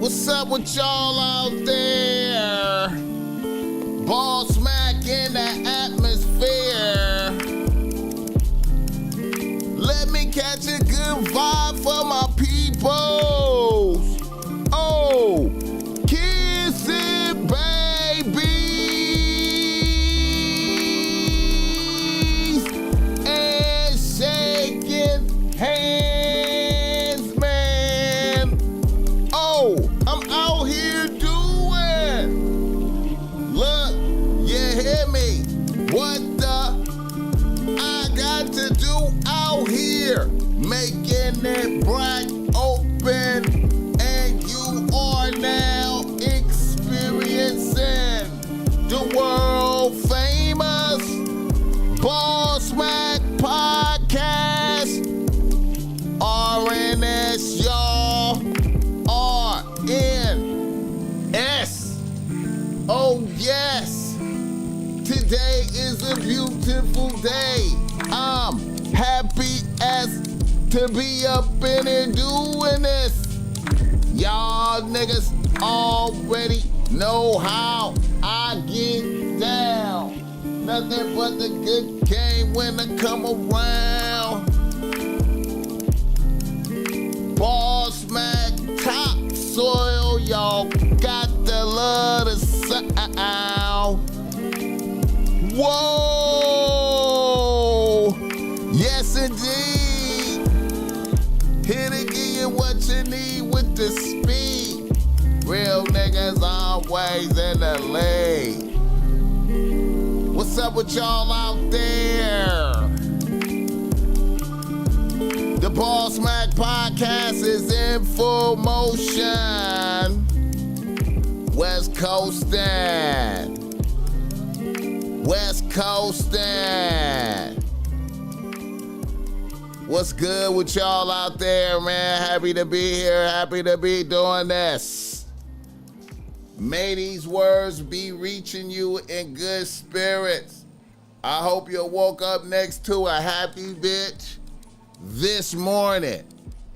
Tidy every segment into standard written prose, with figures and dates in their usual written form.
What's up with y'all out there? BossMack in the atmosphere. Let me catch a good vibe for my peoples. Oh, kiss it, babies, and shaking hands, man. Oh, I'm out here doing. Look, you hear me? What the? I got to do out here, making it bright open, and you are now experiencing the world famous BossMack podcast. RNS, y'all. RNS. Oh, yes. Today is a beautiful day. I'm happy as to be up in here doing this. Y'all niggas already know how I get down. Nothing but the good game when I come around. BossMack topsoil, y'all got the love to sound. Whoa! Yes, indeed. Here to give you what you need with the speed. Real niggas always in the lead. What's up with y'all out there? The BossMack podcast is in full motion. West Coastin'. West Coastin'. What's good with y'all out there, man? Happy to be here, happy to be doing this. May these words be reaching you in good spirits. I hope you woke up next to a happy bitch this morning.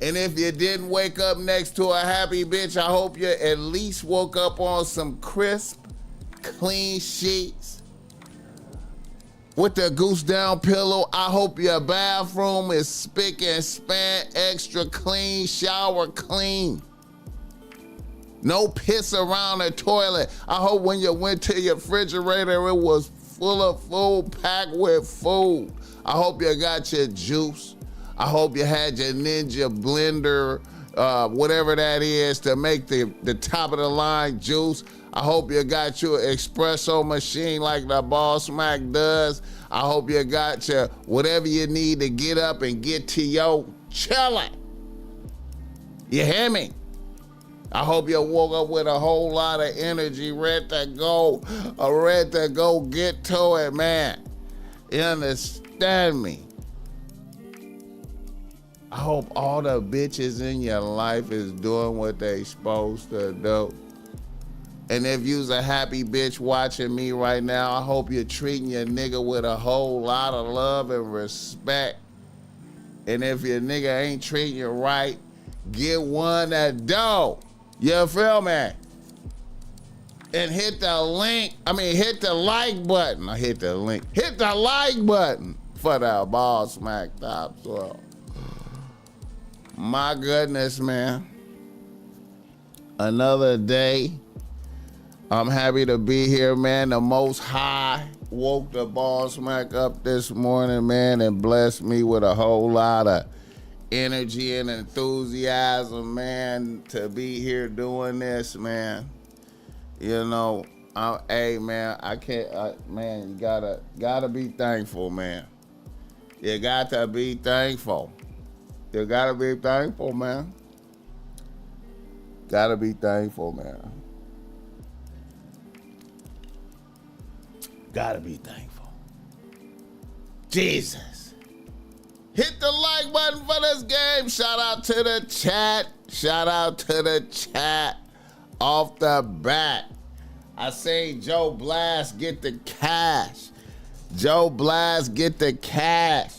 And if you didn't wake up next to a happy bitch, I hope you at least woke up on some crisp, clean sheets with the goose down pillow. I hope your bathroom is spick and span, extra clean, shower clean. No piss around the toilet. I hope when you went to your refrigerator, it was full of food, packed with food. I hope you got your juice. I hope you had your Ninja blender, whatever that is, to make the top of the line juice. I hope you got your espresso machine like the BossMack does. I hope you got your whatever you need to get up and get to your chillin'. You hear me? I hope you woke up with a whole lot of energy, ready to go get to it, man. You understand me? I hope all the bitches in your life is doing what they supposed to do. And if you's a happy bitch watching me right now, I hope you're treating your nigga with a whole lot of love and respect. And if your nigga ain't treating you right, get one that do. You feel me? And hit the link. Hit the like button. Hit the like button for the BossMack topsoil. My goodness, man. Another day. I'm happy to be here, man. The Most High woke the BossMack up this morning, man, and blessed me with a whole lot of energy and enthusiasm, man, to be here doing this, man. You know, hey, man, I can't, man, you gotta be thankful, man. You got to be thankful. You gotta be thankful, man. Gotta be thankful, man. Gotta be thankful. Jesus. Hit the like button for this game. Shout out to the chat. Shout out to the chat off the bat. I say Joe Blast get the cash. Joe Blast get the cash.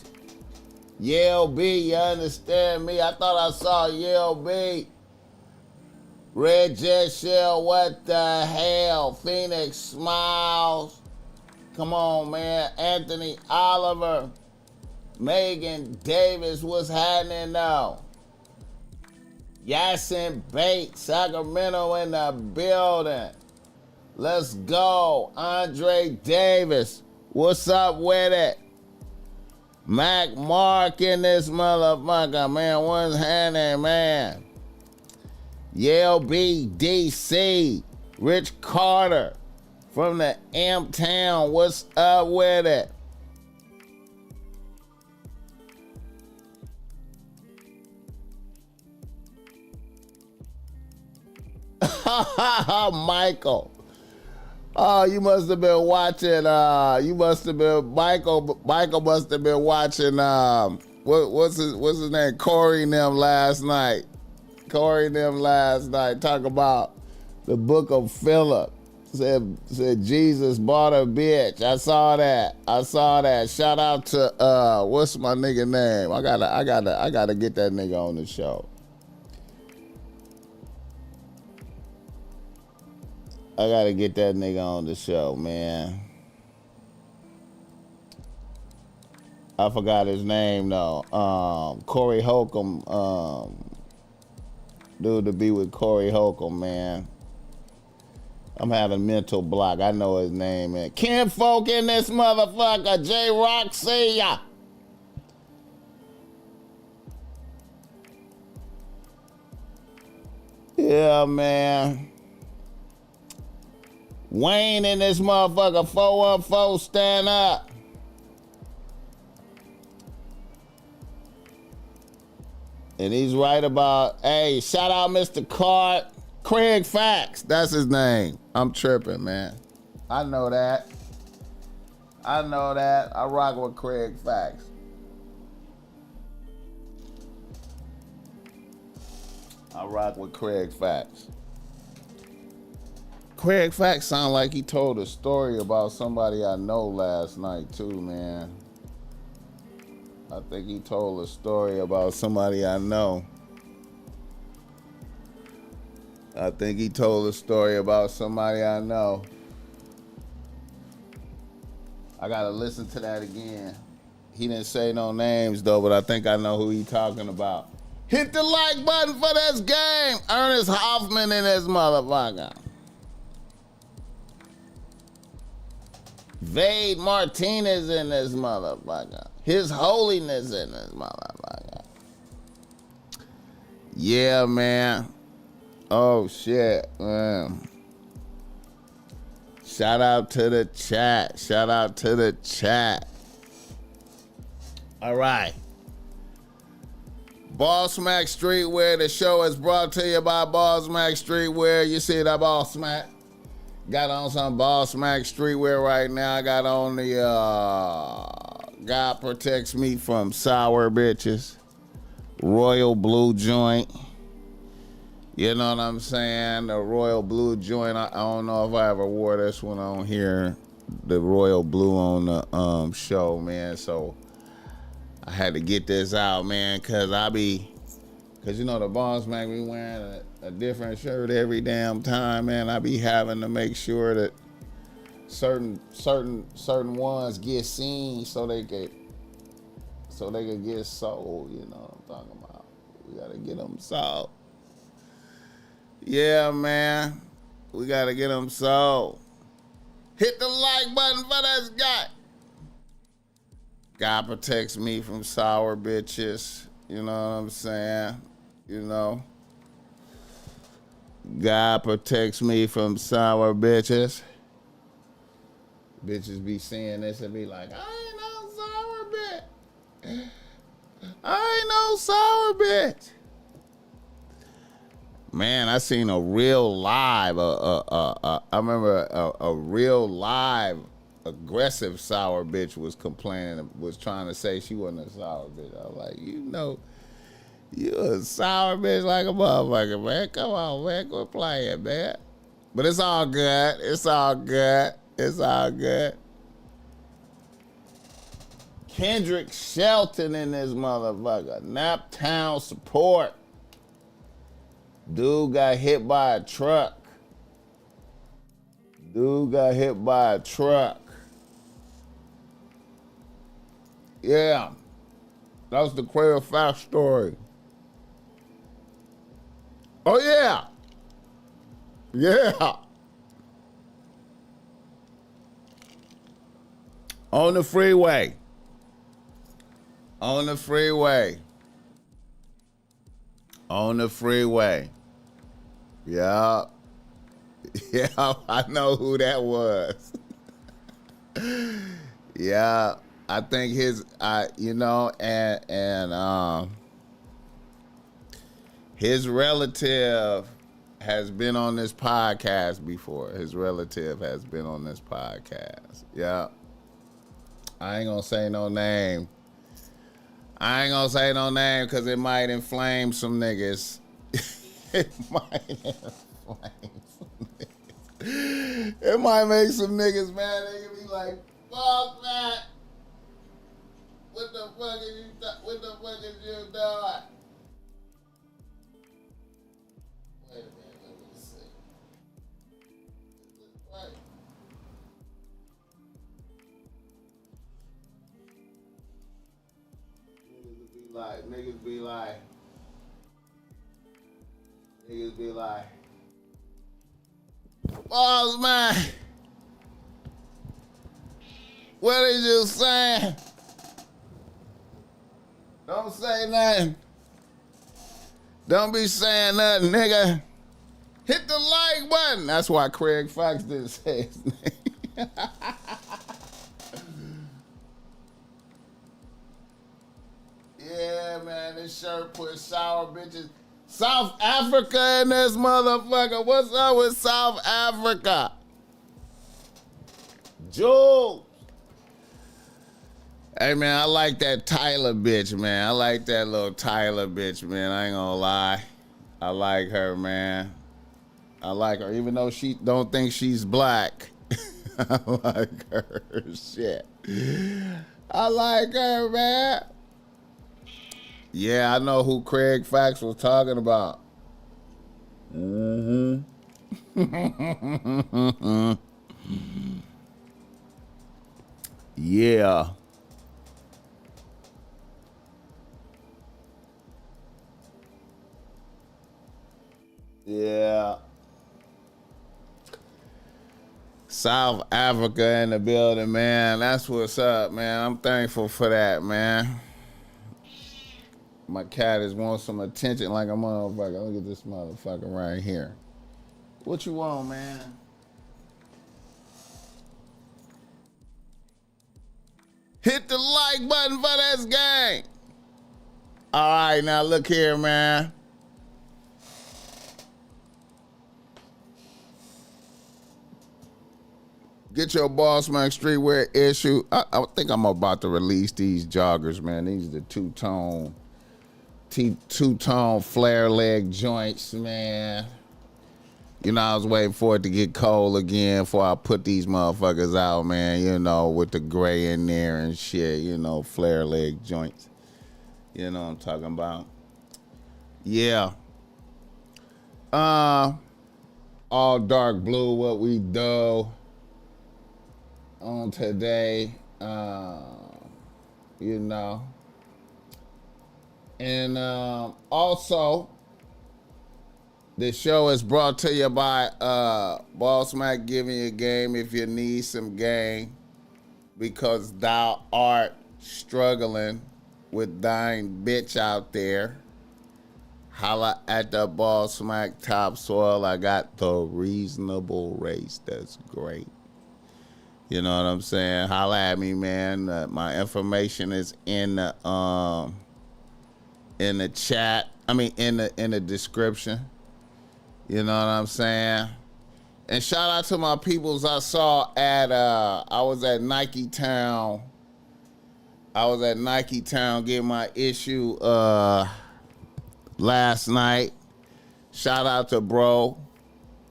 Yale B, you understand me? I thought I saw Yale B. Red Jet Shell, what the hell? Phoenix Smiles. Come on, man. Anthony Oliver. Megan Davis, what's happening now? Yasin Bates, Sacramento in the building. Let's go. Andre Davis, what's up with it? Mac Mark in this motherfucker, man. What's happening, man? Yale B, DC. Rich Carter from the M Town. What's up with it? Michael. Oh, you must have been watching. Michael must have been watching. What's his name? Corey and them last night. Talk about the book of Philip. Said Jesus bought a bitch. I saw that. Shout out to what's my nigga name? I gotta get that nigga on the show. I gotta get that nigga on the show, man. I forgot his name though. Corey Holcomb. Dude to be with Corey Holcomb, man. I'm having mental block. I know his name, man. Ken Folk in this motherfucker. J Rock, see ya. Yeah, man. Wayne in this motherfucker. 414, stand up. And he's right about, hey, shout out Mr. Card. Craig Fax, that's his name. I'm tripping, man. I know that. I rock with Craig Fax. Craig Fax sound like he told a story about somebody I know last night too, man. I think he told a story about somebody I know. I gotta listen to that again. He didn't say no names though, but I think I know who he talking about. Hit the like button for this game. Ernest Hoffman in this motherfucker. Vade Martinez in this motherfucker. His Holiness in this motherfucker. Yeah, man. Oh, shit, man. Shout out to the chat. All right. BossMack Streetwear. The show is brought to you by BossMack Streetwear. You see that, BossMack? Got on some BossMack Streetwear right now. I got on the God Protects Me from Sour Bitches Royal Blue joint. You know what I'm saying? The Royal Blue joint. I don't know if I ever wore this one on here. The Royal Blue on the show, man. So I had to get this out, man, cause you know the BossMack be wearing a different shirt every damn time, man. I be having to make sure that certain ones get seen so they could get sold. You know what I'm talking about? We gotta get them sold. Yeah, man. We gotta get them sold. Hit the like button for this guy. God protects me from sour bitches. You know what I'm saying? You know. God protects me from sour bitches. Bitches be seeing this and be like, I ain't no sour bitch. Man, I seen a real live, I remember a real live aggressive sour bitch was complaining, was trying to say she wasn't a sour bitch. I was like, you a sour bitch like a motherfucker, man. Come on, man, quit playing, man. But it's all good. Kendrick Shelton in this motherfucker. Naptown support. Dude got hit by a truck. Dude got hit by a truck. Yeah. That was the Quail Fact story. Oh, yeah. Yeah. On the freeway. On the freeway. On the freeway. Yeah. Yeah, I know who that was. Yeah. I think his his relative has been on this podcast before. His relative has been on this podcast. Yeah. I ain't gonna say no name. I ain't gonna say no name because it might inflame some niggas. It might inflame some niggas. It might make some niggas mad. They can be like, fuck that. What the fuck is you doing? Wait a minute, let me see. Right. Niggas be like, boss man, what is you saying? Don't say nothing. Don't be saying nothing, nigga. Hit the like button. That's why Craig Fox didn't say his name. Yeah, man, this shirt put sour bitches. South Africa in this motherfucker. What's up with South Africa? Jules. Hey, man, I like that Tyler bitch, man. I like that little Tyler bitch, man. I ain't gonna lie. I like her, man. I like her, even though she don't think she's black. I like her. Shit. I like her, man. Yeah, I know who Craig Fox was talking about. Mm-hmm. Yeah. Yeah. South Africa in the building, man. That's what's up, man. I'm thankful for that, man. My cat is wants some attention like a motherfucker. Look at this motherfucker right here. What you want, man? Hit the like button for this game. All right, now look here, man. Get your BossMack streetwear issue. I think I'm about to release these joggers, man. These are the two-tone flare leg joints, man. You know, I was waiting for it to get cold again before I put these motherfuckers out, man. You know, with the gray in there and shit, you know, flare leg joints. You know what I'm talking about? Yeah. All dark blue, what we do on today, you know. And also, this show is brought to you by BossMack giving you game if you need some game because thou art struggling with thine bitch out there. Holla at the BossMack topsoil. I got the reasonable race. That's great. You know what I'm saying? Holla at me, man. My information is in the chat. I mean, in the description. You know what I'm saying? And shout out to my peoples I saw at I was at Nike Town. I was at Nike Town getting my issue last night. Shout out to bro.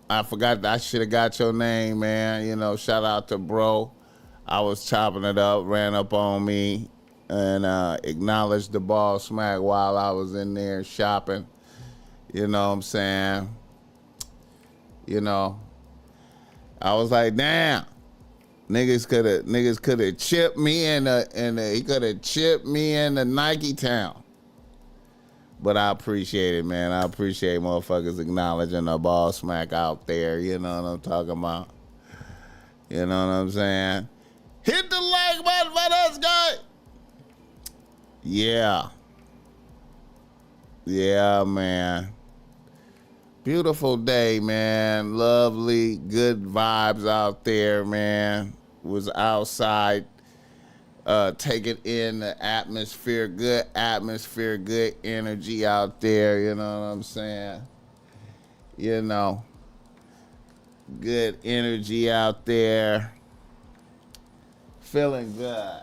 I forgot, I should have got your name, man. You know, shout out to bro. I was chopping it up, ran up on me, and acknowledged the BossMack while I was in there shopping. You know what I'm saying? You know, I was like, damn, niggas could have chipped me he could have chipped me in the Nike town. But I appreciate it, man. I appreciate motherfuckers acknowledging the BossMack out there. You know what I'm talking about? You know what I'm saying? Hit the like button for this guy. Yeah. Yeah, man. Beautiful day, man. Lovely, good vibes out there, man. Was outside taking in the atmosphere, good energy out there, you know what I'm saying? You know, good energy out there. Feeling good.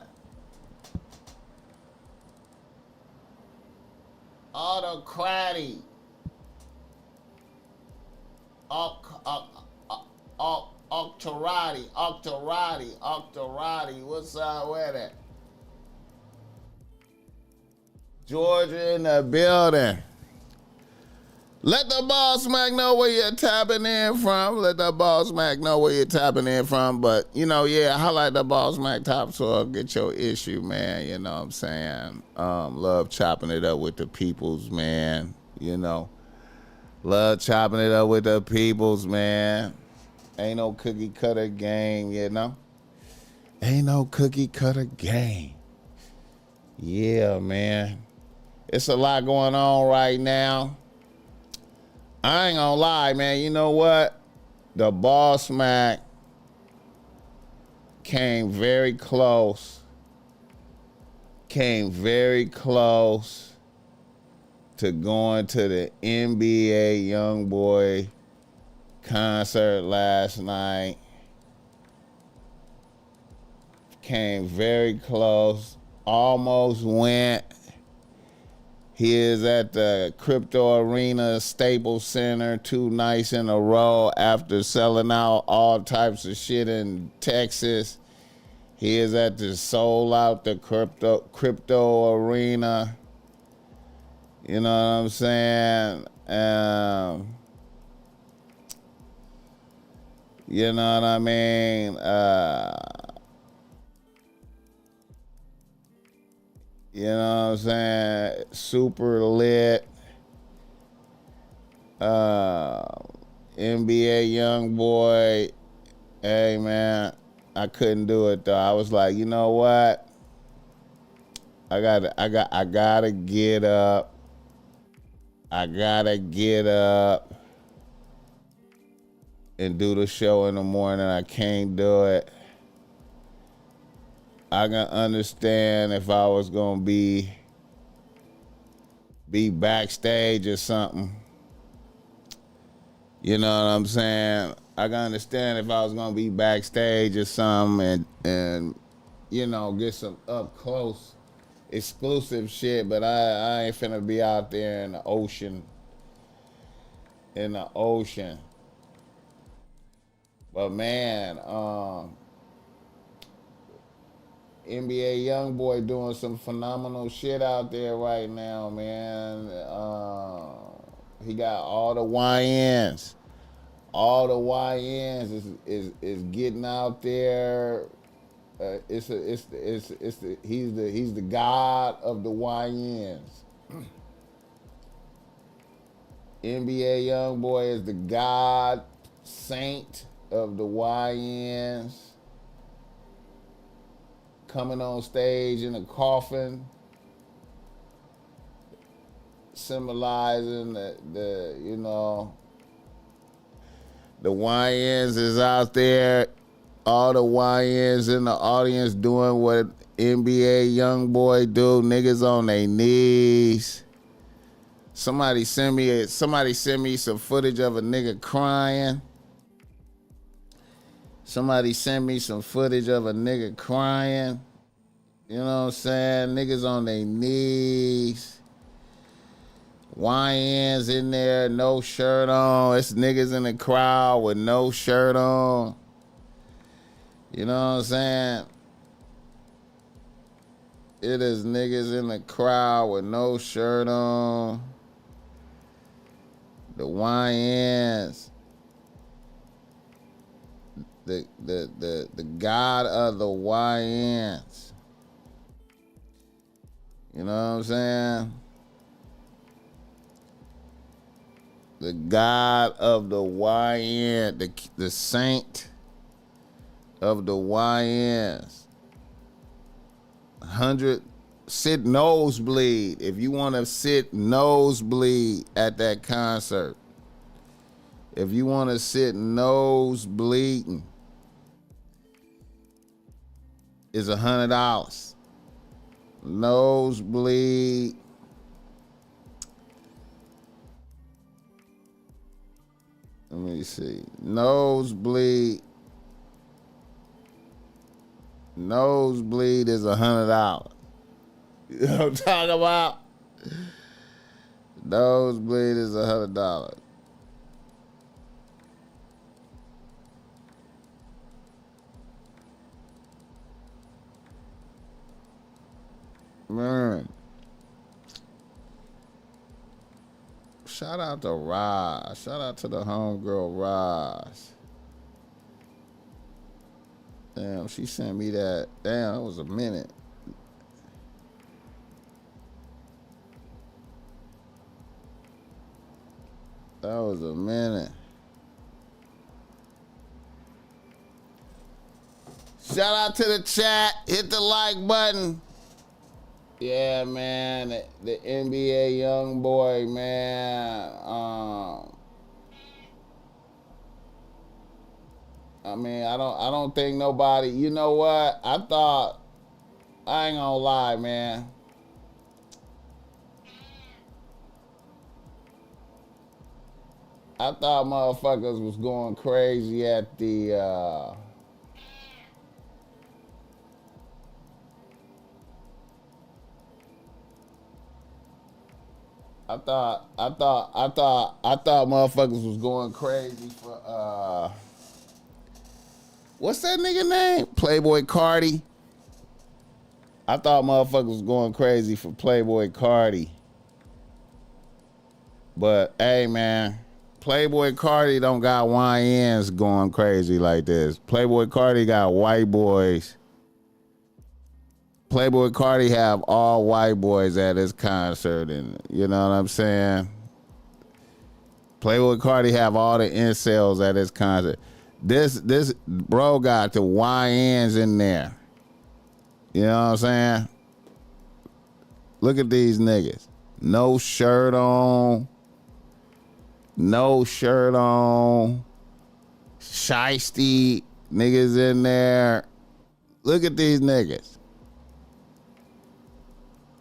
Autocratic. Octorati. What's up with it? Georgia in the building. Let the BossMack know where you're tapping in from. But, you know, yeah, highlight the BossMack top soil. Get your issue, man. You know what I'm saying? Love chopping it up with the peoples, man. You know. Love chopping it up with the peoples, man. Ain't no cookie cutter game, you know? Ain't no cookie cutter game. Yeah, man. It's a lot going on right now. I ain't gonna lie, man. You know what? The BossMack came very close to going to the NBA Youngboy concert last night. Came very close. Almost went. He is at the Crypto Arena Staples Center 2 nights in a row after selling out all types of shit in Texas. He is at the sold out the crypto arena. You know what I'm saying? You know what I mean? You know what I'm saying? Super lit. NBA Youngboy. Hey man, I couldn't do it though. I was like, you know what? I gotta get up. I gotta get up and do the show in the morning. I can't do it. I can understand if I was gonna be backstage or something. You know what I'm saying? I can understand if I was gonna be backstage or something and you know, get some up close exclusive shit, but I ain't finna be out there in the ocean. But man, NBA Youngboy doing some phenomenal shit out there right now, man. He got all the YNs. All the YNs is getting out there. He's the god of the YNs. NBA Youngboy is the god saint of the YNs. Coming on stage in a coffin, symbolizing the you know, the YNs is out there. All the YNs in the audience doing what NBA Youngboy do. Niggas on their knees. Somebody send me some footage of a nigga crying. Somebody send me some footage of a nigga crying. You know what I'm saying? Niggas on their knees. YNs in there, no shirt on. It's niggas in the crowd with no shirt on. You know what I'm saying? It is niggas in the crowd with no shirt on. The YNs. The God of the YNs. You know what I'm saying? The God of the YN, the saint of the YNs. 100, sit nosebleed. If you want to sit nosebleed at that concert. If you want to sit nosebleeding, it's $100. Nosebleed. Let me see. Nosebleed. Nosebleed is $100. You know what I'm talking about? Nosebleed is $100. Man. Shout out to Roz. Shout out to the homegirl Roz. Damn, she sent me that. Damn, that was a minute. That was a minute. Shout out to the chat. Hit the like button. Yeah, man. The NBA Youngboy, man. I mean, I don't think nobody. You know what? I ain't gonna lie, man. I thought motherfuckers was going crazy at the. I thought motherfuckers was going crazy for what's that nigga name? Playboy Cardi. I thought motherfuckers was going crazy for Playboy Cardi. But hey man, Playboy Cardi don't got YNs going crazy like this. Playboy Cardi got white boys. Playboy Cardi have all white boys at his concert, and you know what I'm saying? Playboy Cardi have all the incels at his concert. This bro got the YNs in there. You know what I'm saying? Look at these niggas. No shirt on. No shirt on. Shiesty niggas in there. Look at these niggas.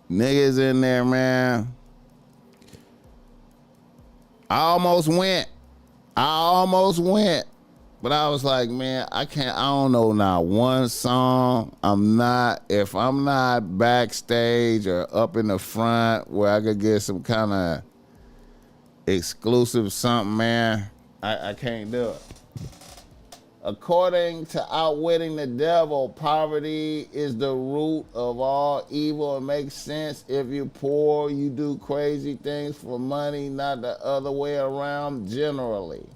Niggas in there, man. I almost went. But I was like, man, I don't know not one song. If I'm not backstage or up in the front where I could get some kind of exclusive something, man, I can't do it. According to Outwitting the Devil, poverty is the root of all evil. It makes sense. If you're poor, you do crazy things for money, not the other way around generally.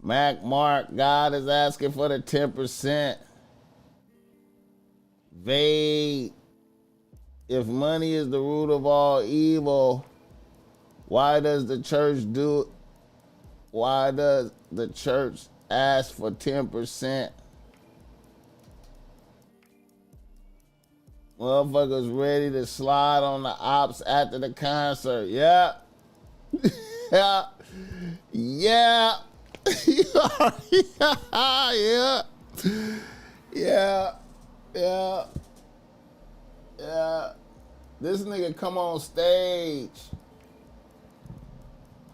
Mac Mark, God is asking for the 10%. Vague. If money is the root of all evil, why does the church ask for 10%? Motherfuckers ready to slide on the ops after the concert. Yeah. Yeah. Yeah. Yeah. Yeah. Yeah. Yeah. This nigga come on stage.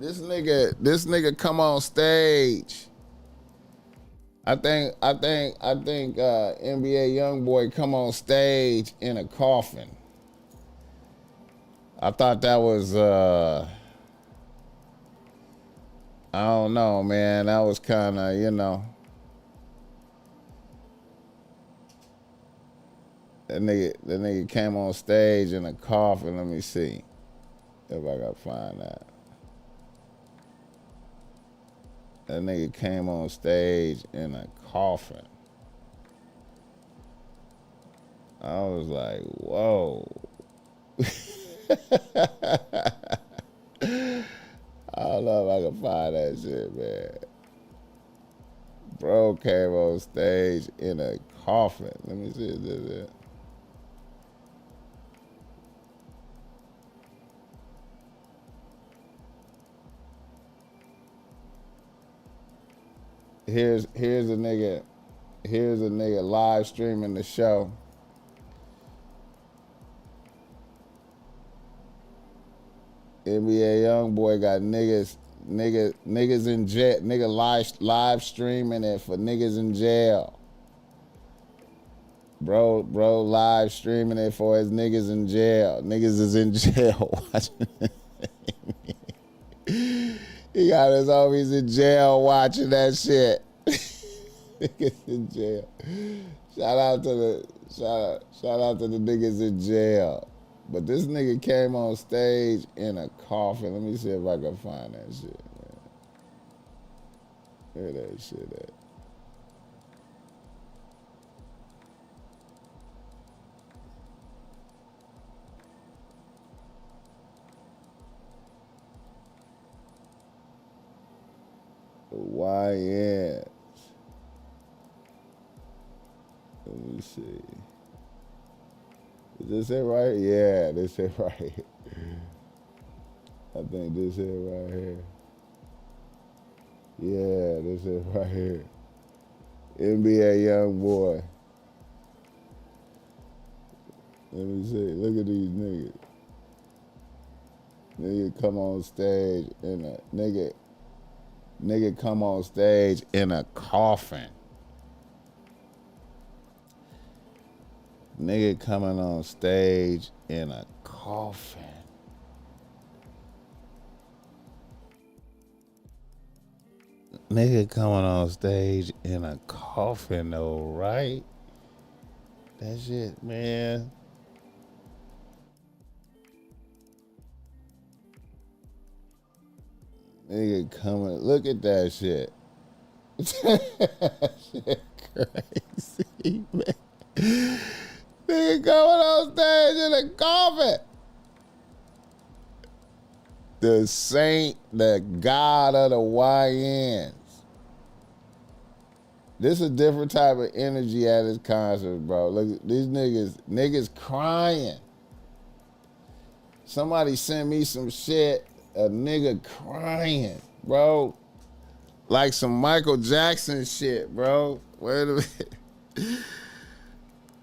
This nigga come on stage. I think NBA Youngboy come on stage in a coffin. I thought that was I don't know, man. That was kind of, you know. That nigga came on stage in a coffin. Let me see. If I gotta find that. That nigga came on stage in a coffin. I was like, whoa. I don't know if I can find that shit, man. Bro came on stage in a coffin. Let me see if this is it. Here's a nigga live streaming the show. NBA Youngboy got niggas in jail. Nigga live streaming it for niggas in jail. Bro live streaming it for his niggas in jail. Niggas is in jail watching it. He got his homies in jail watching that shit. Niggas in jail. Shout out to the niggas in jail. But this nigga came on stage in a coffin. Let me see if I can find that shit, man. Where that shit at? YNs. Let me see. Is this it right? Yeah, this it right. I think this it right here. Yeah, this it right here. NBA Youngboy. Let me see. Look at these niggas. Nigga come on stage in a nigga come on stage in a coffin. Nigga coming on stage in a coffin. Nigga coming on stage in a coffin though, right? That shit, man. Nigga coming, look at that shit. That shit crazy, man. Nigga coming on stage in a coffin. The saint, the god of the YNs. This is a different type of energy at his concert, bro. Look, these niggas crying. Somebody sent me some shit, a nigga crying, bro. Like some Michael Jackson shit, bro. Wait a minute.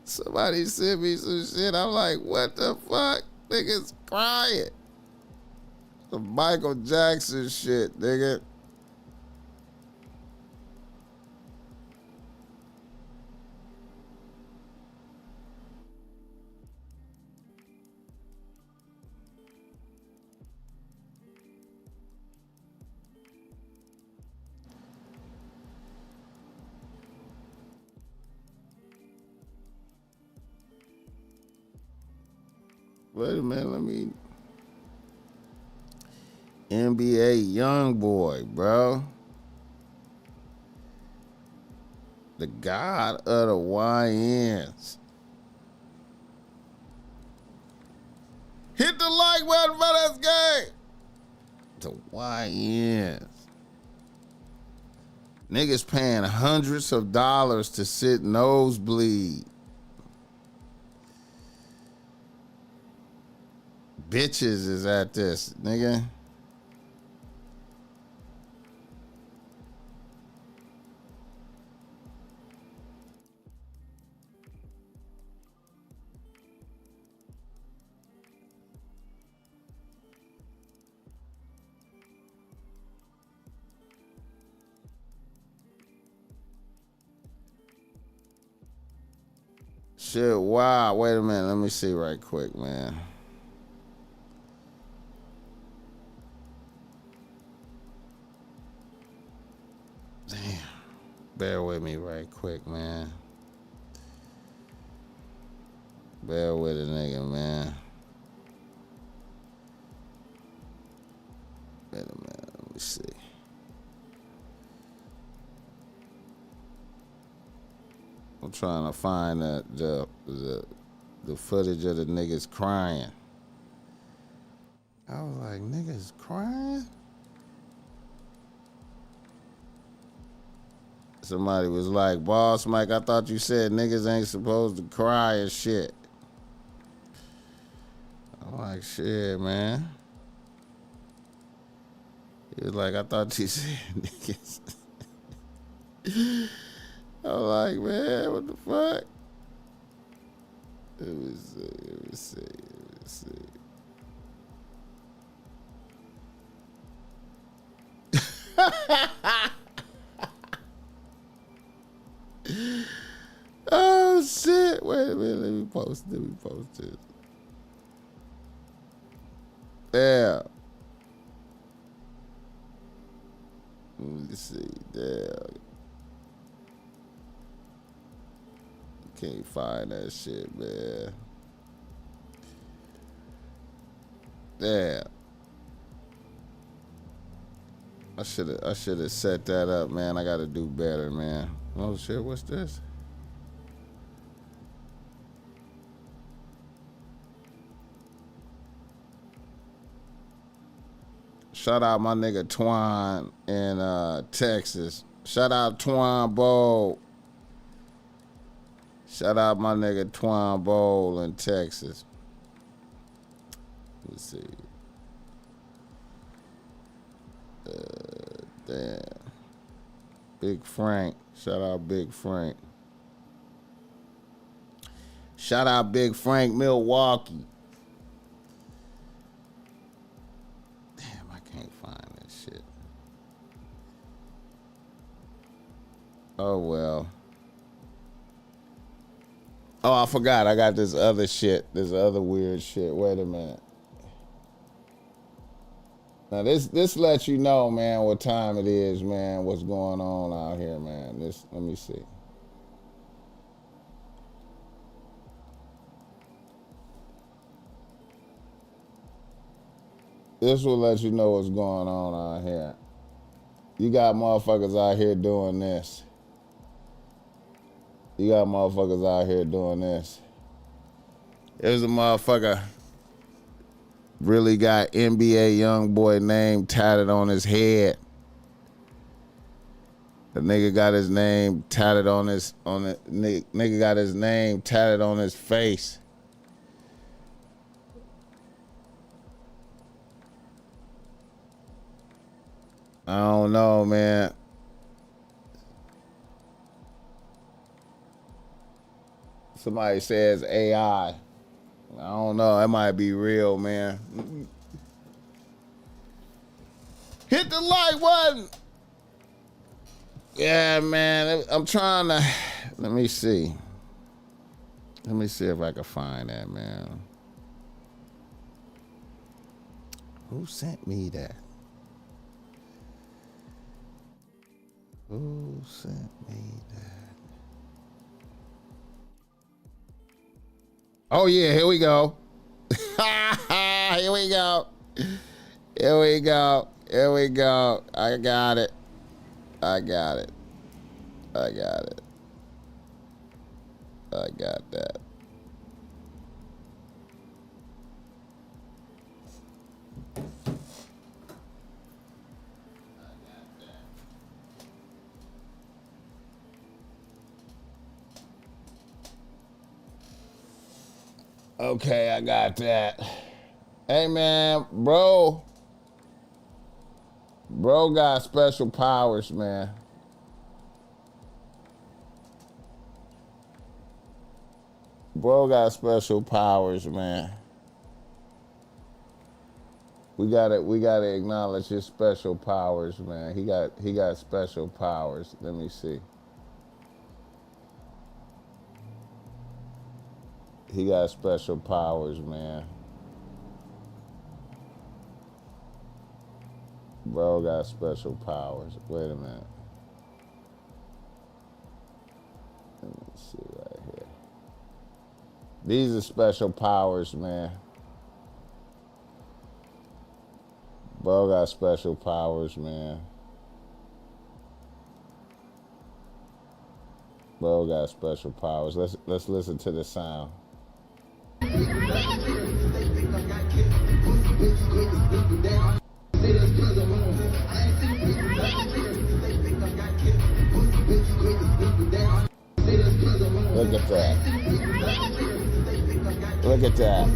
Somebody sent me some shit. I'm like, what the fuck? Niggas crying. Some Michael Jackson shit, nigga. Wait a minute, let me. NBA Youngboy, bro. The god of the YNs. Hit the like button for this game. The YNs. Niggas paying hundreds of dollars to sit nosebleed. Bitches is at this, nigga. Shit, wow. Wait a minute. Let me see right quick, man. Damn. Bear with me right quick, man. Bear with a nigga, man. see. I'm trying to find the footage of the niggas crying. I was like, niggas crying? Somebody was like, BossMack, I thought you said niggas ain't supposed to cry and shit. I'm like, shit, man. He was like, I thought you said niggas. I'm like, man, what the fuck? Let me see. Oh shit! Wait a minute. Let me post this. Yeah. Let me see. Damn. Can't find that shit, man. Damn. I should have set that up, man. I gotta do better, man. Oh shit, what's this? Shout out my nigga Twine in Texas. Shout out Twine Bowl. Shout out my nigga Twine Bowl in Texas. Let's see. Damn. Big Frank. Shout out Big Frank. Shout out Big Frank, Milwaukee. Damn, I can't find that shit. Oh, well. Oh, I forgot. I got this other shit. This other weird shit. Wait a minute. Now, this lets you know, man, what time it is, man, what's going on out here, man. Let me see. This will let you know what's going on out here. You got motherfuckers out here doing this. There's a motherfucker really got NBA Youngboy name tatted on his head. The nigga got his name tatted on nigga got his name tatted on his face. I don't know, man. Somebody says AI. I don't know. That might be real, man. Hit the like button. Yeah, man. I'm trying to. Let me see. Let me see if I can find that, man. Who sent me that? Who sent me that? Oh, yeah, here we go. Here we go. I got it. I got that. Okay, I got that. Hey, man, bro got special powers, man. Bro got special powers, man. We gotta acknowledge his special powers, man. He got special powers. Let me see. He got special powers, man. Bro got special powers. Wait a minute. Let me see right here. These are special powers, man. Bro got special powers, man. Bro got special powers. Let's listen to the sound. Look at that. Look at that.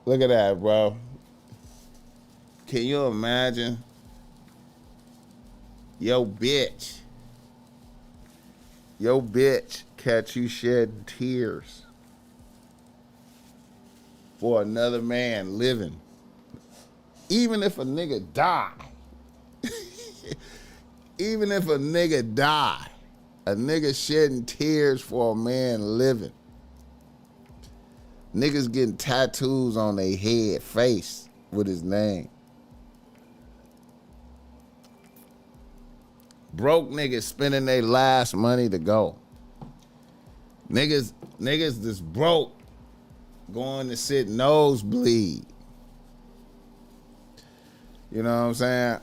Look at that, bro. Can you imagine? Yo, bitch catch you shedding tears for another man living. Even if a nigga die. Even if a nigga die. A nigga shedding tears for a man living. Niggas getting tattoos on their head, face with his name. Broke niggas spending their last money to go. Niggas that's broke going to sit nosebleed. You know what I'm saying?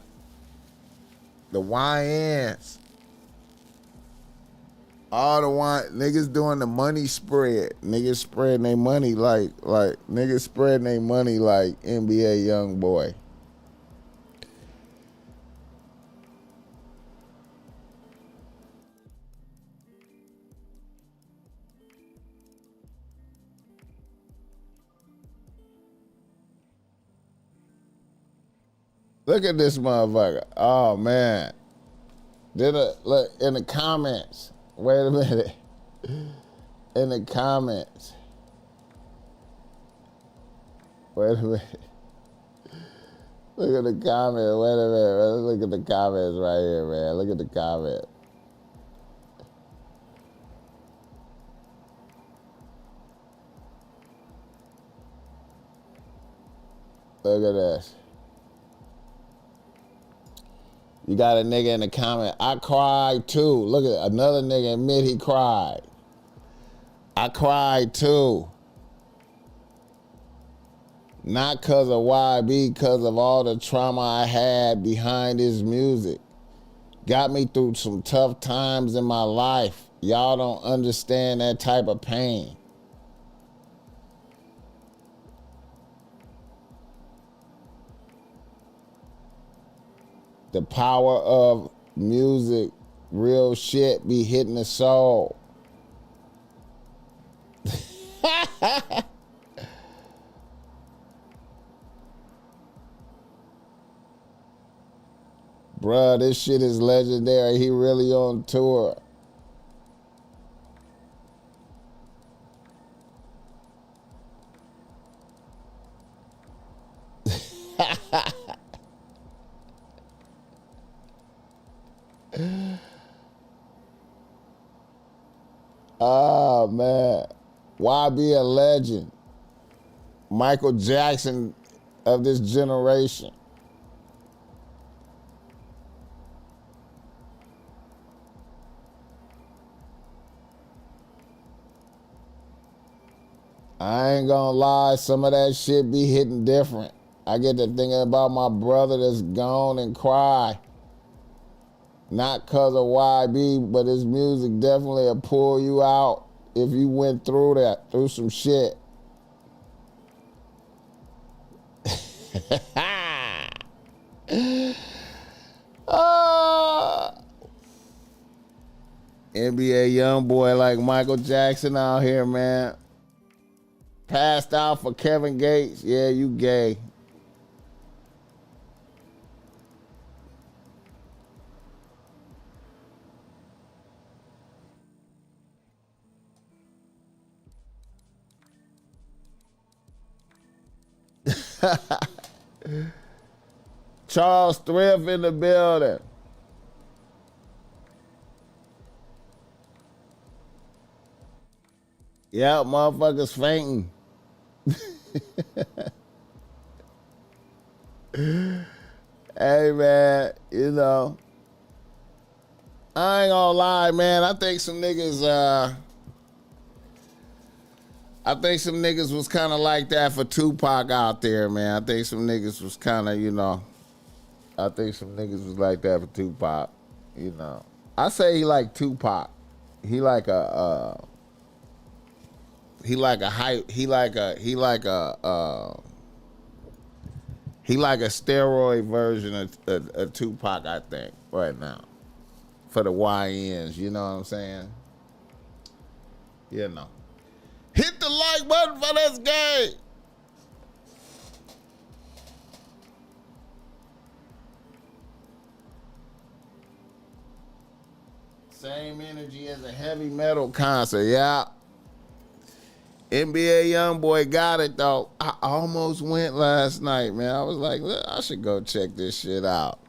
The YNs. All the niggas doing the money spread. Niggas spreading their money like niggas spreading their money like NBA Youngboy. Look at this motherfucker. Oh man. Look in the comments. Wait a minute. In the comments. Wait a minute. Look at the comments. Wait a minute. Let's look at the comments right here, man. Look at the comments. Look at this. You got a nigga in the comment, I cried too. Look at another nigga admit he cried. I cried too. Not cause of YB, cause of all the trauma I had behind his music. Got me through some tough times in my life. Y'all don't understand that type of pain. The power of music, real shit be hitting the soul. Bruh, this shit is legendary. He really on tour. Oh, man. Why be a legend? Michael Jackson of this generation. I ain't gonna lie, some of that shit be hitting different. I get to thinking about my brother that's gone and cry. Not cause of YB, but his music definitely will pull you out if you went through some shit. NBA Youngboy like Michael Jackson out here, man. Passed out for Kevin Gates. Yeah, you gay. Charles Thrift in the building. Yeah, motherfuckers fainting. Hey, man, you know, I ain't gonna lie, man. I think some niggas was kind of like that for Tupac out there, man. I think some niggas was kind of, I think some niggas was like that for Tupac, I say he like Tupac. He like a steroid version of Tupac, I think, right now. For the YNs, you know what I'm saying? Hit the like button for this game. Same energy as a heavy metal concert, yeah. NBA Youngboy got it, though. I almost went last night, man. I was like, I should go check this shit out.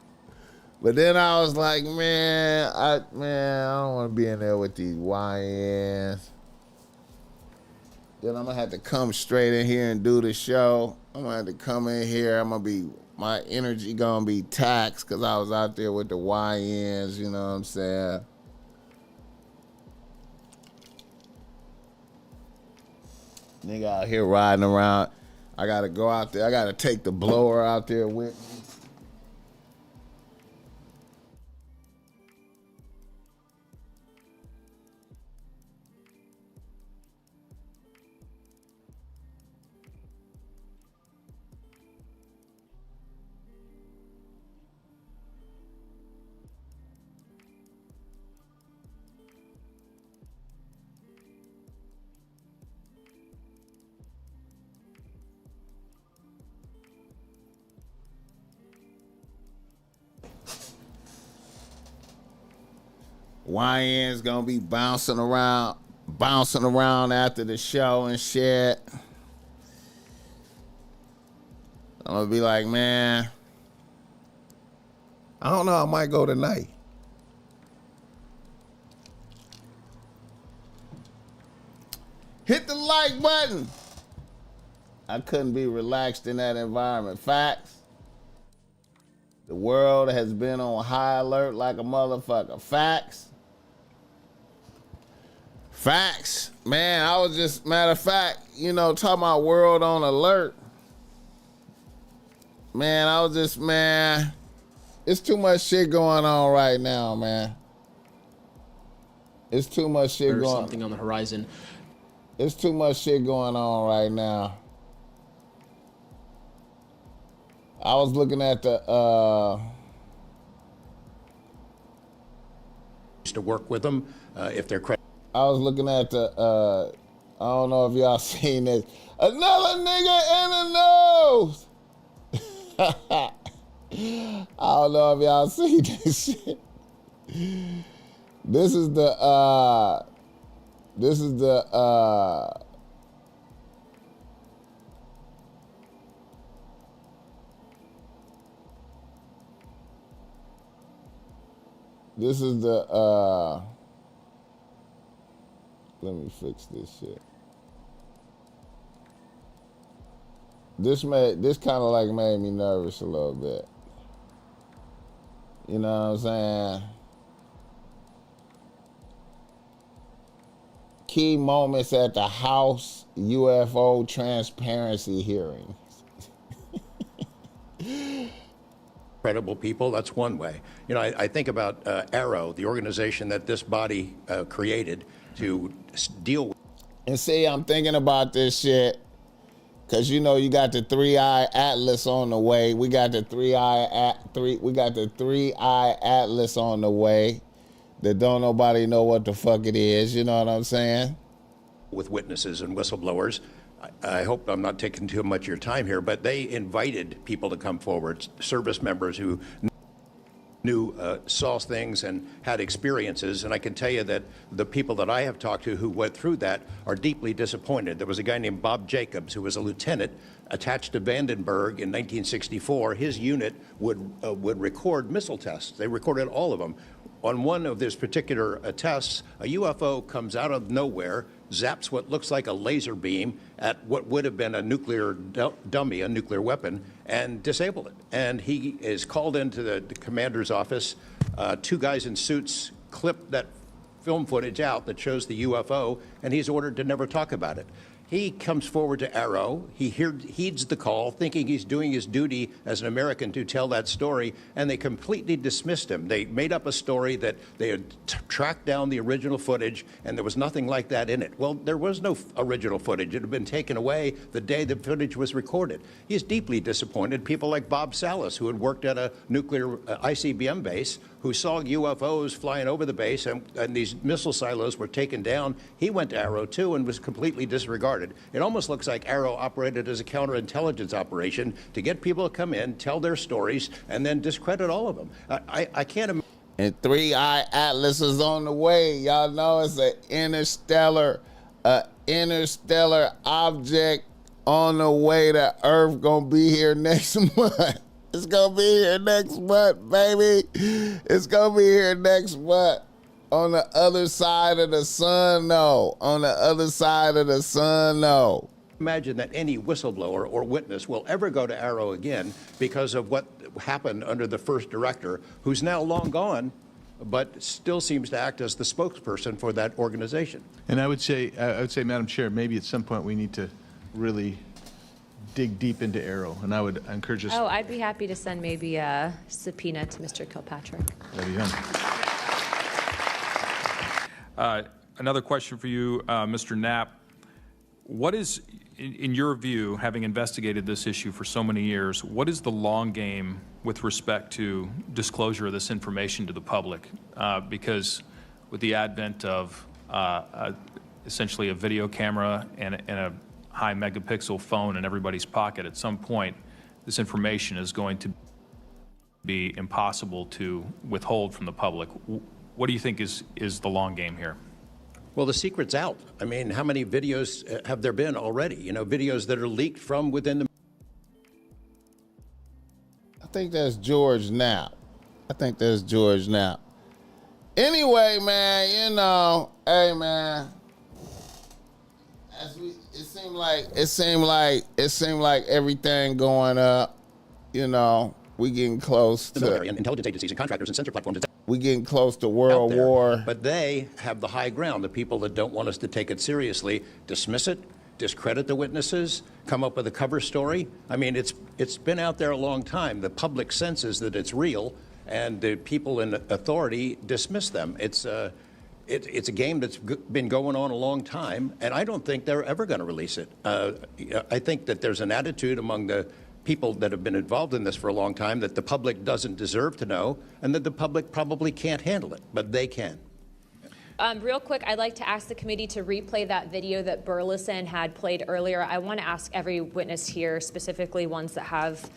But then I was like, man, I don't want to be in there with these YNs. Then I'm going to have to come straight in here and do the show. I'm going to have to come in here. My energy going to be taxed because I was out there with the YNs, you know what I'm saying? Nigga out here riding around. I got to go out there. I got to take the blower out there with me. YN's gonna be bouncing around after the show and shit. I'm gonna be like, man, I don't know, I might go tonight. Hit the like button. I couldn't be relaxed in that environment. Facts. The world has been on high alert like a motherfucker. Facts. Facts. Man, I was just, matter of fact, talking about world on alert. Man, I was just, it's too much shit going on right now, man. It's too much shit going on. There's something on the horizon. It's too much shit going on right now. I was looking at the used to work with them if they're I was looking at the I don't know if y'all seen this. Another nigga in the nose. I don't know if y'all seen this shit. This is the let me fix this shit. This kind of like made me nervous a little bit. You know what I'm saying? Key moments at the House UFO transparency hearings. credible people. That's one way. I think about Arrow, the organization that this body created to deal with. And see, I'm thinking about this shit because you got the 3-eye atlas on the way. We got the 3-eye atlas on the way that don't nobody know what the fuck it is. You know what I'm saying? With witnesses and whistleblowers. I hope I'm not taking too much of your time here, but they invited people to come forward, service members who saw things and had experiences. And I can tell you that the people that I have talked to who went through that are deeply disappointed. There was a guy named Bob Jacobs who was a lieutenant attached to Vandenberg in 1964. His unit would record missile tests. They recorded all of them. On one of these particular tests, a UFO comes out of nowhere, zaps what looks like a laser beam at what would have been a nuclear dummy, a nuclear weapon, and disabled it. And he is called into the commander's office. Two guys in suits clipped that film footage out that shows the UFO, and he's ordered to never talk about it. He comes forward to Arrow. He heeds the call, thinking he's doing his duty as an American to tell that story, and they completely dismissed him. They made up a story that they had tracked down the original footage, and there was nothing like that in it. Well, there was no original footage. It had been taken away the day the footage was recorded. He's deeply disappointed. People like Bob Salas, who had worked at a nuclear ICBM base, who saw UFOs flying over the base, and these missile silos were taken down. He went to Arrow, too, and was completely disregarded. It almost looks like Arrow operated as a counterintelligence operation to get people to come in, tell their stories, and then discredit all of them. I can't imagine. And 3-Eye Atlas is on the way. Y'all know it's an interstellar object on the way to Earth. Gonna be here next month. It's gonna be here next month, baby. It's gonna be here next month. On the other side of the sun, no. On the other side of the sun, no. Imagine that any whistleblower or witness will ever go to Arrow again because of what happened under the first director, who's now long gone, but still seems to act as the spokesperson for that organization. And I would say, Madam Chair, maybe at some point we need to really dig deep into Arrow, and I would encourage us. Oh, I'd be happy to send maybe a subpoena to Mr. Kilpatrick. There you go. Another question for you, Mr. Knapp. What is, in your view, having investigated this issue for so many years, what is the long game with respect to disclosure of this information to the public? Because with the advent of essentially a video camera and a high megapixel phone in everybody's pocket, at some point, this information is going to be impossible to withhold from the public. What do you think is the long game here? Well, the secret's out. I mean, how many videos have there been already? You know, videos that are leaked from within the... I think that's George Knapp. Anyway, man, you know, hey, man, it seemed like everything going up, you know, we getting close to military and intelligence agencies and contractors and sensor platforms. We getting close to World War. But they have the high ground. The people that don't want us to take it seriously dismiss it, discredit the witnesses, come up with a cover story. I mean, it's been out there a long time. The public senses that it's real, and the people in authority dismiss them. It's a game that's been going on a long time, and I don't think they're ever going to release it. I think that there's an attitude among the people that have been involved in this for a long time that the public doesn't deserve to know, and that the public probably can't handle it, but they can. Real quick, I'd like to ask the committee to replay that video that Burleson had played earlier. I want to ask every witness here, specifically ones that have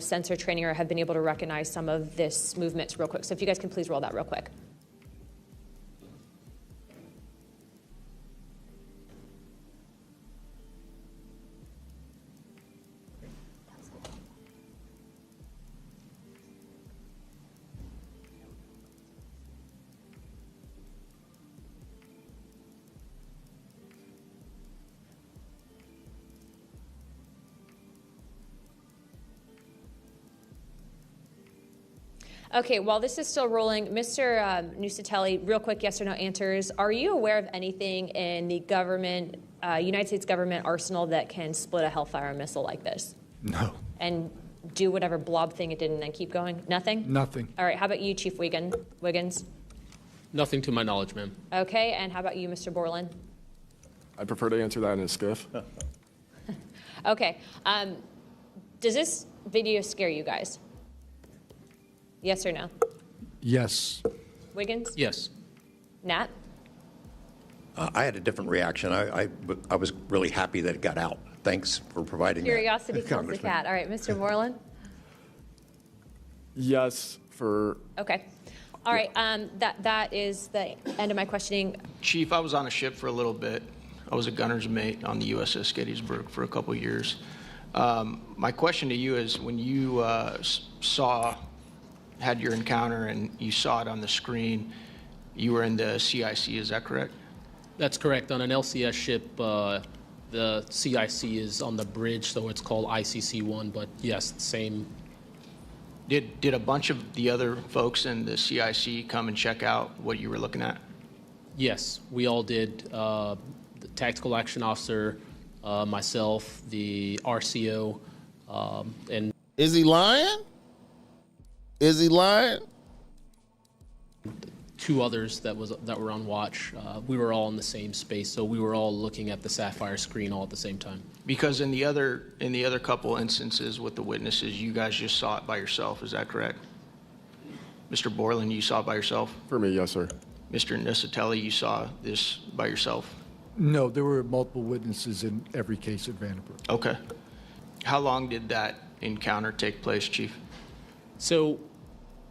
sensor training or have been able to recognize some of this movement real quick. So if you guys can please roll that real quick. Okay, while this is still rolling, Mr. Nusatelli, real quick yes or no answers. Are you aware of anything in the government, United States government arsenal that can split a Hellfire missile like this? No. And do whatever blob thing it did and then keep going? Nothing? Nothing. All right, how about you, Chief Wiggins? Nothing to my knowledge, ma'am. Okay, and how about you, Mr. Borland? I prefer to answer that in a skiff. Okay, does this video scare you guys? Yes or no? Yes. Wiggins? Yes. Nat? I had a different reaction. I was really happy that it got out. Thanks for providing Curiosity that, kills the Congressman. cat. All right, Mr. Borland? Yes, for Okay. All right, that is the end of my questioning. Chief, I was on a ship for a little bit. I was a gunner's mate on the USS Gettysburg for a couple years. My question to you is, when you had your encounter and you saw it on the screen, you were in the CIC, is that correct? That's correct. On an LCS ship, the CIC is on the bridge, so it's called ICC-1, but yes, same Did a bunch of the other folks in the CIC come and check out what you were looking at? Yes, we all did. The tactical action officer, myself, the RCO, and Is he lying? Is he lying? two others that were on watch. We were all in the same space, so we were all looking at the Sapphire screen all at the same time. Because in the other couple instances with the witnesses, you guys just saw it by yourself. Is that correct? Mr. Borland, you saw it by yourself? For me, yes, sir. Mr. Nisatelli, you saw this by yourself? No, there were multiple witnesses in every case at Vandenberg. Okay. How long did that encounter take place, Chief? So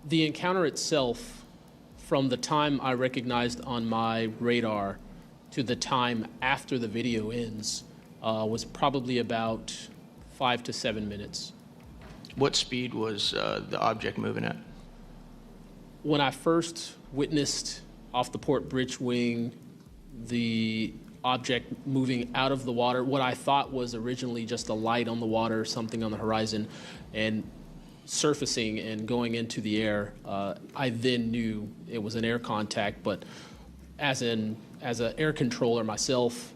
the encounter itself, from the time I recognized on my radar to the time after the video ends, was probably about 5 to 7 minutes. What speed was the object moving at? When I first witnessed off the port bridge wing the object moving out of the water, what I thought was originally just a light on the water, something on the horizon, and surfacing and going into the air, I then knew it was an air contact. But as an air controller myself,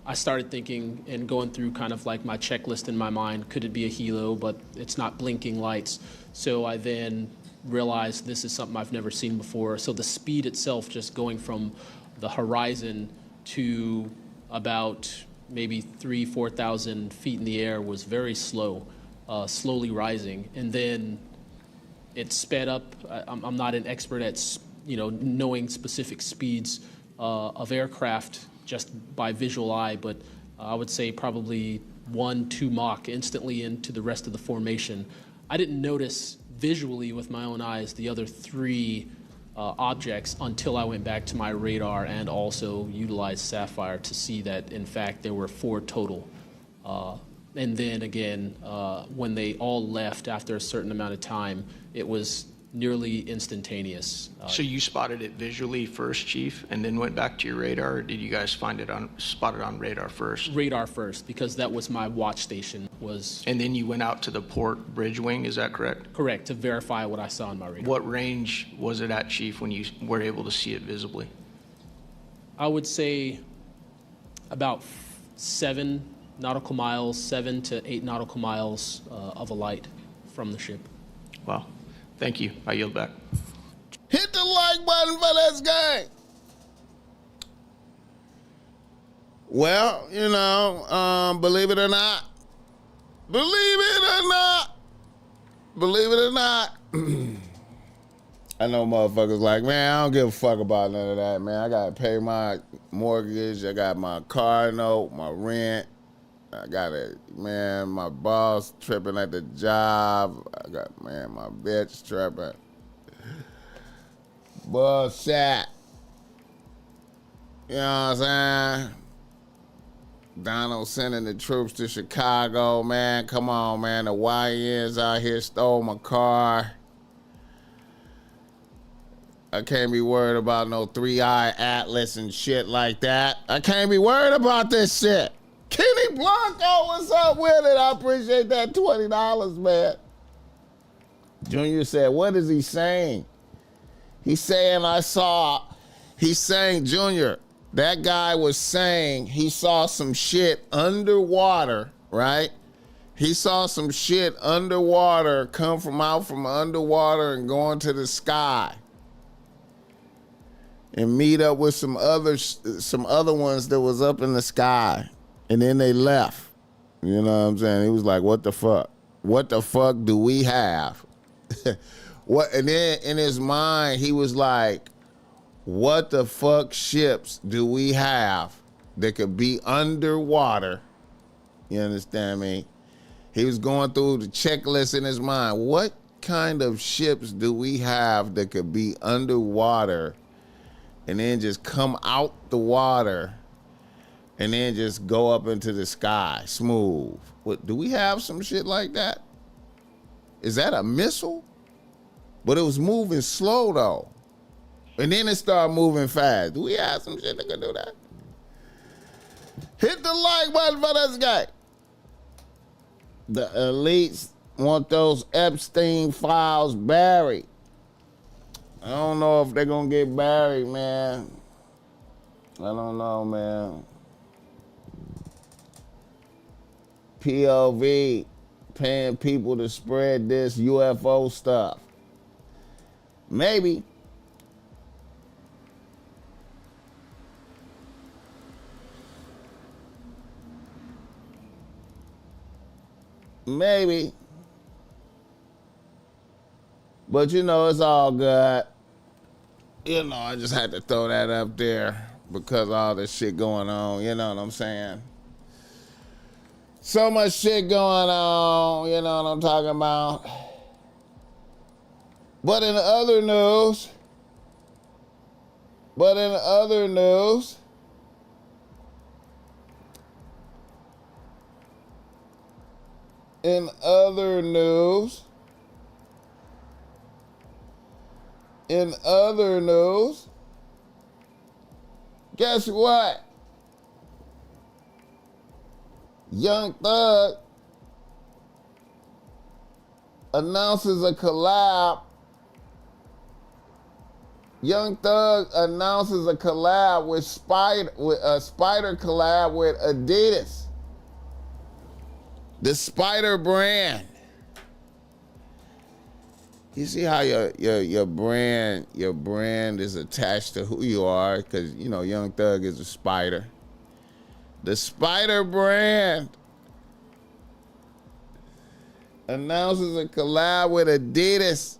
I started thinking and going through kind of like my checklist in my mind. Could it be a helo? But it's not blinking lights. So I then realized this is something I've never seen before. So the speed itself, just going from the horizon to about maybe 4,000 feet in the air, was very slow. Slowly rising, and then it sped up. I'm not an expert at knowing specific speeds of aircraft just by visual eye, but I would say probably 1-2 Mach instantly into the rest of the formation. I didn't notice visually with my own eyes the other 3 objects until I went back to my radar and also utilized Sapphire to see that in fact there were 4 total. And then again, when they all left after a certain amount of time, it was nearly instantaneous. So you spotted it visually first, Chief, and then went back to your radar, or did you guys spot it on radar first? Radar first, because that was my watch station. And then you went out to the port bridge wing, is that correct? Correct, to verify what I saw on my radar. What range was it at, Chief, when you were able to see it visibly? I would say about 7 nautical miles, 7 to 8 nautical miles of a light from the ship. Wow. Thank you. I yield back. Hit the like button for this game. Well, believe it or not, I know motherfuckers like, man, I don't give a fuck about none of that, man. I gotta pay my mortgage, I got my car note, my rent. I got my boss tripping at the job. I got, my bitch tripping. Bullshit. You know what I'm saying? Donald sending the troops to Chicago, man. Come on, man. The YNs out here stole my car. I can't be worried about no 3-eye Atlas and shit like that. I can't be worried about this shit. Kenny Blanco, what's up with it? I appreciate that $20, man. Junior said, what is he saying? He's saying Junior, that guy was saying he saw some shit underwater, right? He saw some shit underwater come out from underwater and go into the sky. And meet up with some other ones that was up in the sky. And then they left. You know what I'm saying? He was like, what the fuck? What the fuck do we have? And then in his mind, he was like, what the fuck ships do we have that could be underwater? You understand me? He was going through the checklist in his mind. What kind of ships do we have that could be underwater and then just come out the water and then just go up into the sky, smooth? What, do we have some shit like that? Is that a missile? But it was moving slow, though. And then it started moving fast. Do we have some shit that can do that? Hit the like button for this guy. The elites Want those Epstein files buried. I don't know if they're gonna get buried, man. I don't know, man. POV, paying people to spread this UFO stuff. Maybe. Maybe. But you know, it's all good. You know, I just had to throw that up there because all this shit going on. You know what I'm saying? So much shit going on. You know what I'm talking about? But in other news, guess what? Young Thug announces a collab. Young Thug announces a collab with Spider collab with Adidas. The Spider brand. You see how your brand is attached to who you are, because you know Young Thug is a spider. The Spider brand announces a collab with Adidas.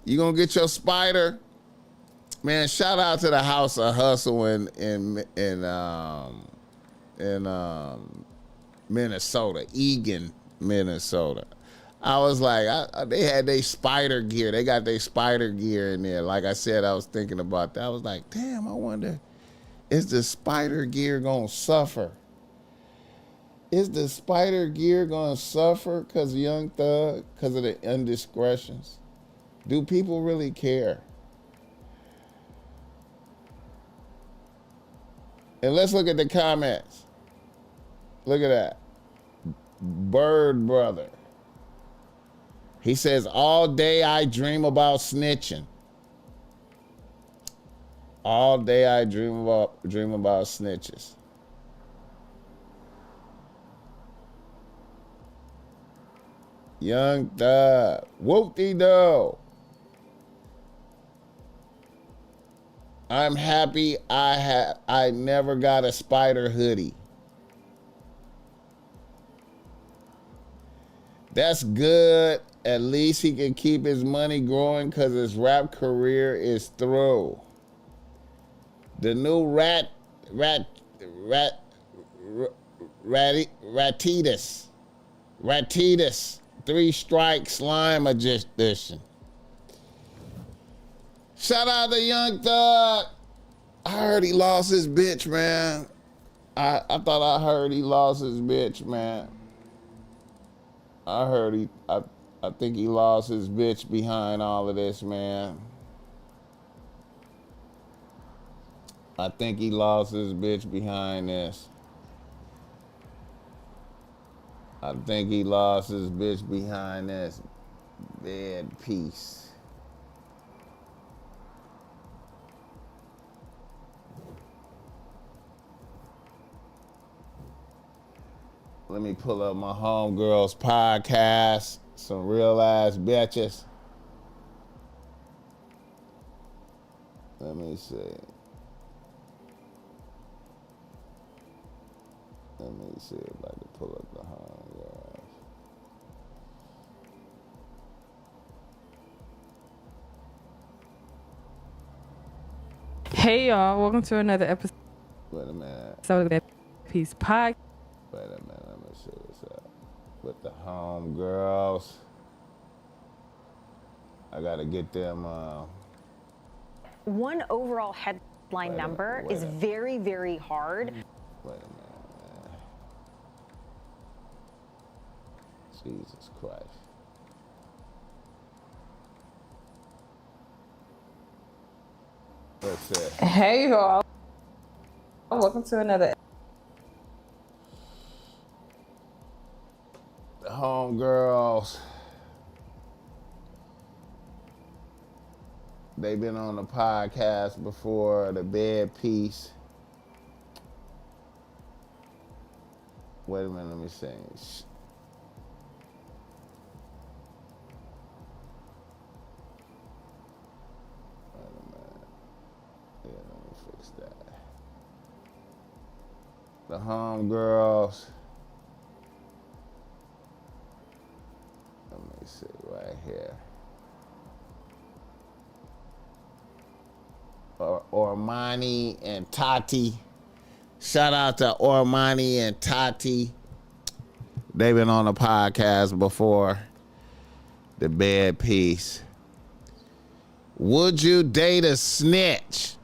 You gonna get your Spider? Man, shout out to the House of Hustle in Minnesota, Eagan, Minnesota. I was like, they had their Spider gear. They got their Spider gear in there. Like I said, I was thinking about that. I was like, damn, I wonder, is the Spider gear gonna suffer? Is the Spider gear gonna suffer because of Young Thug, because of the indiscretions? Do people really care? And let's look at the comments. Look at that. Bird Brother. He says, all day I dream about snitching. All day I dream about snitches. Young Thug. Whoop-de-doo. I'm happy I never got a Spider hoodie. That's good. At least he can keep his money growing because his rap career is through. The new Ratitas, 3 Strike Slime Edition. Shout out to Young Thug. I heard he lost his bitch, man. I thought I heard he lost his bitch, man. I think he lost his bitch behind all of this, man. I think he lost his bitch behind this. I think he lost his bitch behind this. Bad piece. Let me pull up my homegirls podcast. Some real ass bitches. Let me see. Let me see if I can pull up the homegirls. Hey y'all, welcome to another episode Wait a minute. of that Peace Podcast. Wait a minute. Let me see what's up with the homegirls. I gotta get them. One overall headline number is very, very hard. Wait a minute, man. Jesus Christ. That's it. Hey y'all, welcome to another. The homegirl They've been on the podcast before, the bed piece. Wait a minute, let me see. Wait a minute. Yeah, let me fix that. The homegirls. Let me see right here. Ormani and Tati. Shout out to Ormani and Tati. They've been on the podcast before. The bed piece. Would you date a snitch?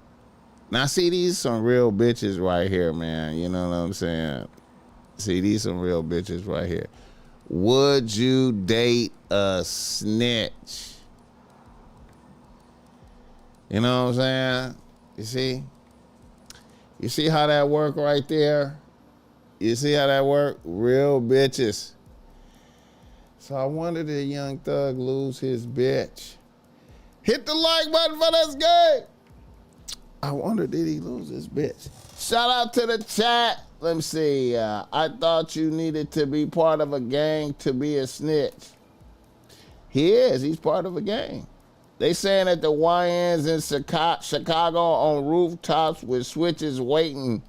Now, see, these some real bitches right here, man. You know what I'm saying? See, these some real bitches right here. Would you date a snitch? You know what I'm saying? You see? You see how that work right there? You see how that work? Real bitches. So I wonder did Young Thug lose his bitch? Hit the like button for this game. I wonder did he lose his bitch? Shout out to the chat. Let me see. I thought you needed to be part of a gang to be a snitch. He is. He's part of a gang. They saying that the YNs in Chicago on rooftops with switches waiting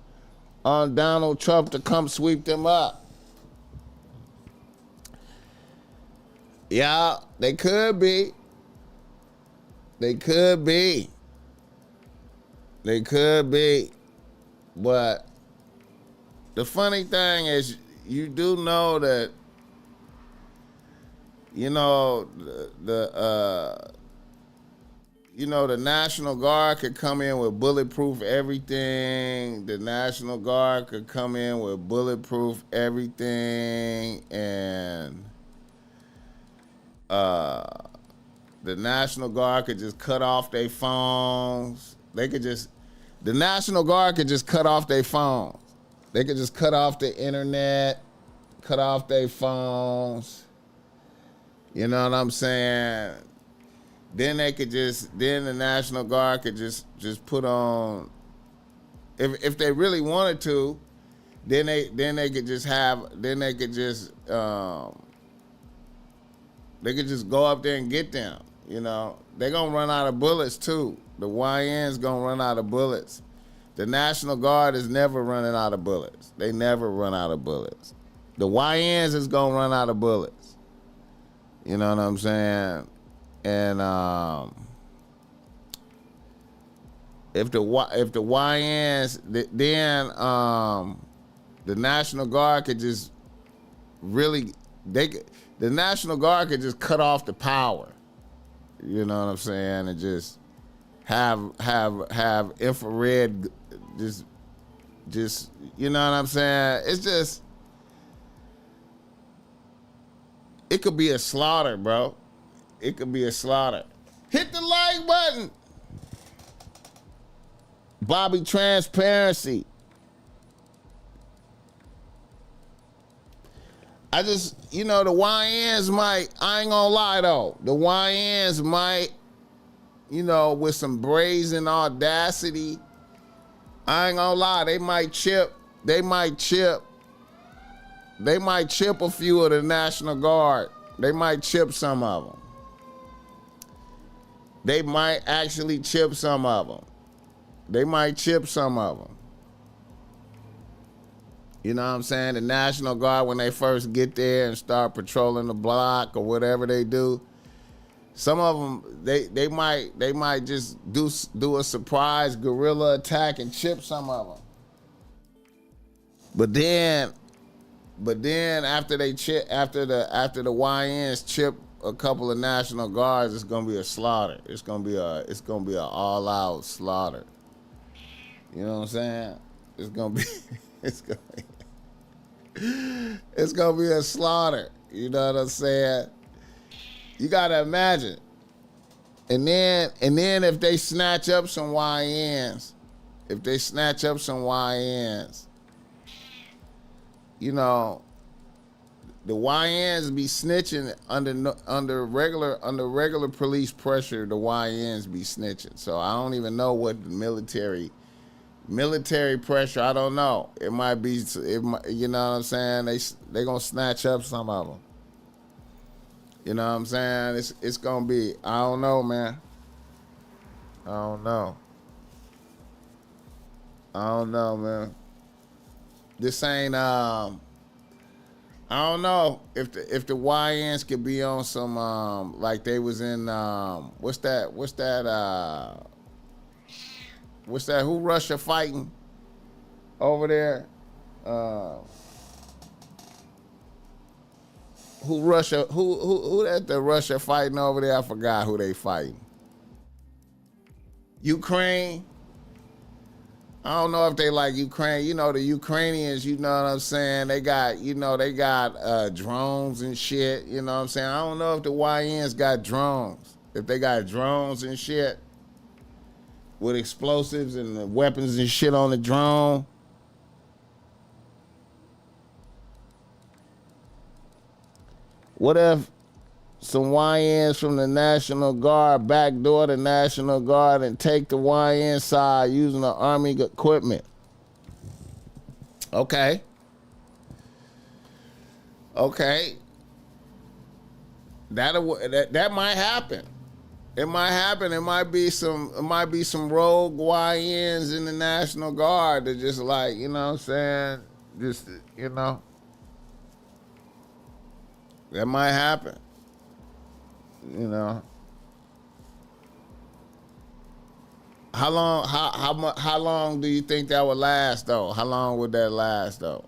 on Donald Trump to come sweep them up. Yeah, they could be. They could be. They could be. But the funny thing is, you do know that, you know, the National Guard could come in with bulletproof everything. The National Guard could come in with bulletproof everything, and the National Guard could just cut off their phones. The National Guard could just cut off their phones. They could just cut off the internet, cut off their phones. You know what I'm saying? Then the National Guard could just put on, if they really wanted to, then they could just go up there and get them. You know, they're gonna run out of bullets too. The YN's gonna run out of bullets. The National Guard is never running out of bullets. They never run out of bullets. The YNs is gonna run out of bullets. You know what I'm saying? And if the YNs, then the National Guard could just the National Guard could just cut off the power. You know what I'm saying? And just have infrared, just you know what I'm saying? It's just, it could be a slaughter, bro. It could be a slaughter. Hit the like button. Bobby Transparency. I just, the YNs might, I ain't gonna lie though, the YNs might, with some brazen audacity, I ain't gonna lie, they might chip a few of the National Guard. They might chip some of them. They might actually chip some of them. They might chip some of them. You know what I'm saying? The National Guard, when they first get there and start patrolling the block or whatever they do, some of them, they might just do a surprise guerrilla attack and chip some of them. But then after the YNs chip a couple of National Guards, it's gonna be a slaughter. It's gonna be an all-out slaughter. You know what I'm saying? It's gonna be a slaughter. You know what I'm saying? You gotta imagine. And then if they snatch up some YNs, the YNs be snitching under regular police pressure. The YNs be snitching. So I don't even know what the military pressure. I don't know. It might be. You know what I'm saying? They gonna snatch up some of them. You know what I'm saying? It's gonna be. I don't know, man. I don't know. I don't know, man. This ain't I don't know if the YNs could be on some like they was in what's that who Russia fighting over there? Who that the Russia fighting over there? I forgot who they fighting. Ukraine. I don't know if they like Ukraine. You know, the Ukrainians, you know what I'm saying? They got drones and shit. You know what I'm saying? I don't know if the YNs got drones. If they got drones and shit with explosives and weapons and shit on the drone. What if some YNs from the National Guard backdoor the National Guard and take the YN side using the Army equipment? Okay. That might happen. It might happen. It might be some rogue YNs in the National Guard that just like, you know what I'm saying? Just, you know. That might happen. You know, how long do you think that would last though? How long would that last though?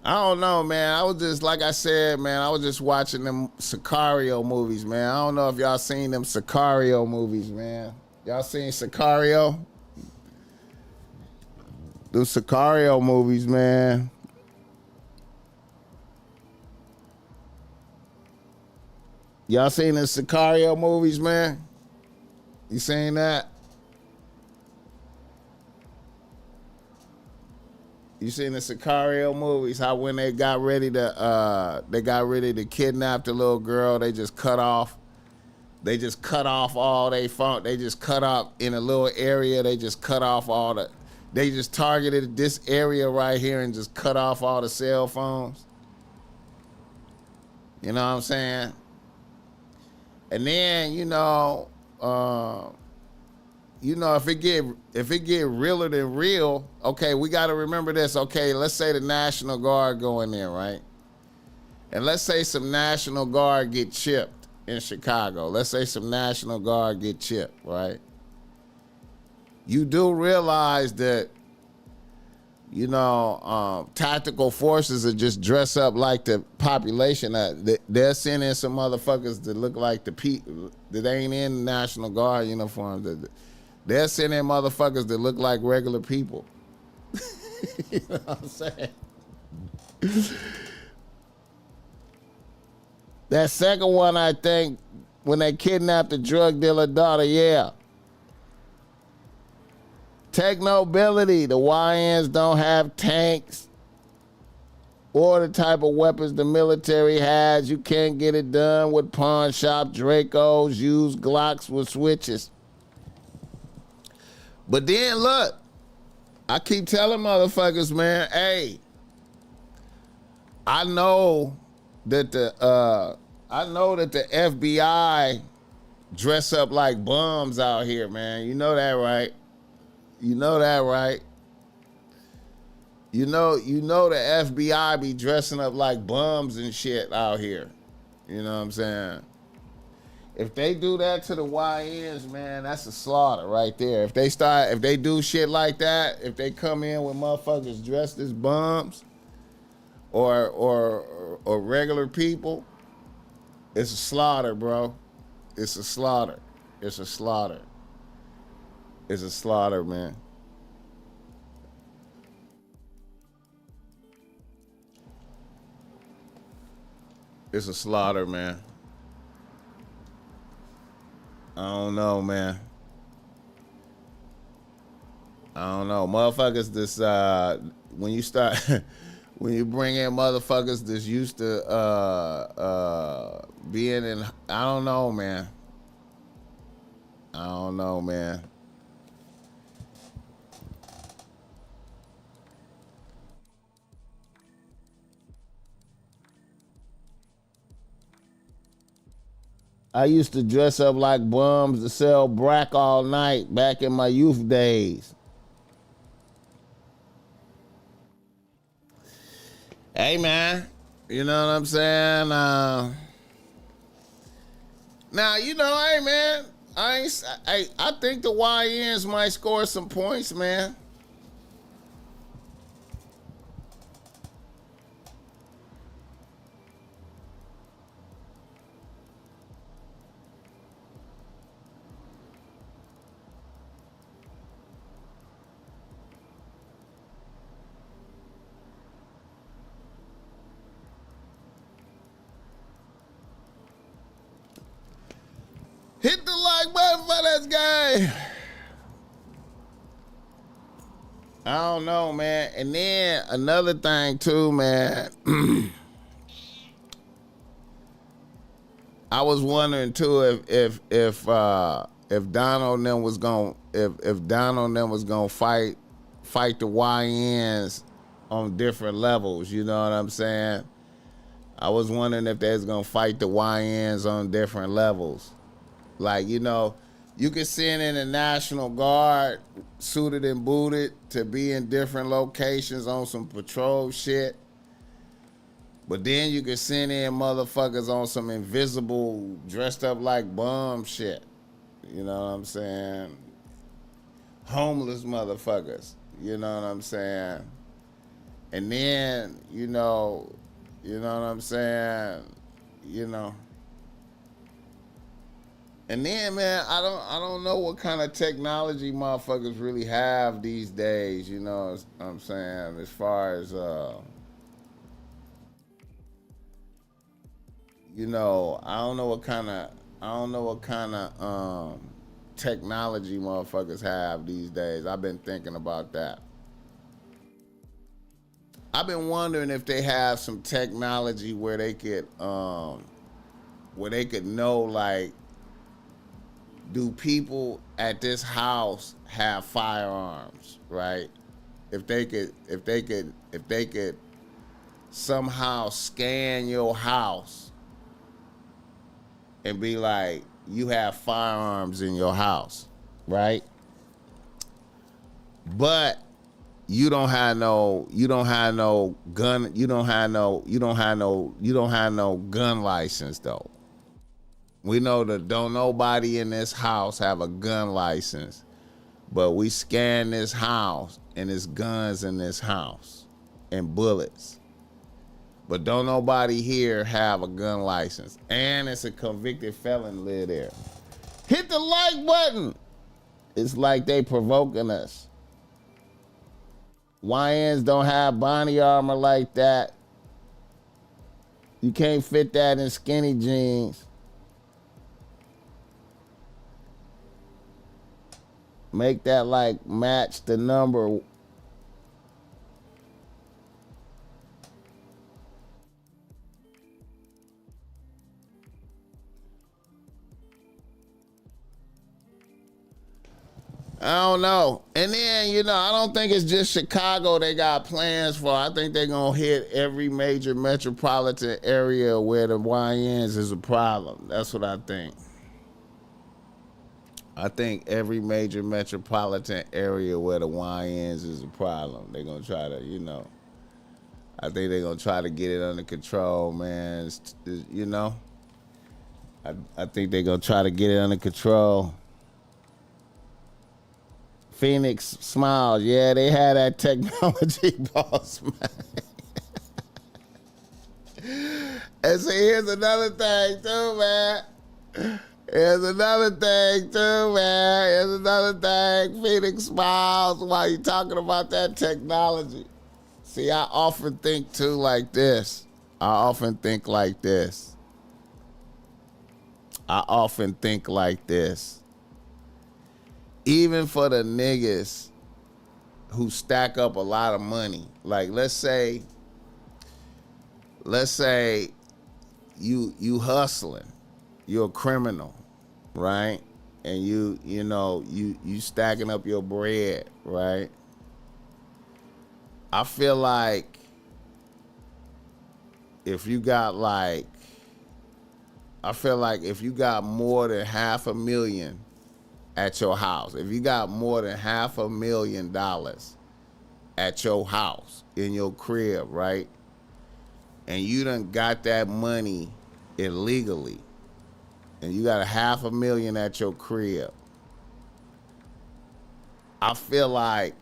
I don't know, man. I was just, like I said, man, I was just watching them Sicario movies, man. I don't know if y'all seen them Sicario movies, man. Y'all seen Sicario? The Sicario movies, man. Y'all seen the Sicario movies, man? You seen that? You seen the Sicario movies? How when they got ready to kidnap the little girl, they just cut off all they phone. They just cut off in a little area. They just cut off all the. They just targeted this area right here and just cut off all the cell phones. You know what I'm saying? And then, if it get realer than real, okay, we got to remember this. Okay, let's say the National Guard go in there, right? And let's say some National Guard get chipped in Chicago. Let's say some National Guard get chipped, right? You do realize that, tactical forces are just dress up like the population. They're sending some motherfuckers that look like the people that ain't in the National Guard uniform. They're sending motherfuckers that look like regular people. You know what I'm saying? That second one, I think, when they kidnapped the drug dealer daughter, yeah. Technobility. The YNs don't have tanks or the type of weapons the military has. You can't get it done with pawn shop Dracos, used Glocks with switches. But then look, I keep telling motherfuckers, man, hey, I know that the FBI dress up like bums out here, man. You know that, right? You know that, right? You know the FBI be dressing up like bums and shit out here. You know what I'm saying? If they do that to the YNs, man, that's a slaughter right there. If they do shit like that, if they come in with motherfuckers dressed as bums or regular people, it's a slaughter, bro. It's a slaughter. It's a slaughter. It's a slaughter, man. It's a slaughter, man. I don't know, man. I don't know. Motherfuckers, this when you start when you bring in motherfuckers that's used to being in, I don't know, man. I don't know, man. I used to dress up like bums to sell brack all night back in my youth days. Hey, man. You know what I'm saying? Now, you know, hey, man. I think the YNs might score some points, man. Hit the like button for this guy. I don't know, man. And then another thing too, man. I was wondering too if Donald and them was gonna if Donald and them was gonna fight the YNs on different levels. You know what I'm saying? I was wondering if they was gonna fight the YNs on different levels. Like, you know, you can send in a National Guard suited and booted to be in different locations on some patrol shit. But then you can send in motherfuckers on some invisible, dressed up like bum shit. You know what I'm saying? Homeless motherfuckers. You know what I'm saying? And then, you know what I'm saying? You know. And then, man, I don't know what kind of technology motherfuckers really have these days, you know what I'm saying, as far as, you know, I don't know what kind of technology motherfuckers have these days. I've been thinking about that. I've been wondering if they have some technology where they could know, like, do people at this house have firearms, right? If they could somehow scan your house and be like, you have firearms in your house, right? But you don't have no gun license though. We know that don't nobody in this house have a gun license, but we scan this house and there's guns in this house and bullets. But don't nobody here have a gun license. And it's a convicted felon live there. Hit the like button. It's like they provoking us. YNs don't have body armor like that. You can't fit that in skinny jeans. Make that like match the number. I don't know. And then, you know, I don't think it's just Chicago they got plans for. I think they're going to hit every major metropolitan area where the YNs is a problem. That's what I think. I think every major metropolitan area where the YNs is a problem, they're going to try to, you know, I think they're going to try to get it under control, man. You know, I think they're going to try to get it under control. Phoenix smiles. Yeah, they had that technology, BossMack. And see, here's another thing, too, man. Here's another thing, too, man. Here's another thing. Phoenix smiles while you're talking about that technology. See, I often think, too, like this. I often think like this. Even for the niggas who stack up a lot of money, like let's say let's say you hustling, you're a criminal, right? And you stacking up your bread, right? I feel like if you got more than $500,000 at your house, if you got more than $500,000 at your house, in your crib, right? And you done got that money illegally, and you got $500,000 at your crib, I feel like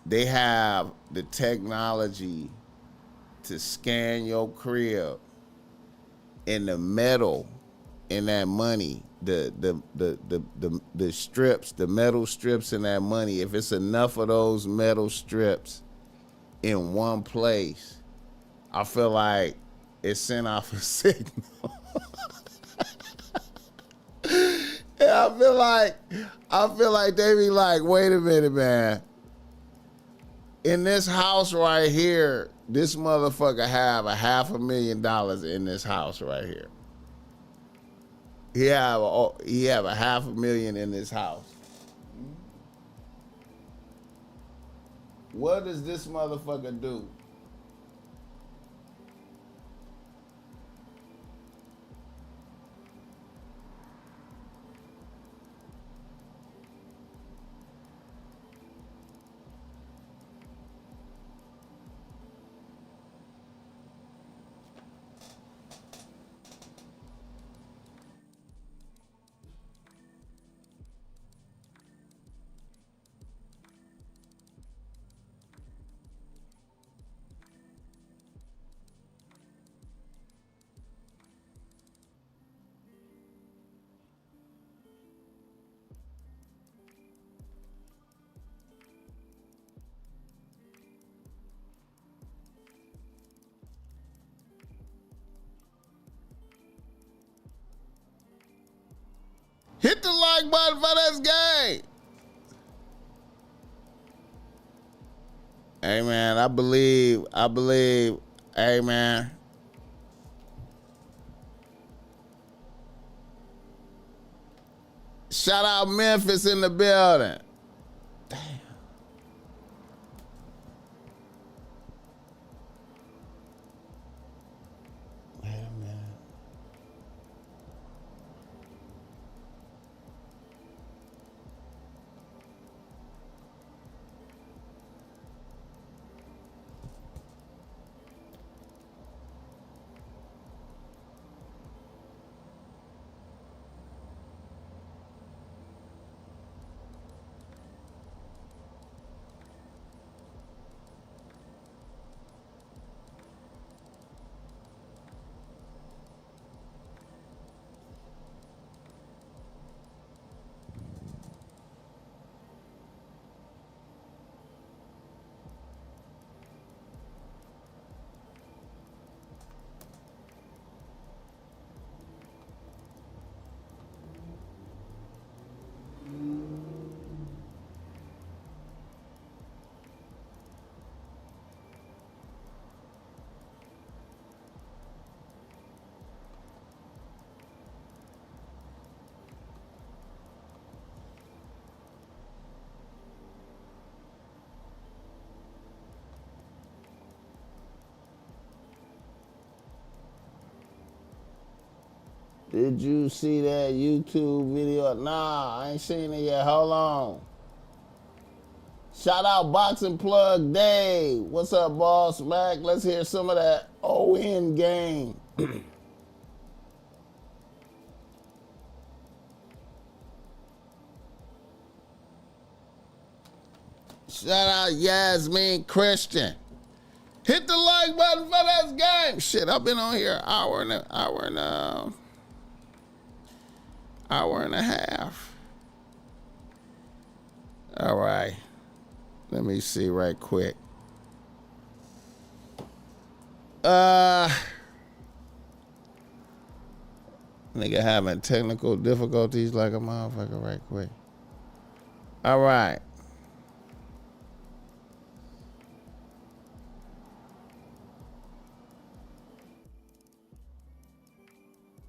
they have the technology to scan your crib, and the metal in that money, the strips, the metal strips in that money, if it's enough of those metal strips in one place, I feel like it sent off a signal. And I feel like they be like, wait a minute, man. In this house right here, this motherfucker have $500,000 in this house right here. He have $500,000 in this house. What does this motherfucker do? Hit the like button for this game. Hey man, I believe, hey man. Shout out Memphis in the building. Damn. Wait a minute. Did you see that YouTube video? Nah, I ain't seen it yet. Hold on. Shout out Boxing Plug Dave. What's up, BossMack? Let's hear some of that ON game. Shout out Yasmin Christian. Hit the like button for this game. Shit, I've been on here hour and a half. All right. Let me see right quick. Nigga having technical difficulties like a motherfucker right quick. All right.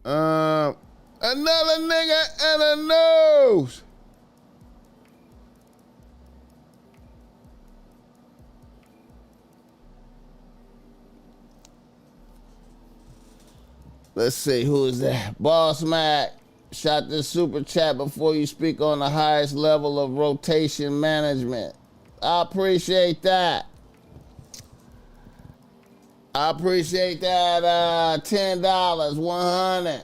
Another nigga and a nose. Let's see, who is that? BossMack. Shot this super chat before you speak on the highest level of rotation management. I appreciate that. I appreciate that. $10, 100.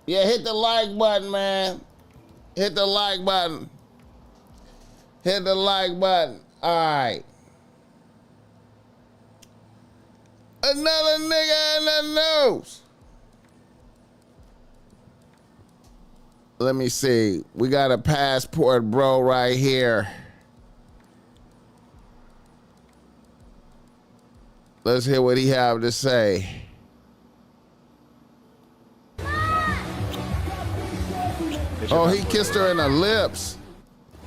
Yeah, hit the like button, man. Hit the like button. Hit the like button. All right. Another nigga in the nose. Let me see. We got a passport bro right here. Let's hear what he have to say. Oh, he kissed her in the lips.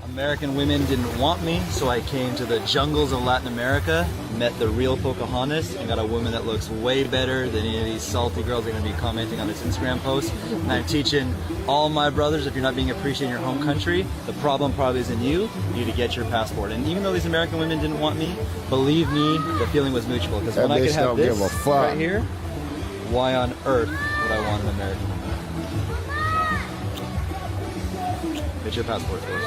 American women didn't want me, so I came to the jungles of Latin America, met the real Pocahontas, and got a woman that looks way better than any of these salty girls that are going to be commenting on this Instagram post. And I'm teaching all my brothers, if you're not being appreciated in your home country, the problem probably isn't you. You need to get your passport. And even though these American women didn't want me, believe me, the feeling was mutual. Because when I could have this right here, why on earth would I want an American woman? Get your passport, please.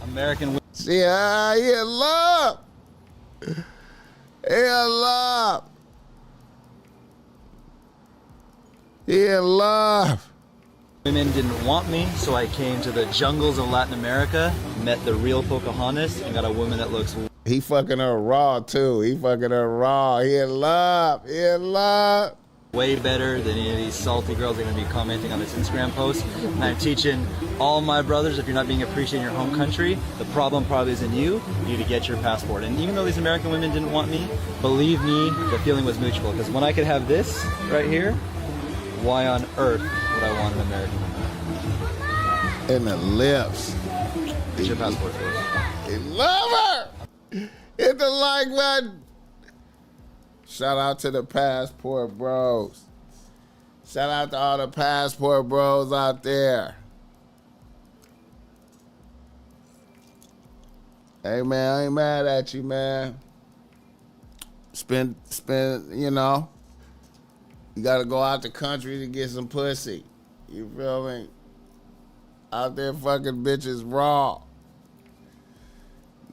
American women. See, he in love. He in love. He in love. Women didn't want me, so I came to the jungles of Latin America, met the real Pocahontas, and got a woman that looks... He fucking her raw, too. He fucking her raw. He in love. He in love. Way better than any of these salty girls that are going to be commenting on this Instagram post. And I'm teaching all my brothers, if you're not being appreciated in your home country, the problem probably isn't you. You need to get your passport. And even though these American women didn't want me, believe me, the feeling was mutual. Because when I could have this right here, why on earth would I want an American woman? In the lips. Get your passport, please. He love her. Hit the like button. Shout out to the passport bros. Shout out to all the passport bros out there. Hey man, I ain't mad at you, man. Spend, you know, you gotta go out the country to get some pussy. You feel me? Out there fucking bitches raw.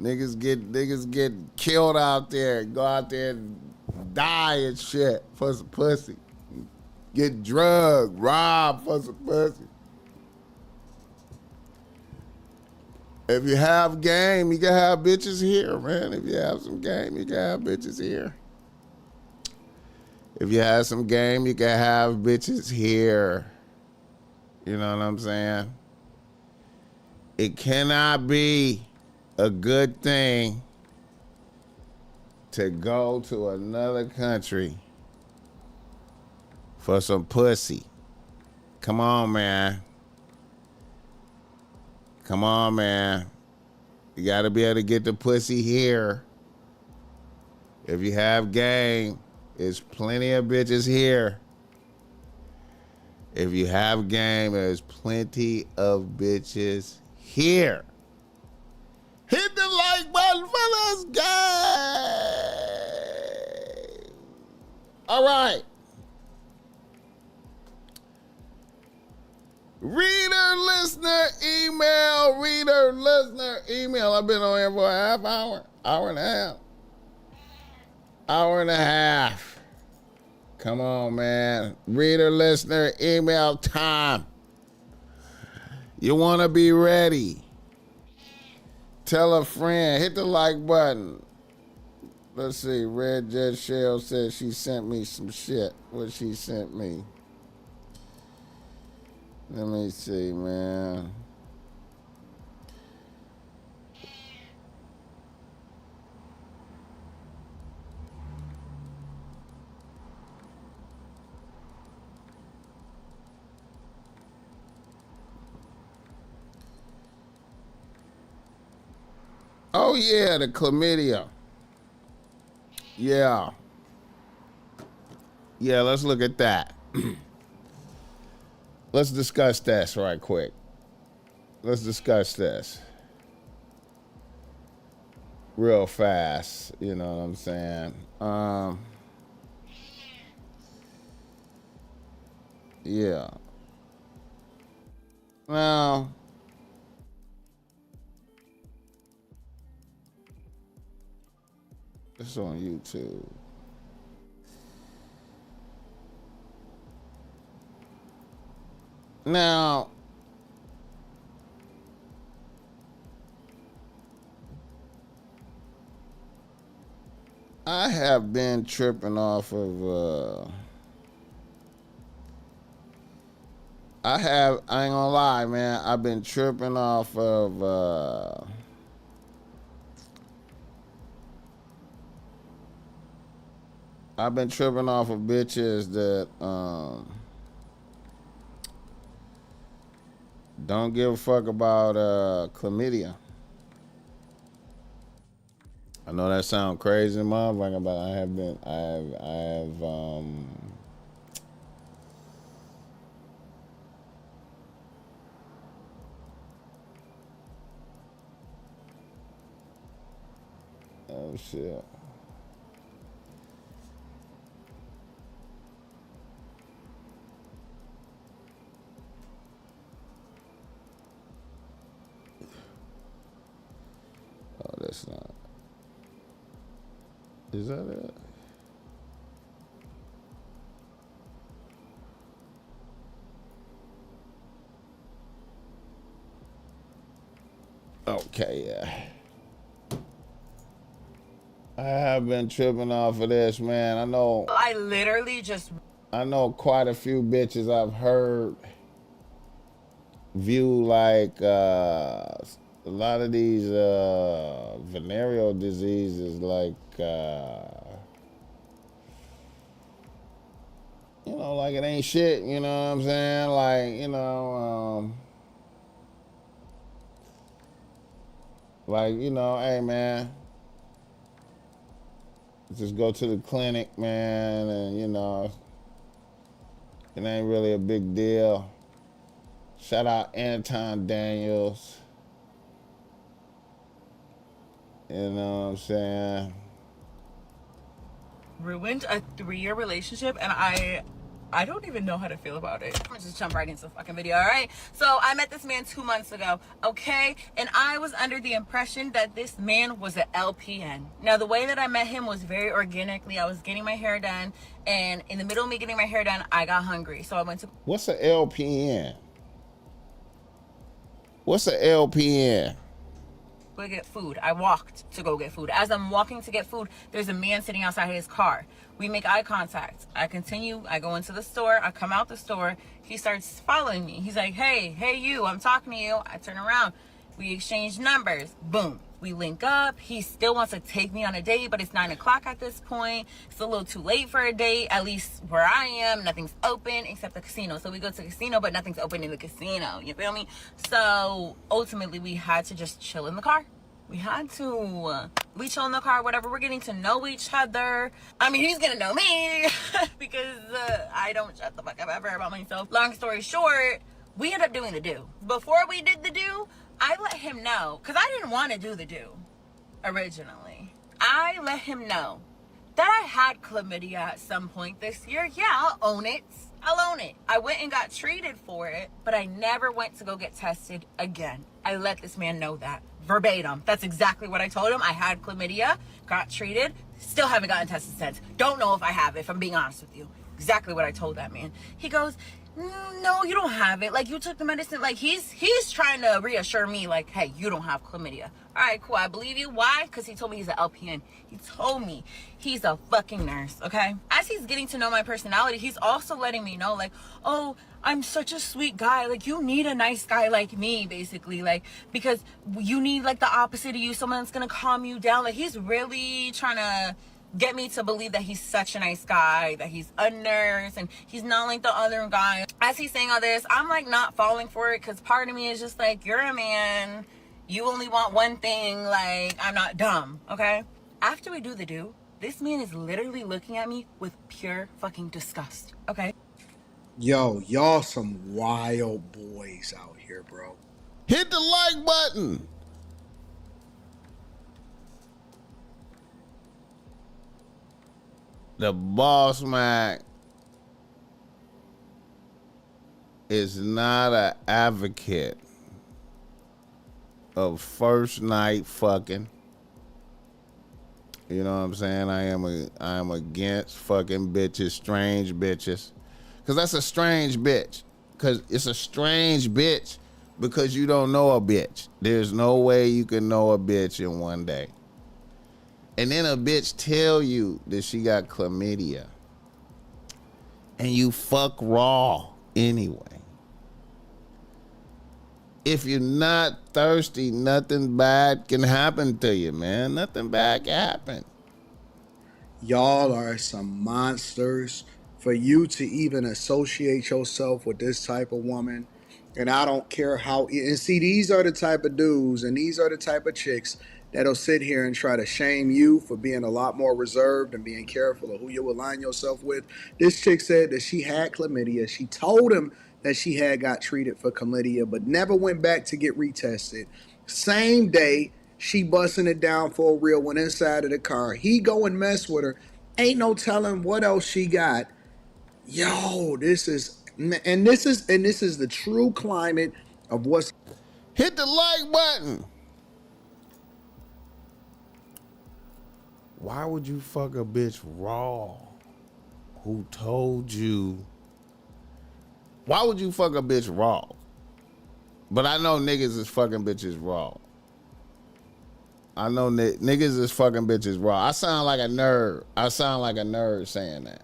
Niggas get killed out there. Go out there and die and shit for some pussy. Get drugged, robbed for some pussy. If you have game, you can have bitches here, man. If you have some game, you can have bitches here. If you have some game, you can have bitches here. You know what I'm saying? It cannot be a good thing to go to another country for some pussy. Come on, man. Come on, man. You gotta be able to get the pussy here. If you have game, there's plenty of bitches here. If you have game, there's plenty of bitches here. Hit the like button for this game. All right. Reader, listener, email. I've been on here for a half hour, hour and a half. Come on, man. Reader, listener, email time. You want to be ready. Tell a friend. Hit the like button. Let's see. Red Jet Shell said she sent me some shit. What she sent me? Let me see, man. Oh, yeah, the chlamydia. Yeah. Yeah, let's look at that. Let's discuss this right quick. Let's discuss this real fast. You know what I'm saying? Yeah. Now, it's on YouTube. Now, I have been tripping off of, I ain't gonna lie, man, I've been tripping off of, I've been tripping off of bitches that, don't give a fuck about chlamydia. I know that sounds crazy, motherfucker, but I have oh shit. Oh, that's not. Is that it? Okay, yeah. I have been tripping off of this, man. I know. I literally just. I know quite a few bitches I've heard view like a lot of these venereal diseases, like you know, like it ain't shit. You know what I'm saying? Like, you know, like, you know, hey man, just go to the clinic, man, and you know, it ain't really a big deal. Shout out Anton Daniels. You know what I'm saying? Ruined a 3-year relationship, and I don't even know how to feel about it. I'm gonna just jump right into the fucking video, all right? So I met this man 2 months ago, okay? And I was under the impression that this man was an LPN. Now, the way that I met him was very organically. I was getting my hair done, and in the middle of me getting my hair done, I got hungry. So I went to... What's an LPN? What's an LPN? Go get food. I walked to go get food. As I'm walking to get food, there's a man sitting outside his car. We make eye contact. I continue. I go into the store. I come out the store. He starts following me. He's like, hey you, I'm talking to you. I turn around. We exchange numbers. Boom. We link up. He still wants to take me on a date, but it's 9 o'clock at this point. It's a little too late for a date, at least where I am. Nothing's open except the casino. So we go to the casino, but nothing's open in the casino. You feel me? So ultimately, we had to just chill in the car. We had to. We chill in the car, whatever. We're getting to know each other. I mean, he's gonna know me because I don't shut the fuck up ever about myself. Long story short, we ended up doing the do. Before we did the do, I let him know, because I didn't want to do the do originally. I let him know that I had chlamydia at some point this year. Yeah, I'll own it. I'll own it. I went and got treated for it, but I never went to go get tested again. I let this man know that. Verbatim. That's exactly what I told him. I had chlamydia, got treated, still haven't gotten tested since. Don't know if I have it, if I'm being honest with you. Exactly what I told that man. He goes, no, you don't have it. Like, you took the medicine. Like, he's trying to reassure me, like, hey, you don't have chlamydia. All right, cool. I believe you. Why? Because he told me he's an LPN. He told me he's a fucking nurse, okay? As he's getting to know my personality, he's also letting me know, like, oh, I'm such a sweet guy. Like, you need a nice guy like me, basically. Like, because you need, like, the opposite of you. Someone that's going to calm you down. Like, he's really trying to get me to believe that he's such a nice guy, that he's a nurse, and he's not like the other guy. As he's saying all this, I'm like not falling for it, because part of me is just like, you're a man, you only want one thing, like, I'm not dumb, okay? After we do the do, This man is literally looking at me with pure fucking disgust, okay? Yo, y'all some wild boys out here, bro. Hit the like button. The BossMack is not an advocate of first night fucking. You know what I'm saying? I am against fucking bitches, strange bitches. Cause that's a strange bitch. Cause it's a strange bitch because you don't know a bitch. There's no way you can know a bitch in one day. And then a bitch tell you that she got chlamydia. And you fuck raw anyway. If you're not thirsty, nothing bad can happen to you, man. Nothing bad can happen. Y'all are some monsters. For you to even associate yourself with this type of woman, and I don't care how, and see, these are the type of dudes and these are the type of chicks that'll sit here and try to shame you for being a lot more reserved and being careful of who you align yourself with. This chick said that she had chlamydia. She told him that she had got treated for chlamydia, but never went back to get retested. Same day, she busting it down for real, went inside of the car. He go and mess with her. Ain't no telling what else she got. Yo, this is the true climate of what's. Hit the like button. Why would you fuck a bitch raw? Who told you? Why would you fuck a bitch raw? But I know niggas is fucking bitches raw. I know niggas is fucking bitches raw. I sound like a nerd. I sound like a nerd saying that.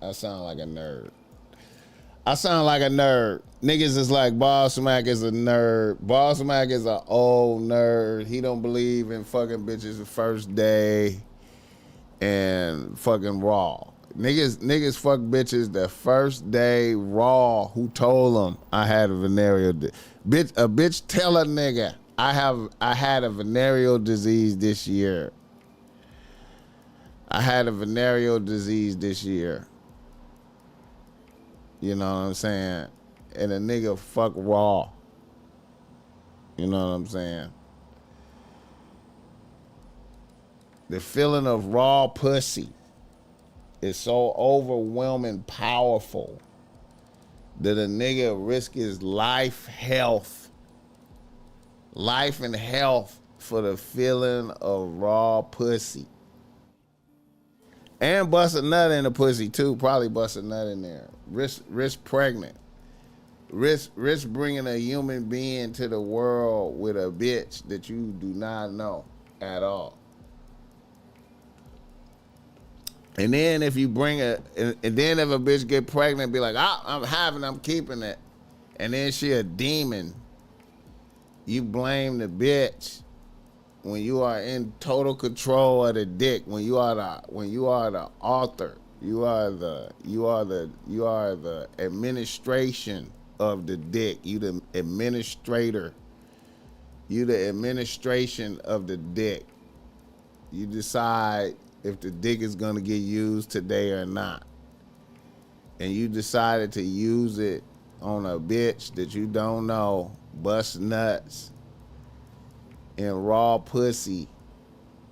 I sound like a nerd. I sound like a nerd. Niggas is like BossMack is a nerd. BossMack is an old nerd. He don't believe in fucking bitches the first day and fucking raw. Niggas fuck bitches the first day raw. Who told them I had a venereal bitch? A bitch tell a nigga I had a venereal disease this year. I had a venereal disease this year. You know what I'm saying? And a nigga fuck raw. You know what I'm saying? The feeling of raw pussy is so overwhelming powerful that a nigga risk his life and health for the feeling of raw pussy. And bust a nut in the pussy too. Probably bust a nut in there. Risk pregnant. Risk bringing a human being to the world with a bitch that you do not know at all. And then if you bring and then if a bitch get pregnant, be like, I'm keeping it. And then she a demon. You blame the bitch. When you are in total control of the dick, when you are the author, you are the administration of the dick. You the administrator. You the administration of the dick. You decide if the dick is gonna get used today or not. And you decided to use it on a bitch that you don't know, bust nuts and raw pussy,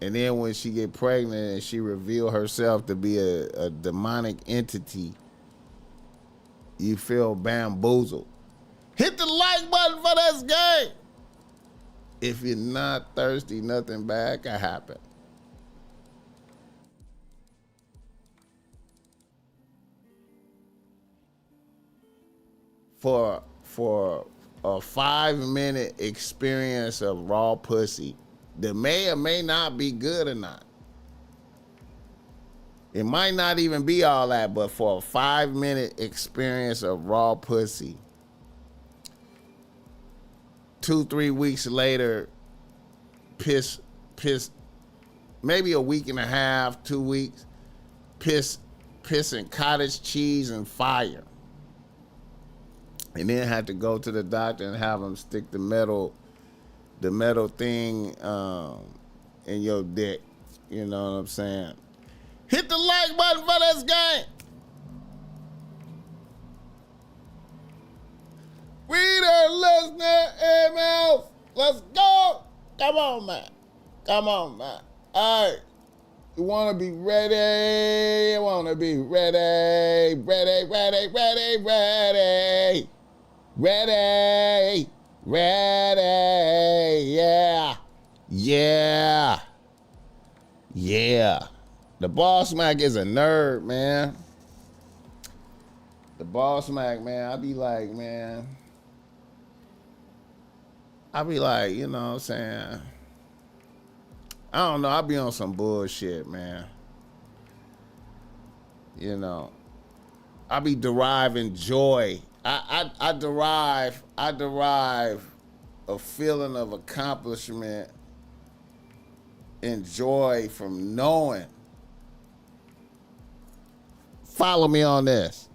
and then when she get pregnant and she reveal herself to be a demonic entity, you feel bamboozled. Hit the like button for this game. If you're not thirsty, nothing bad can happen. For a 5-minute experience of raw pussy that may or may not be good or not. It might not even be all that, but for a 5-minute experience of raw pussy, 2-3 weeks later, piss, maybe a week and a half, 2 weeks, piss and cottage cheese and fire. And then had to go to the doctor and have them stick the metal thing in your dick. You know what I'm saying? Hit the like button for this game. Reader, listener, emails. Let's go. Come on, man. Come on, man. All right. You want to be ready? You want to be ready? Ready, ready, ready, ready. Ready. Ready. Yeah. Yeah. Yeah. The BossMack is a nerd, man. The BossMack, man, I be like, you know what I'm saying? I don't know, I be on some bullshit, man. You know, I be deriving joy. I derive a feeling of accomplishment and joy from knowing. Follow me on this.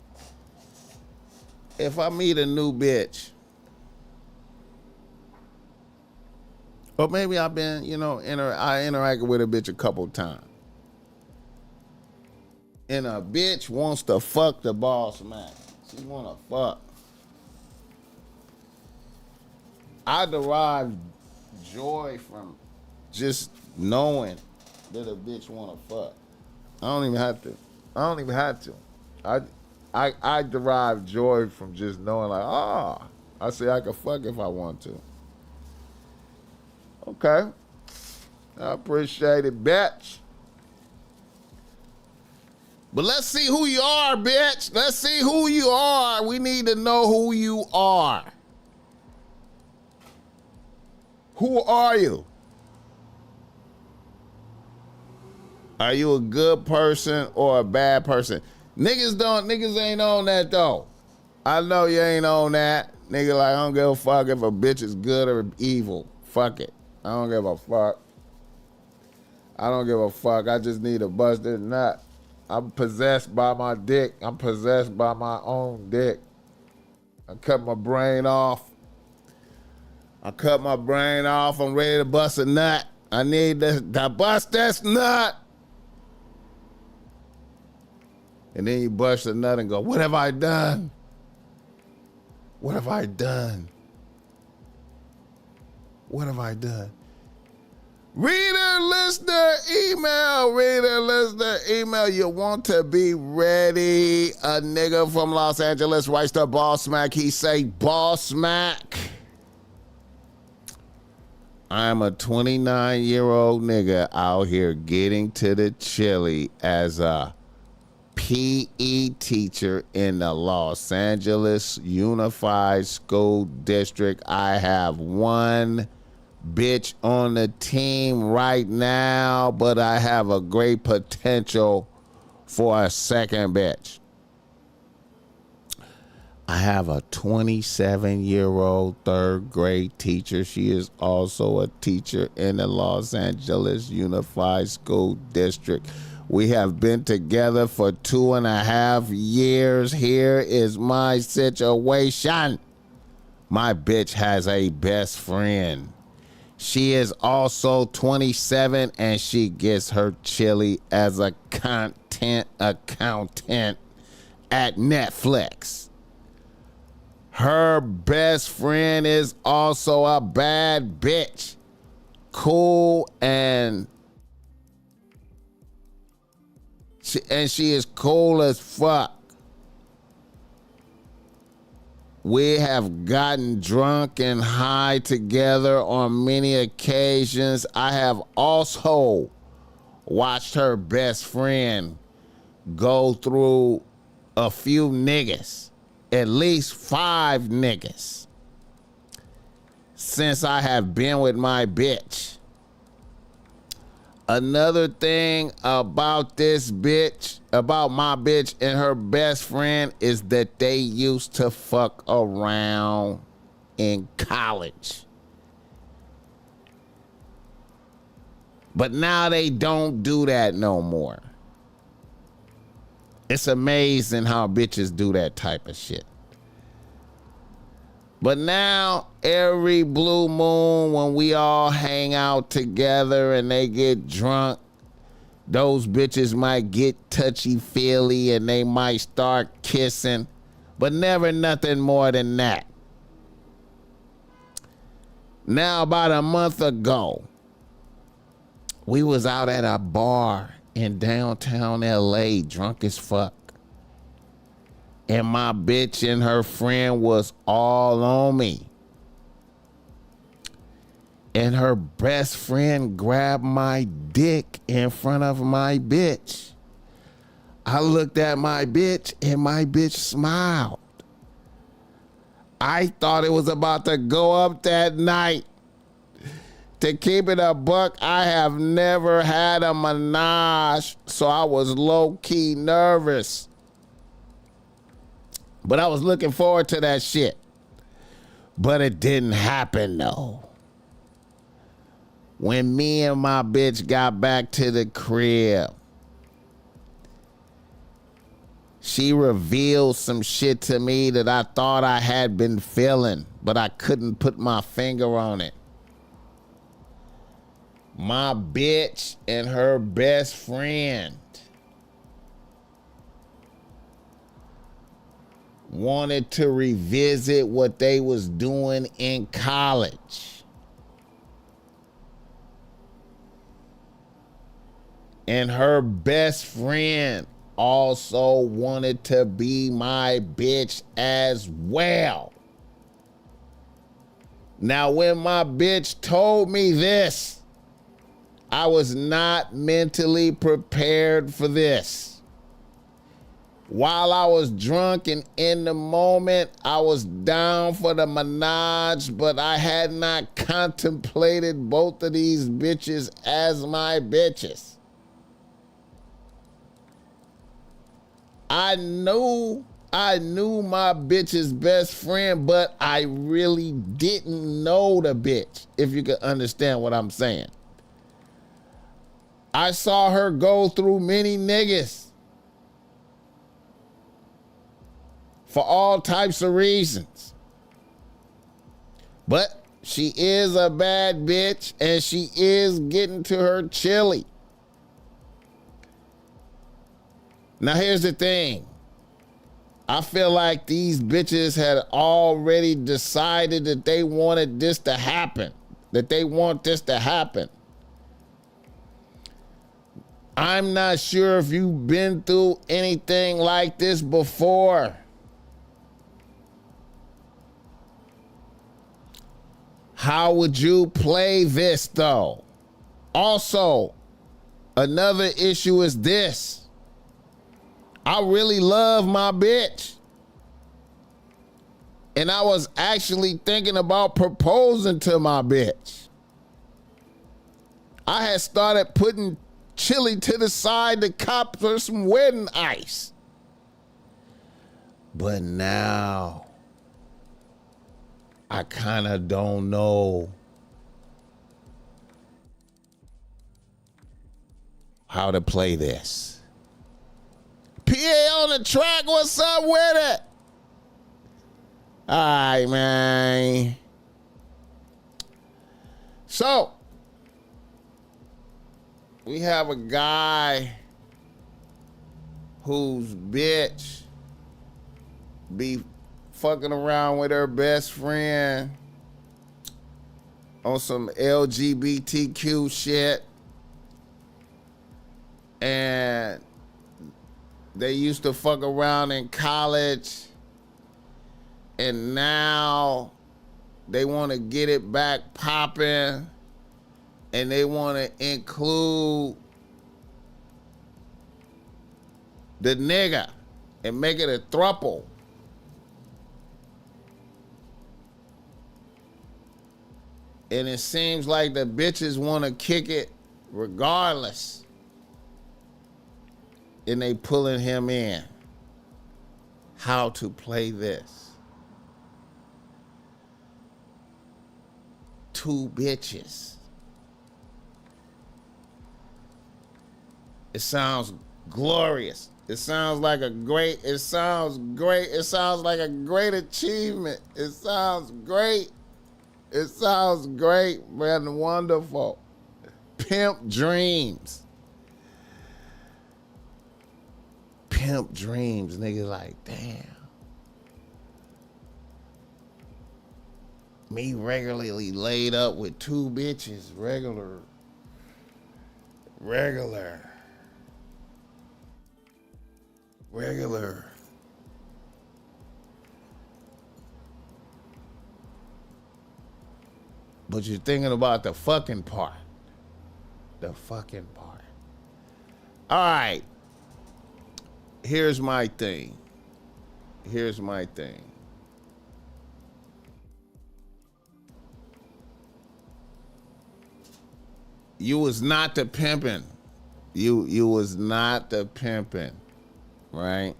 If I meet a new bitch, or maybe I've been, you know, I interacted with a bitch a couple times, and a bitch wants to fuck the BossMack. She wanna fuck. I derive joy from just knowing that a bitch wanna fuck. I don't even have to. I derive joy from just knowing, like, I say I can fuck if I want to. Okay. I appreciate it, bitch. But let's see who you are, bitch. Let's see who you are. We need to know who you are. Who are you? Are you a good person or a bad person? Niggas ain't on that though. I know you ain't on that. Nigga, like, I don't give a fuck if a bitch is good or evil. Fuck it. I don't give a fuck. I don't give a fuck. I just need a busted nut. I'm possessed by my dick. I'm possessed by my own dick. I cut my brain off. I'm ready to bust a nut. I need to bust this nut. And then you bust a nut and go, what have I done? What have I done? What have I done? Reader, listener, email. You want to be ready. A nigga from Los Angeles writes to BossMack. He say, BossMack, I'm a 29-year-old nigga out here getting to the chili as a PE teacher in the Los Angeles Unified School District. I have one bitch on the team right now, but I have a great potential for a second bitch. I have a 27-year-old third grade teacher. She is also a teacher in the Los Angeles Unified School District. We have been together for 2.5 years. Here is my situation. My bitch has a best friend. She is also 27 and she gets her chili as a content accountant at Netflix. Her best friend is also a bad bitch. Cool and she is cool as fuck. We have gotten drunk and high together on many occasions. I have also watched her best friend go through a few niggas, at least 5 niggas, since I have been with my bitch. Another thing about this bitch, about my bitch and her best friend, is that they used to fuck around in college. But now they don't do that no more. It's amazing how bitches do that type of shit. But now, every blue moon, when we all hang out together and they get drunk, those bitches might get touchy-feely and they might start kissing, but never nothing more than that. Now, about a month ago, we was out at a bar in downtown LA, drunk as fuck. And my bitch and her friend was all on me. And her best friend grabbed my dick in front of my bitch. I looked at my bitch and my bitch smiled. I thought it was about to go up that night. To keep it a buck, I have never had a menage, so I was low-key nervous. But I was looking forward to that shit. But it didn't happen, though. When me and my bitch got back to the crib, she revealed some shit to me that I thought I had been feeling, but I couldn't put my finger on it. My bitch and her best friend wanted to revisit what they was doing in college. And her best friend also wanted to be my bitch as well. Now, when my bitch told me this, I was not mentally prepared for this. While I was drunk and in the moment, I was down for the menage, but I had not contemplated both of these bitches as my bitches. I knew my bitch's best friend, but I really didn't know the bitch, if you could understand what I'm saying. I saw her go through many niggas for all types of reasons. But she is a bad bitch and she is getting to her chili. Now here's the thing. I feel like these bitches had already decided that they wanted this to happen, that they want this to happen. I'm not sure if you've been through anything like this before. How would you play this though? Also, another issue is this. I really love my bitch. And I was actually thinking about proposing to my bitch. I had started putting chili to the side to cop her some wedding ice. But now, I kind of don't know how to play this. PA on the track, what's up with it? All right, man. So, we have a guy whose bitch be fucking around with her best friend on some LGBTQ shit. And they used to fuck around in college. And now they want to get it back popping. And they want to include the nigga and make it a throuple. And it seems like the bitches want to kick it regardless. And they pulling him in. How to play this. Two bitches. It sounds glorious. It sounds like a great, it sounds great. It sounds like a great achievement. It sounds great. It sounds great, man, wonderful. Pimp dreams. pimp dreams. Niggas like, damn. Me regularly laid up with 2 bitches. Regular. But you're thinking about the fucking part. All right. Here's my thing. You was not the pimping. You was not the pimping, right?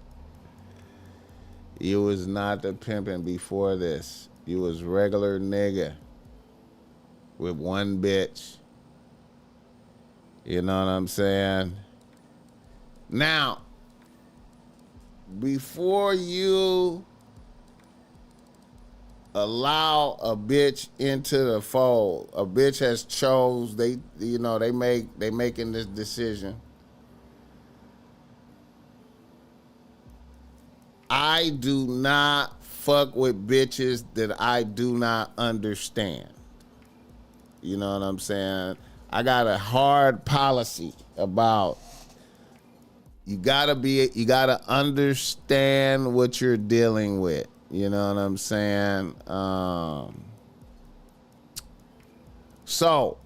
You was not the pimping before this. You was regular nigga with 1 bitch. You know what I'm saying? Now, before you allow a bitch into the fold, a bitch has chose, they making this decision. I do not fuck with bitches that I do not understand. You know what I'm saying? I got a hard policy about you gotta understand what you're dealing with. You know what I'm saying? So,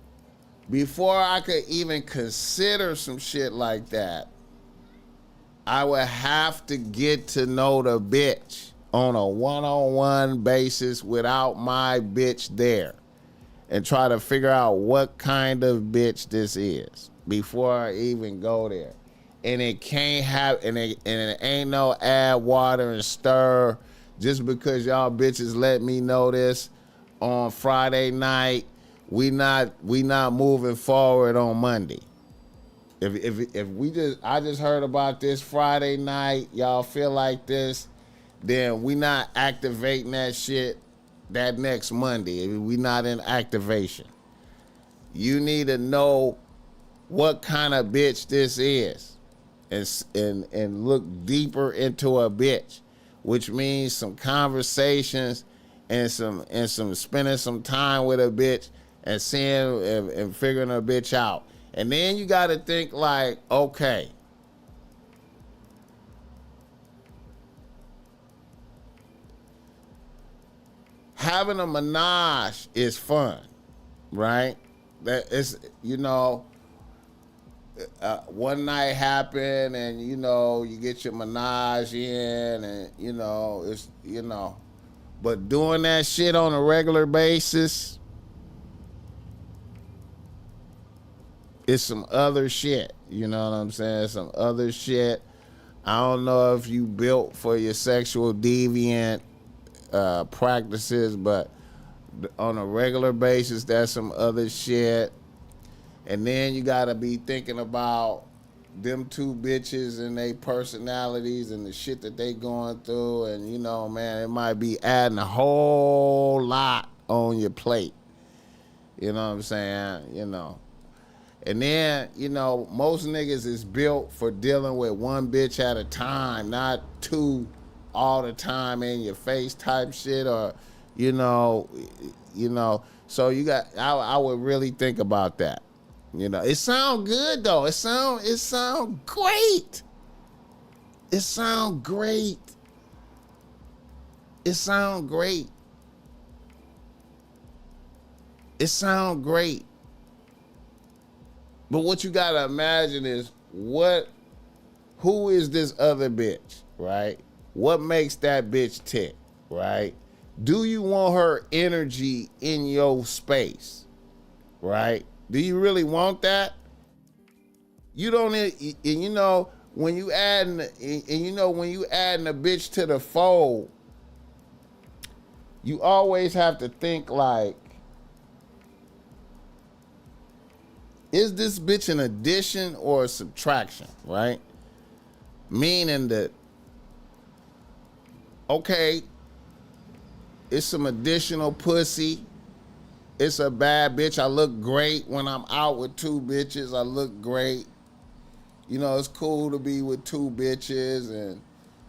before I could even consider some shit like that, I would have to get to know the bitch on a one-on-one basis without my bitch there and try to figure out what kind of bitch this is before I even go there. And it can't have, and it ain't no add water and stir just because y'all bitches let me know this on Friday night. We not moving forward on Monday. If I just heard about this Friday night, y'all feel like this, then we not activating that shit that next Monday. We not in activation. You need to know what kind of bitch this is and look deeper into a bitch, which means some conversations and some spending some time with a bitch and seeing and figuring a bitch out. And then you got to think like, okay, having a menage is fun, right? That is, one night happen and, you get your menage in and, but doing that shit on a regular basis, it's some other shit. You know what I'm saying? Some other shit. I don't know if you built for your sexual deviant practices, but on a regular basis, that's some other shit. And then you gotta be thinking about them 2 bitches and their personalities and the shit that they going through. And, man, it might be adding a whole lot on your plate. You know what I'm saying? And then, most niggas is built for dealing with 1 bitch at a time, not 2 all the time in your face type shit, or, so I would really think about that. It sound good though. It sound great. It sound great. It sound great. It sound great. But what you gotta imagine is who is this other bitch, right? What makes that bitch tick, right? Do you want her energy in your space, right? Do you really want that? You don't, and when you adding a bitch to the fold, you always have to think like, is this bitch an addition or a subtraction, right? Meaning that, okay, it's some additional pussy. It's a bad bitch. I look great when I'm out with 2 bitches. I look great. You know, it's cool to be with two bitches and,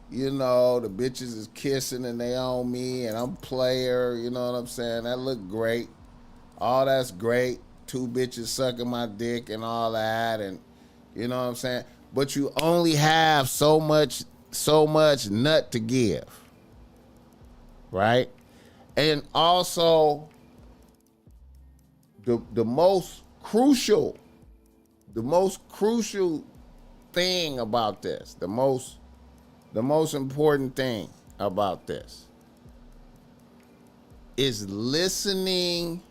you know, the bitches is kissing and they on me and I'm player, you know what I'm saying? That look great. All that's great. Two bitches sucking my dick and all that, and you know what I'm saying? But you only have so much nut to give. Right? And also the most crucial thing about this, the most important thing about this is listening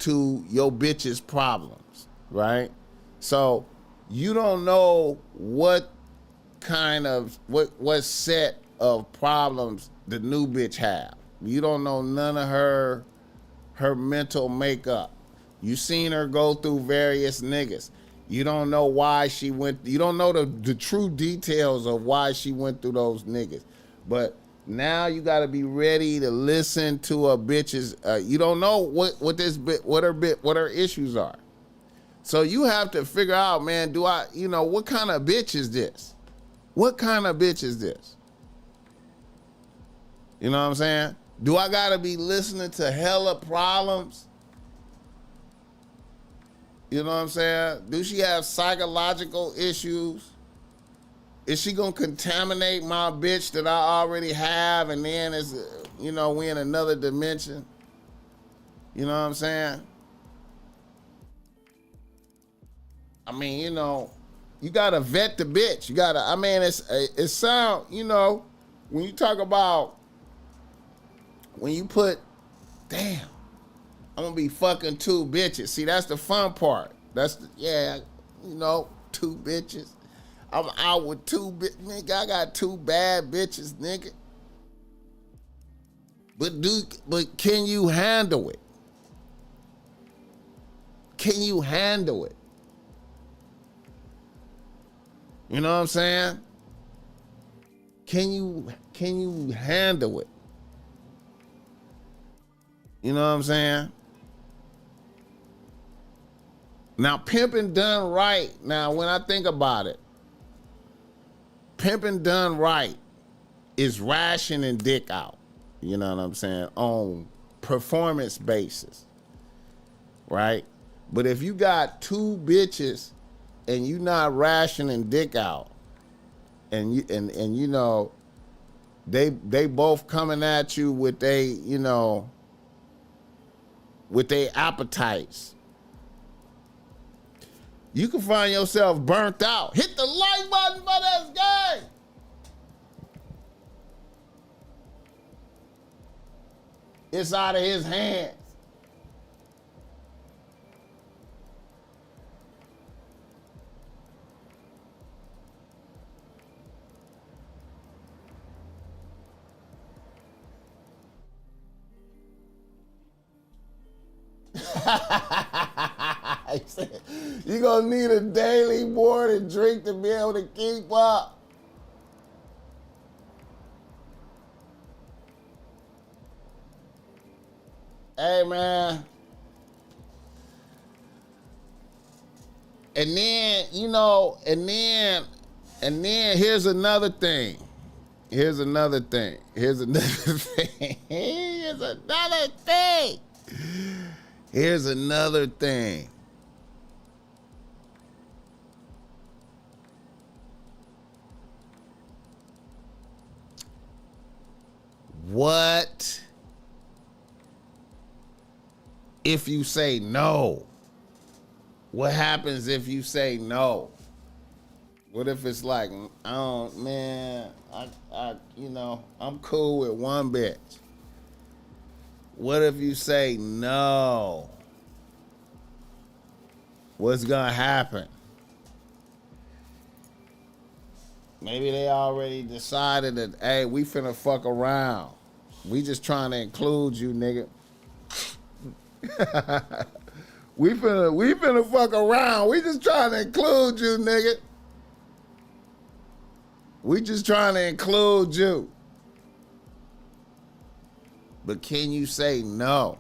to your bitch's problems, right? So you don't know what set of problems the new bitch have. You don't know none of her mental makeup. You seen her go through various niggas. You don't know why she went, you don't know the true details of why she went through those niggas. But now you got to be ready to listen to a bitch's. You don't know what her issues are. So you have to figure out, man. What kind of bitch is this? What kind of bitch is this? You know what I'm saying? Do I got to be listening to hella problems? You know what I'm saying? Do she have psychological issues? Is she gonna contaminate my bitch that I already have, and then we in another dimension? You know what I'm saying? I mean, you gotta vet the bitch. You gotta. I mean, it sound. When you talk about when you put, damn, I'm gonna be fucking two bitches. See, that's the fun part. Two bitches. I'm out with two bitches. Nigga, I got two bad bitches, nigga. But can you handle it? Can you handle it? You know what I'm saying? Can you handle it? You know what I'm saying? Now, pimping done right. Now, when I think about it, pimping done right is rationing dick out. You know what I'm saying? On performance basis. Right? But if you got two bitches and you not rationing dick out, and they both coming at you with their appetites, you can find yourself burnt out. Hit the like button for this game. It's out of his hands. You're gonna need a daily morning drink to be able to keep up. Hey, man. And then, here's another thing. Here's another thing. Here's another thing. Here's another thing. Here's another thing. What if you say no? What happens if you say no? What if it's like, I'm cool with one bitch. What if you say no? What's gonna happen? Maybe they already decided that, hey, we finna fuck around. We just trying to include you, nigga. we finna fuck around. We just trying to include you, nigga. We just trying to include you. But can you say no?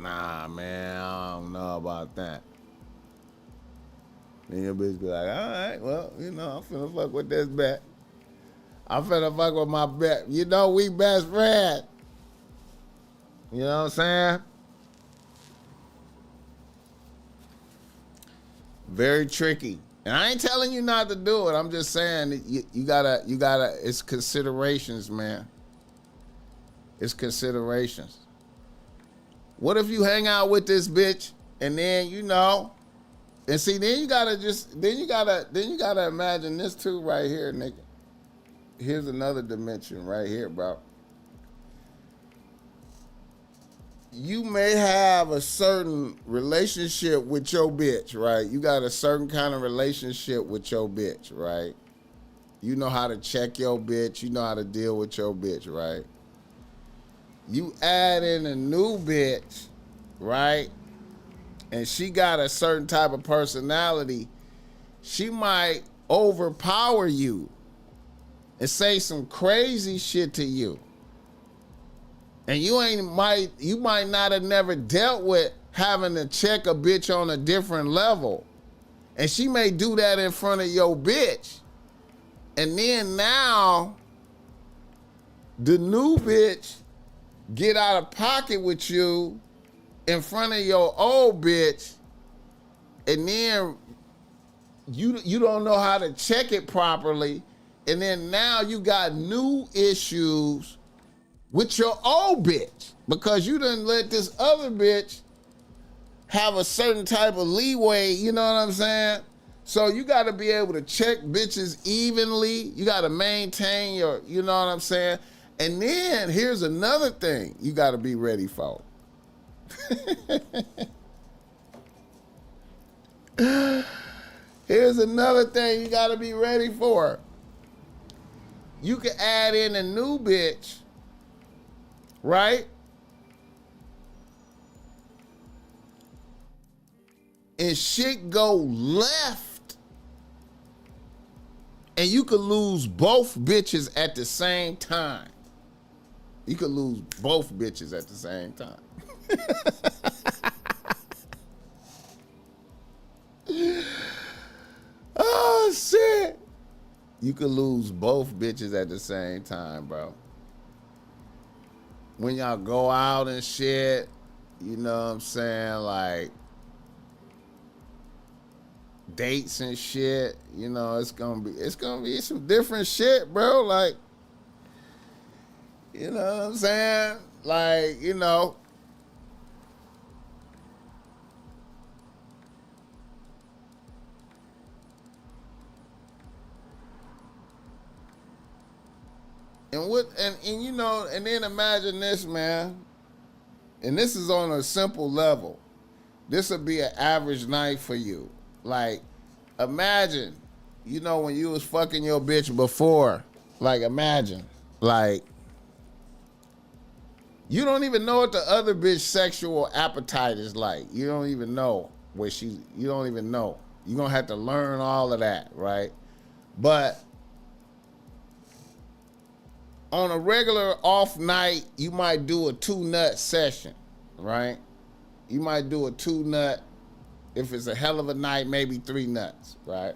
nah, man, I don't know about that. Then your bitch be like, all right, well, you know, I'm finna fuck with this bet. I'm finna fuck with my bet. You know, we best friends. You know what I'm saying? Very tricky. And I ain't telling you not to do it. I'm just saying that you gotta, it's considerations, man. It's considerations. What if you hang out with this bitch and then, you know, and see, then you gotta imagine this too right here, nigga. Here's another dimension right here, bro. You may have a certain relationship with your bitch, right? You got a certain kind of relationship with your bitch, right? You know how to check your bitch. You know how to deal with your bitch, right? You add in a new bitch, right? And she got a certain type of personality. She might overpower you and say some crazy shit to you. And you might not have never dealt with having to check a bitch on a different level. And she may do that in front of your bitch. And then now, the new bitch get out of pocket with you in front of your old bitch. And then you don't know how to check it properly. And then now you got new issues with your old bitch because you done let this other bitch have a certain type of leeway, you know what I'm saying? So you got to be able to check bitches evenly. You got to maintain your, you know what I'm saying? And then here's another thing you got to be ready for. Here's another thing you got to be ready for. You can add in a new bitch, right? And shit go left. And you could lose both bitches at the same time. You could lose both bitches at the same time. Oh, shit. You could lose both bitches at the same time, bro. When y'all go out and shit, you know what I'm saying? Like, dates and shit, you know, it's gonna be some different shit, bro. Like, you know what I'm saying? Like, you know. And you know, and then imagine this, man. And this is on a simple level. This would be an average night for you. Like, imagine, you know, when you was fucking your bitch before, like, imagine, like, you don't even know what the other bitch sexual appetite is like. You don't even know where you don't even know. You're gonna have to learn all of that, right? But on a regular off night, you might do a 2-nut session, right? You might do a 2-nut. If it's a hell of a night, maybe 3 nuts, right?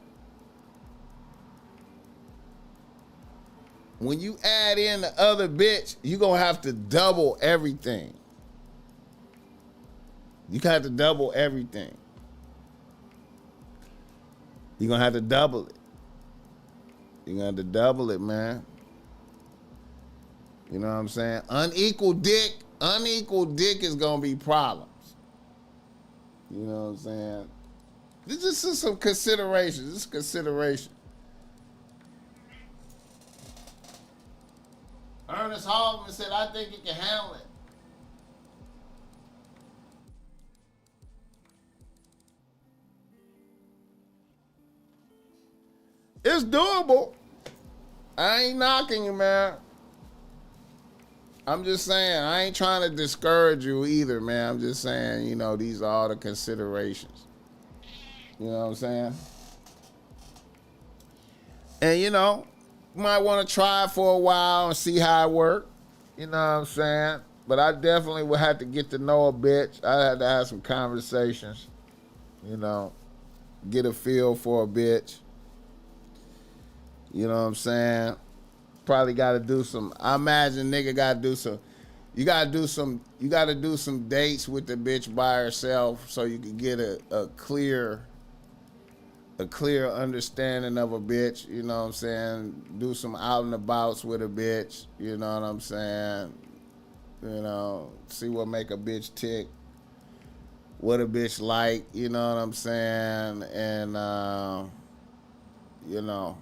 When you add in the other bitch, you're going to have to double everything. You got to double everything. You're going to have to double it. You're going to have to double it, man. You know what I'm saying? Unequal dick is going to be problems. You know what I'm saying? This is some consideration. This is consideration. Ernest Hallman said, I think it can handle it. It's doable. I ain't knocking you, man. I'm just saying, I ain't trying to discourage you either, man. I'm just saying, you know, these are all the considerations. You know what I'm saying? And, you know, you might want to try it for a while and see how it works. You know what I'm saying? but I definitely would have to get to know a bitch. I had to have some conversations, you know, get a feel for a bitch. You know what I'm saying? Probably got to do some. I imagine nigga got to do some. You got to do some dates with the bitch by herself so you can get a clear understanding of a bitch. You know what I'm saying? Do some out and abouts with a bitch. You know what I'm saying? You know, see what make a bitch tick. What a bitch like. You know what I'm saying? And you know,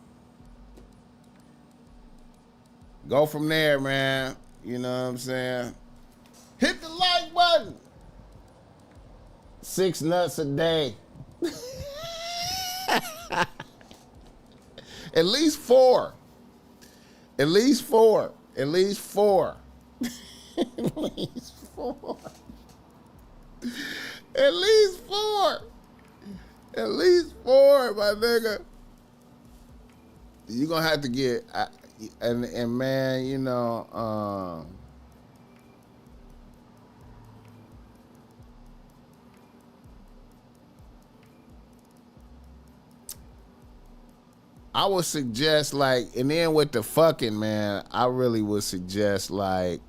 go from there, man. You know what I'm saying? Hit the like button. 6 nuts a day. At least 4. At least 4. At least 4. At least 4. At least 4. At least 4, my nigga. You gonna have to get, and man, you know, I would suggest like, and then with the fucking, man, I really would suggest like,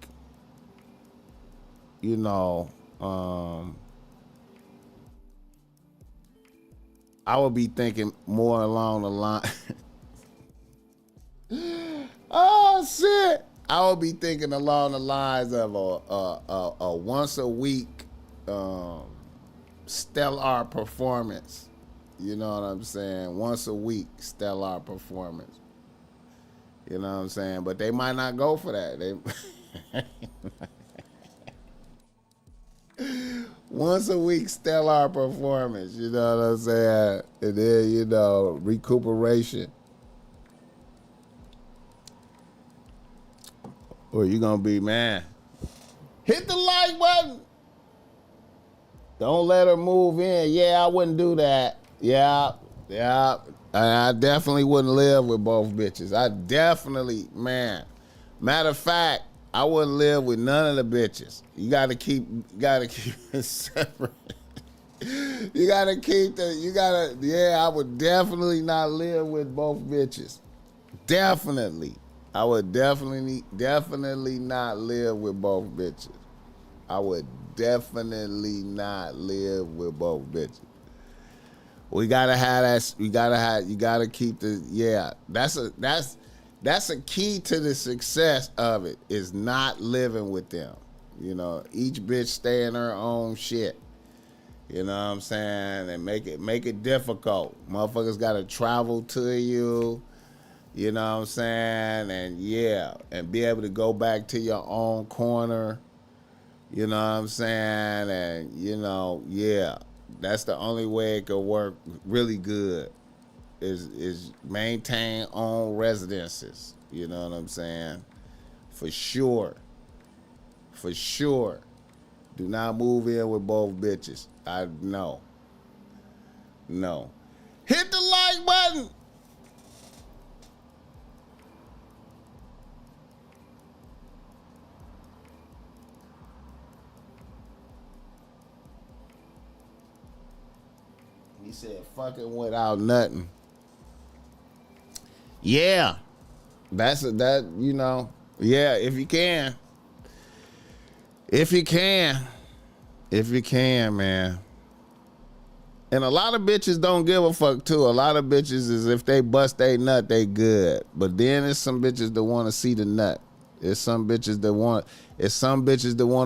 you know, I would be thinking more along the line. Oh shit! I would be thinking along the lines of a once a week stellar performance. You know what I'm saying? Once a week stellar performance. You know what I'm saying? But they might not go for that. They once a week stellar performance. You know what I'm saying? And then, you know, recuperation. Or you gonna be, man, hit the like button. Don't let her move in. Yeah, I wouldn't do that. Yeah. I definitely wouldn't live with both bitches. I definitely, man. Matter of fact, I wouldn't live with none of the bitches. You gotta keep it separate. I would definitely not live with both bitches. Definitely. I would definitely not live with both bitches. I would definitely not live with both bitches. We gotta have that. You gotta keep the, yeah. That's a key to the success of it, is not living with them. You know, each bitch stay in her own shit. You know what I'm saying? And make it difficult. Motherfuckers gotta travel to you. You know what I'm saying? And yeah, and be able to go back to your own corner. You know what I'm saying? And, you know, yeah, that's the only way it could work really good is maintain own residences. You know what I'm saying? For sure. For sure. Do not move in with both bitches. No. Hit the like button. He said, fucking without nothing. Yeah. You know. Yeah, if you can. If you can, man. And a lot of bitches don't give a fuck, too. A lot of bitches is, if they bust they nut, they good. But then there's some bitches that want to see the nut. There's some bitches that want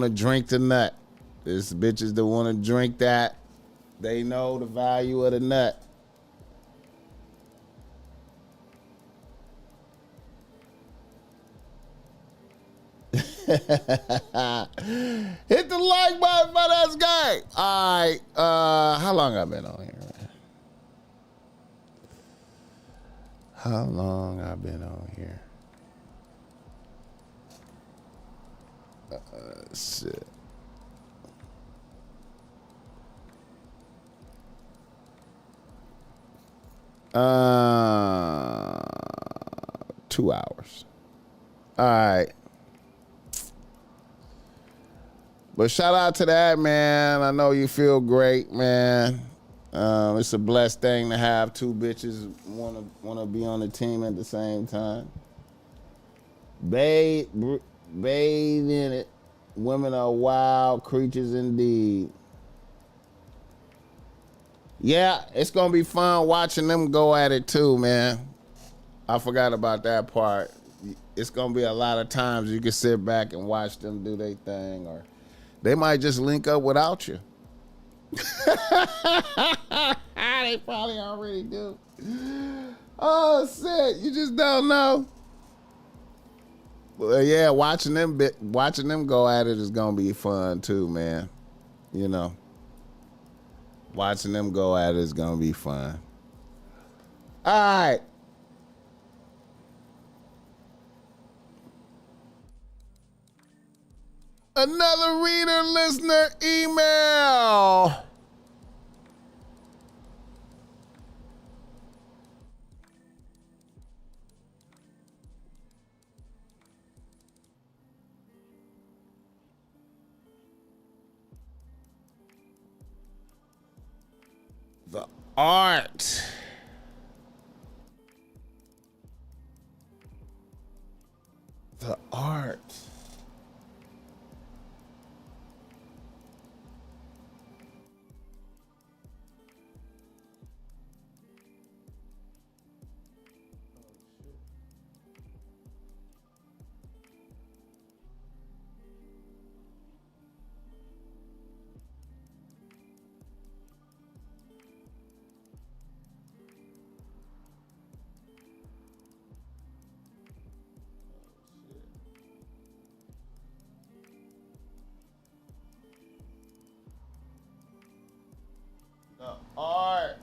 to drink the nut. There's bitches that want to drink that. They know the value of the nut. Hit the like button for this guy. All right. How long I been on here, man? How long I been on here? Shit. Uh, 2 hours. All right. But shout out to that, man. I know you feel great, man. It's a blessed thing to have two bitches wanna be on the team at the same time. Bathe in it. Women are wild creatures indeed. Yeah, it's gonna be fun watching them go at it too, man. I forgot about that part. It's gonna be a lot of times you can sit back and watch them do their thing, or they might just link up without you. They probably already do. Oh shit, you just don't know. Well, yeah, watching them go at it is gonna be fun too, man. You know, watching them go at it is gonna be fun. All right. Another reader listener email. The art. The art. The art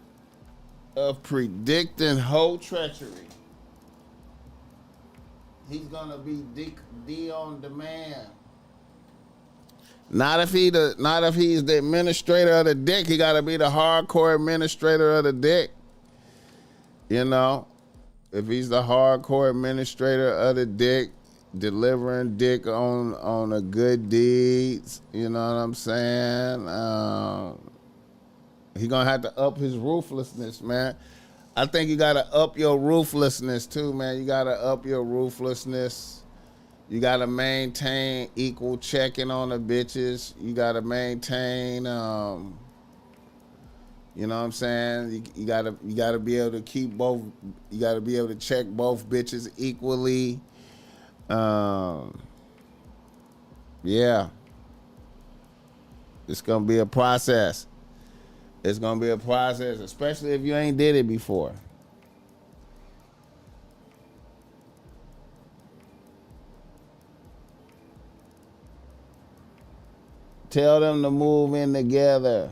of predicting whole treachery. He's gonna be D on demand. Not if he's the administrator of the dick. He gotta be the hardcore administrator of the dick. You know, if he's the hardcore administrator of the dick, delivering dick on a good deeds. You know what I'm saying? He gonna have to up his ruthlessness, man. I think you gotta up your ruthlessness too, man. You gotta up your ruthlessness. You gotta maintain equal checking on the bitches. You gotta maintain, you know what I'm saying? You gotta be able to keep both. You gotta be able to check both bitches equally. Yeah, it's gonna be a process. It's gonna be a process, especially if you ain't did it before. Tell them to move in together.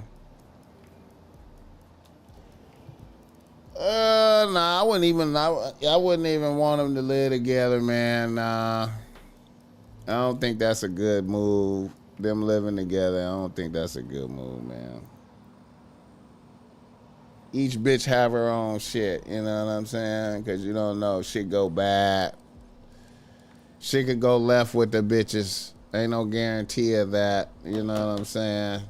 Nah, I wouldn't even want them to live together, man. Nah, I don't think that's a good move. Them living together, I don't think that's a good move, man. Each bitch have her own shit, you know what I'm saying? Because you don't know, shit go bad. Shit could go left with the bitches. Ain't no guarantee of that, you know what I'm saying?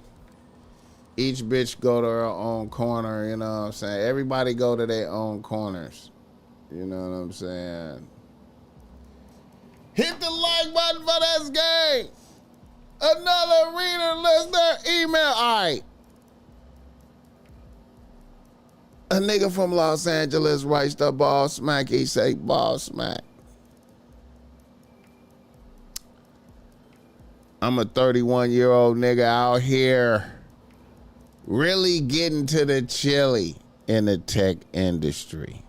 Each bitch go to her own corner, you know what I'm saying? Everybody go to their own corners, you know what I'm saying? Hit the like button for this game. Another reader, listener, email. All right. A nigga from Los Angeles writes to BossMack. He say, BossMack, I'm a 31-year-old nigga out here really getting to the chili in the tech industry.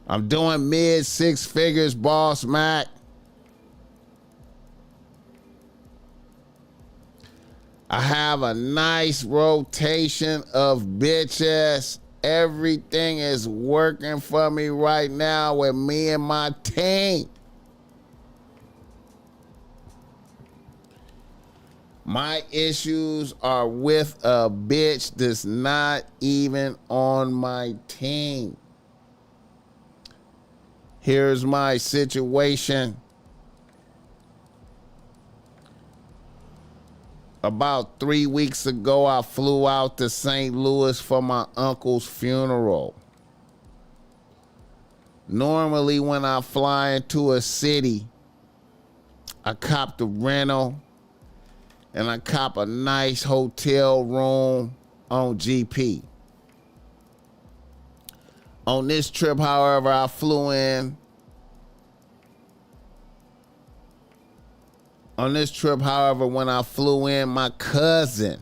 I'm doing mid 6 figures, BossMack. I have a nice rotation of bitches. Everything is working for me right now with me and my team. My issues are with a bitch that's not even on my team. Here's my situation. About 3 weeks ago, I flew out to St. Louis for my uncle's funeral. Normally, when I fly into a city, I cop the rental and I cop a nice hotel room on GP. On this trip, however, I flew in. On this trip, however, when I flew in, my cousin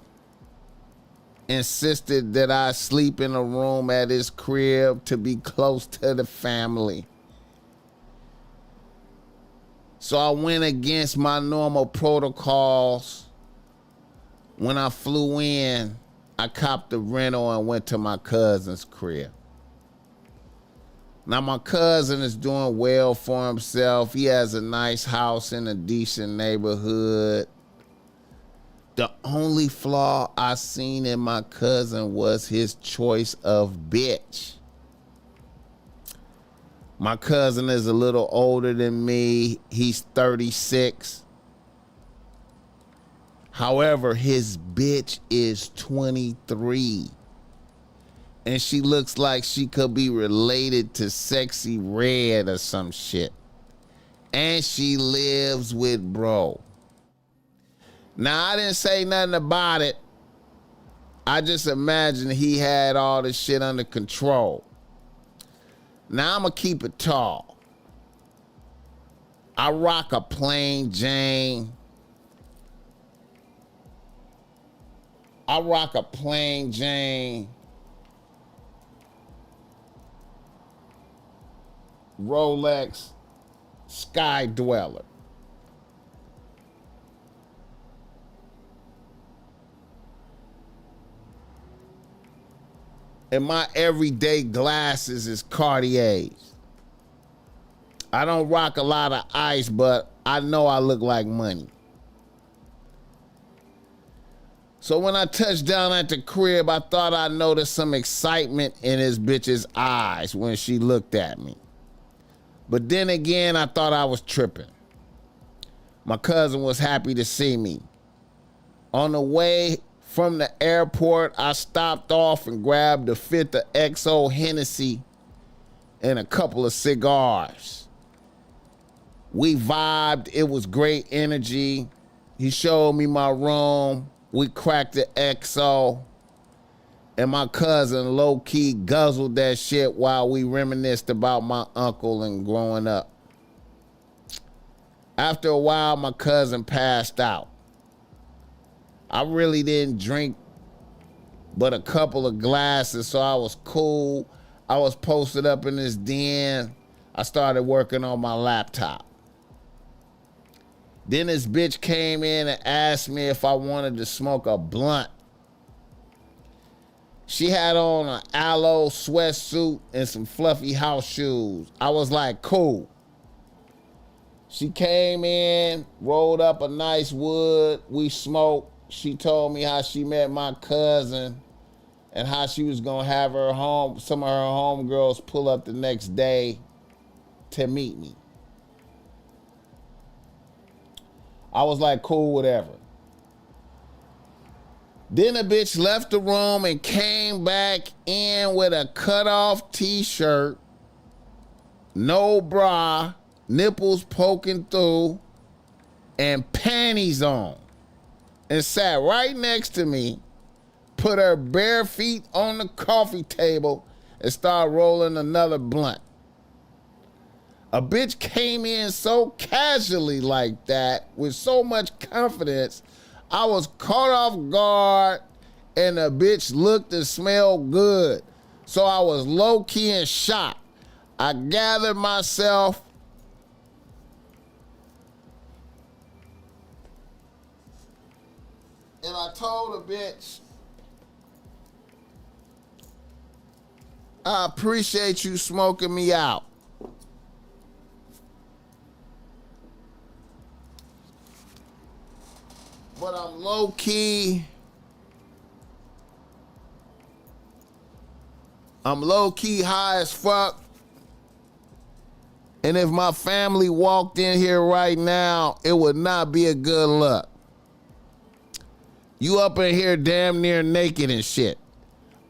insisted that I sleep in a room at his crib to be close to the family. So I went against my normal protocols. When I flew in, I copped the rental and went to my cousin's crib. Now, my cousin is doing well for himself. He has a nice house in a decent neighborhood. The only flaw I seen in my cousin was his choice of bitch. My cousin is a little older than me. He's 36. However, his bitch is 23. And she looks like she could be related to Sexy Red or some shit. And she lives with bro. Now, I didn't say nothing about it. I just imagined he had all this shit under control. Now, I'm going to keep it tall. I rock a plain Jane. I rock a plain Jane Rolex Sky Dweller. And my everyday glasses is Cartiers. I don't rock a lot of ice, but I know I look like money. So when I touched down at the crib, I thought I noticed some excitement in his bitch's eyes when she looked at me. But then again, I thought I was tripping. My cousin was happy to see me. On the way from the airport, I stopped off and grabbed a fifth of XO Hennessy and a couple of cigars. We vibed. It was great energy. He showed me my room. We cracked the XO. And my cousin low-key guzzled that shit while we reminisced about my uncle and growing up. After a while, my cousin passed out. I really didn't drink but a couple of glasses, so I was cool. I was posted up in this den. I started working on my laptop. Then this bitch came in and asked me if I wanted to smoke a blunt. She had on an aloe sweatsuit and some fluffy house shoes. I was like, cool. She came in, rolled up a nice wood. We smoked. She told me how she met my cousin and how she was gonna have some of her homegirls pull up the next day to meet me. I was like, cool, whatever. Then the bitch left the room and came back in with a cutoff t-shirt, no bra, nipples poking through, and panties on, and sat right next to me, put her bare feet on the coffee table, and started rolling another blunt. A bitch came in so casually like that, with so much confidence, I was caught off guard, and the bitch looked and smelled good. So I was low-key in shock. I gathered myself and I told the bitch, I appreciate you smoking me out. But I'm low-key. I'm low-key high as fuck. And if my family walked in here right now, it would not be a good look. You up in here damn near naked and shit.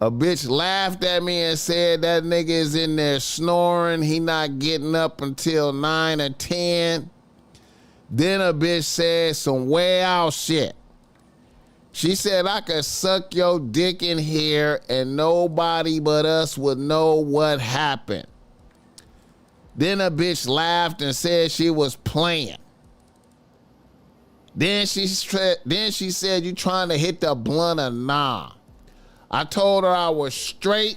A bitch laughed at me and said that nigga is in there snoring. He not getting up until 9 or 10. Then a bitch said some way out shit. She said I could suck your dick in here and nobody but us would know what happened. Then a bitch laughed and said she was playing. Then she said, you trying to hit the blunt or nah? I told her I was straight.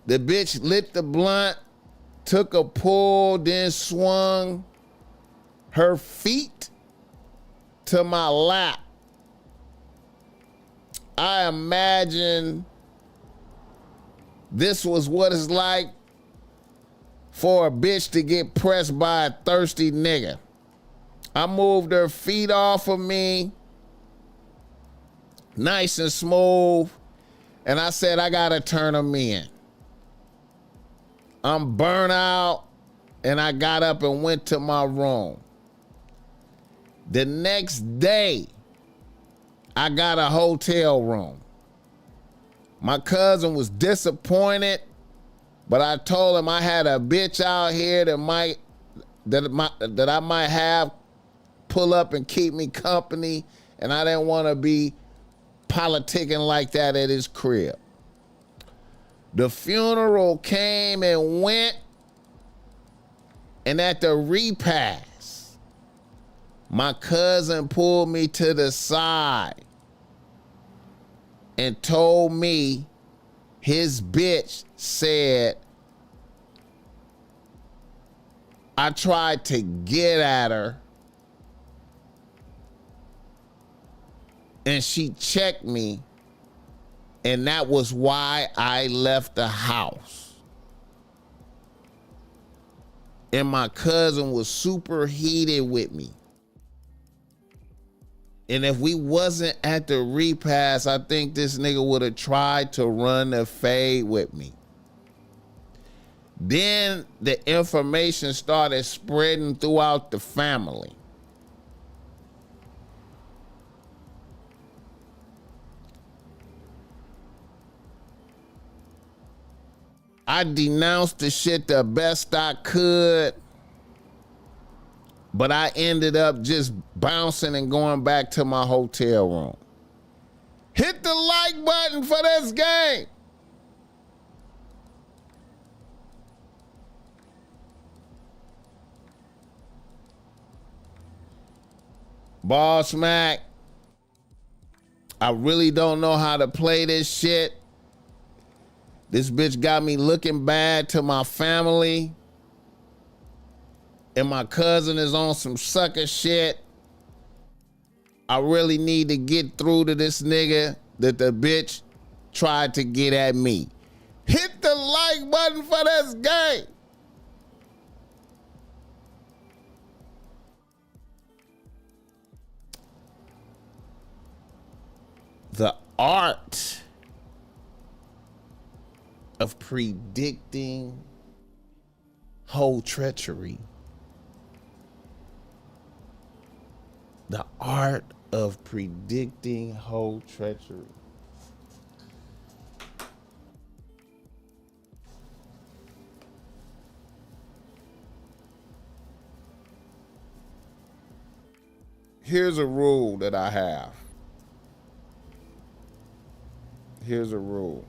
The bitch lit the blunt, took a pull, then swung her feet to my lap. I imagine this was what it's like for a bitch to get pressed by a thirsty nigga. I moved her feet off of me, nice and smooth, and I said, I gotta turn them in. I'm burnt out, and I got up and went to my room. The next day, I got a hotel room. My cousin was disappointed, but I told him I had a bitch out here that I might have pull up and keep me company, and I didn't want to be politicking like that at his crib. The funeral came and went, and at the repast, my cousin pulled me to the side and told me his bitch said, I tried to get at her and she checked me, and that was why I left the house. And my cousin was super heated with me. And if we wasn't at the repast, I think this nigga would have tried to run the fade with me. Then the information started spreading throughout the family. I denounced the shit the best I could, but I ended up just bouncing and going back to my hotel room. Hit the like button for this game. BossMack, I really don't know how to play this shit. This bitch got me looking bad to my family. And my cousin is on some sucker shit. I really need to get through to this nigga that the bitch tried to get at me. Hit the like button for this game. The art of predicting whole treachery. The art of predicting whole treachery. Here's a rule that I have. Here's a rule.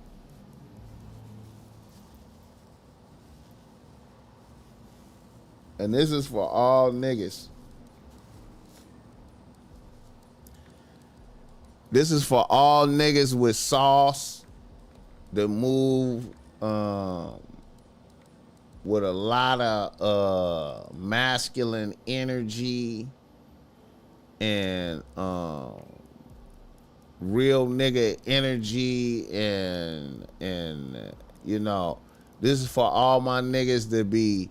And this is for all niggas. This is for all niggas with sauce that move with a lot of masculine energy and real nigga energy and you know, this is for all my niggas to be,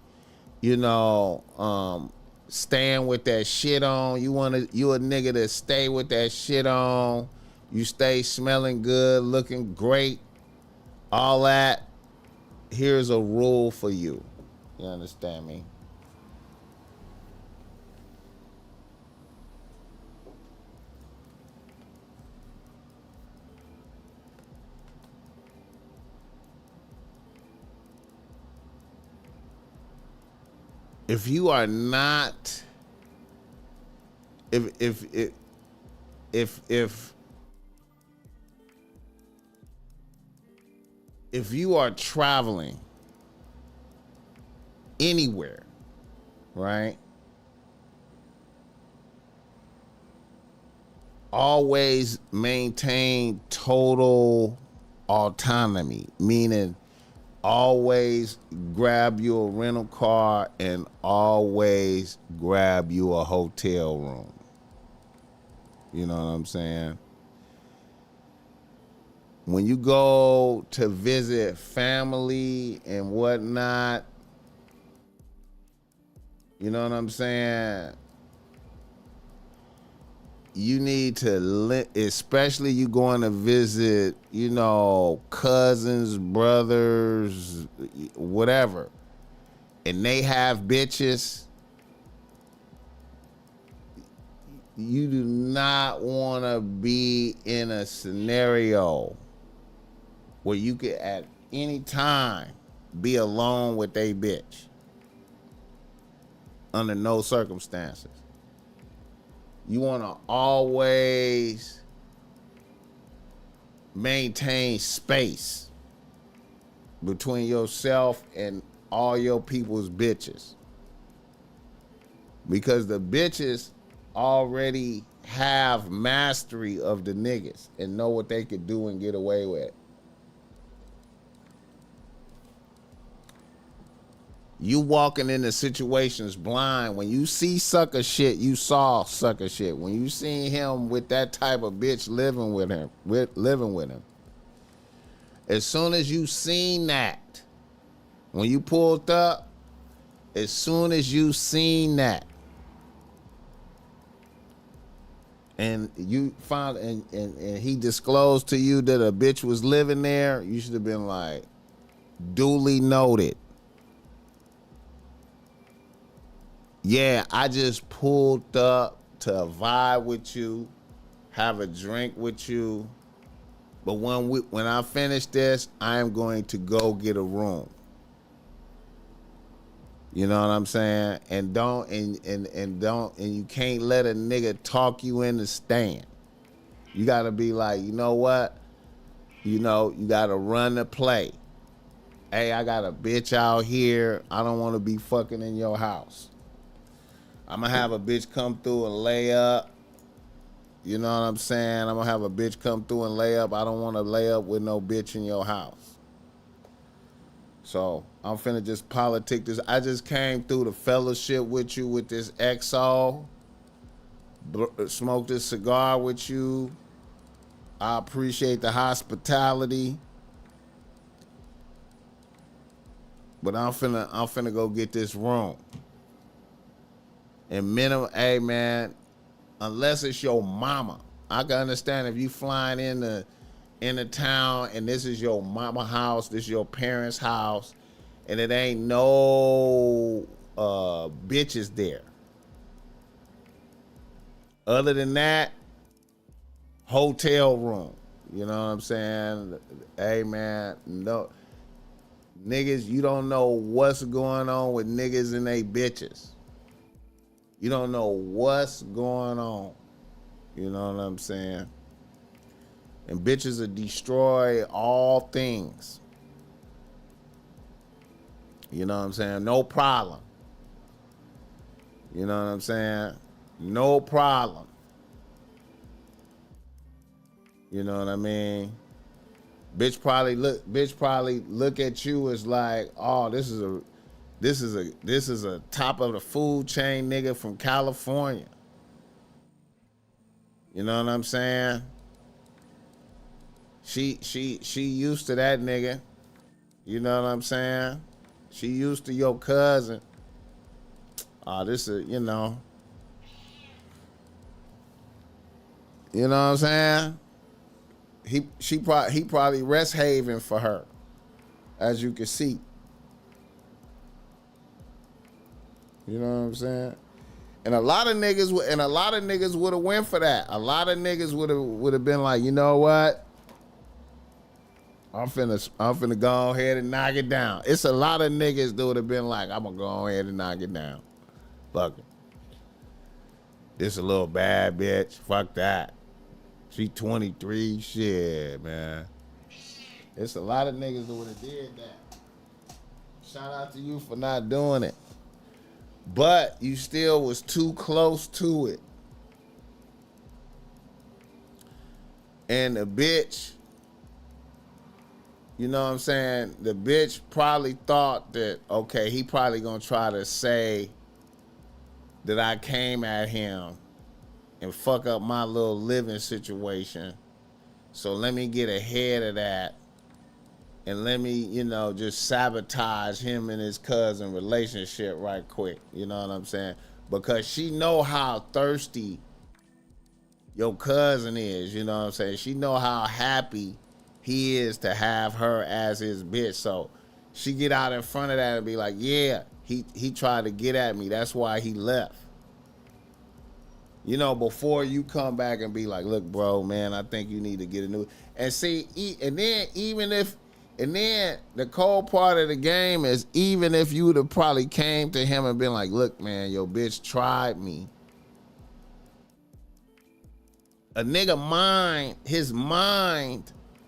you know, staying with that shit on. You a nigga to stay with that shit on. You stay smelling good, looking great, all that. Here's a rule for you. You understand me? if you are not, if you are traveling anywhere, right? Always maintain total autonomy, meaning always grab you a rental car and always grab you a hotel room. You know what I'm saying? When you go to visit family and whatnot, you know what I'm saying? You need to, especially you going to visit, you know, cousins, brothers, whatever, and they have bitches, you do not want to be in a scenario where you could at any time be alone with a bitch. Under no circumstances. You want to always maintain space between yourself and all your people's bitches. Because the bitches already have mastery of the niggas and know what they could do and get away with. You walking into situations blind. When you see sucker shit, you saw sucker shit. When you seen him with that type of bitch living with him, as soon as you seen that, when you pulled up, as soon as you seen that, and you found and he disclosed to you that a bitch was living there, you should have been like, duly noted. Yeah, I just pulled up to vibe with you, have a drink with you, but when I finish this, I am going to go get a room. You know what I'm saying? And you can't let a nigga talk you into staying. You gotta be like, you know what? You know, you gotta run the play. Hey, I got a bitch out here. I don't want to be fucking in your house. I'm gonna have a bitch come through and lay up. You know what I'm saying? I'm gonna have a bitch come through and lay up. I don't want to lay up with no bitch in your house. So I'm finna just politic this. I just came through the fellowship with you with this XO. Smoked this cigar with you. I appreciate the hospitality. But I'm finna go get this room. And minimum, hey man, unless it's your mama. I can understand if you flying into town and this is your mama house, this is your parents' house, and it ain't no bitches there. Other than that, hotel room. You know what I'm saying? Hey man, no niggas, you don't know what's going on with niggas and they bitches. You don't know what's going on. You know what I'm saying? And bitches will destroy all things. You know what I'm saying? No problem. You know what I'm saying? No problem. You know what I mean? Bitch probably look at you as like, oh, this is a top of the food chain nigga from California. You know what I'm saying? She used to that nigga. You know what I'm saying? She used to your cousin. Oh, this is, you know. You know what I'm saying? He probably rest haven for her, as you can see. You know what I'm saying? And a lot of niggas would have went for that. A lot of niggas would have been like, you know what? I'm finna go ahead and knock it down. It's a lot of niggas that would have been like, I'm gonna go ahead and knock it down. Fuck it. This a little bad bitch. Fuck that. She 23. Shit, man. It's a lot of niggas that would have did that. Shout out to you for not doing it. But you still was too close to it. And the bitch, you know what I'm saying? The bitch probably thought that, okay, he probably gonna try to say that I came at him and fuck up my little living situation. So let me get ahead of that and let me, you know, just sabotage him and his cousin relationship right quick. You know what I'm saying? Because she know how thirsty your cousin is, you know what I'm saying? She know how happy he is to have her as his bitch. So she get out in front of that and be like, yeah, he tried to get at me. That's why he left. You know, before you come back and be like, look, bro, man, I think you need to get a new. And see, and then the cold part of the game is, even if you would have probably came to him and been like, look, man, your bitch tried me. A nigga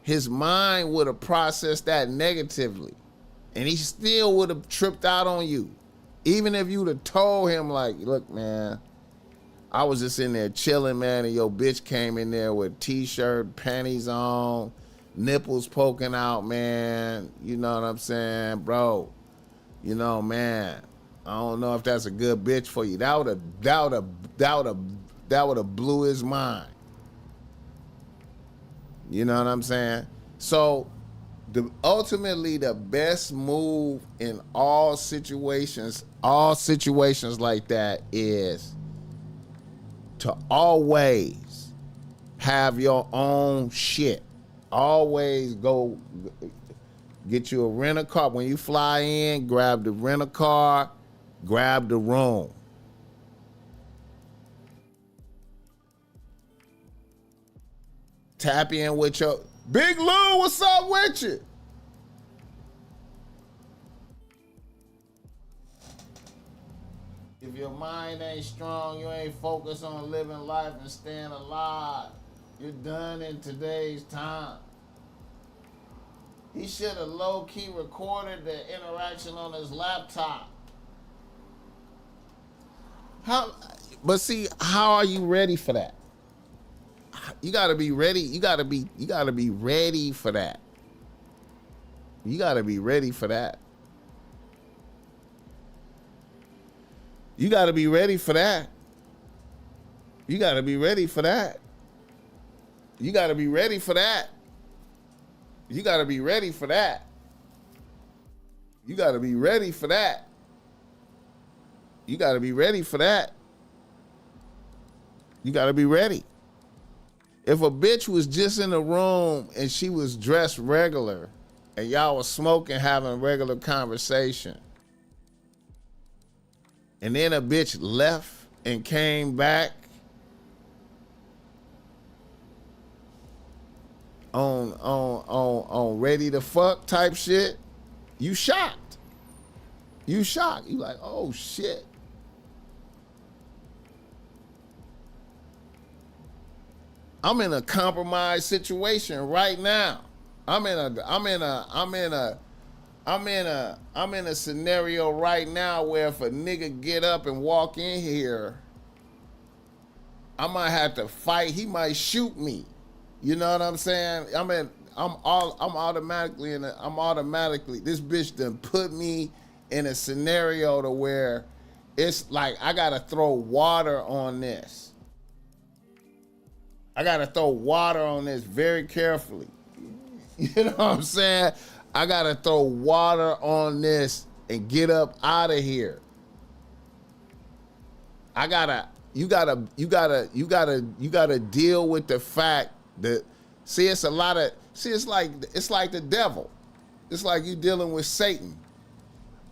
his mind would have processed that negatively. And he still would have tripped out on you. Even if you would have told him like, look, man, I was just in there chilling, man, and your bitch came in there with t-shirt, panties on, nipples poking out, man. You know what I'm saying, bro? You know, man, I don't know if that's a good bitch for you. That would have blew his mind. You know what I'm saying? So ultimately the best move in all situations like that is to always have your own shit. Always go get you a rent-a-car. When you fly in, grab the rent-a-car, grab the room. Tap in with your Big Lou, what's up with you? If your mind ain't strong, you ain't focused on living life and staying alive. You're done in today's time. He should have low-key recorded the interaction on his laptop. But see, how are you ready for that? You gotta be ready. You gotta be ready for that. You gotta be ready for that. You gotta be ready for that. You gotta be ready for that. You gotta be ready for that. You gotta be ready for that. You gotta be ready for that. You gotta be ready for that. You gotta be ready. If a bitch was just in the room and she was dressed regular and y'all was smoking, having regular conversation, and then a bitch left and came back on ready to fuck type shit, you shocked. You shocked. You like, oh shit. I'm in a compromised situation right now. I'm in a scenario right now where if a nigga get up and walk in here, I might have to fight. He might shoot me. You know what I'm saying? I'm automatically this bitch done put me in a scenario to where it's like I gotta throw water on this. I gotta throw water on this very carefully. You know what I'm saying? I gotta throw water on this and get up out of here. You gotta deal with the fact that it's like the devil. It's like you dealing with Satan.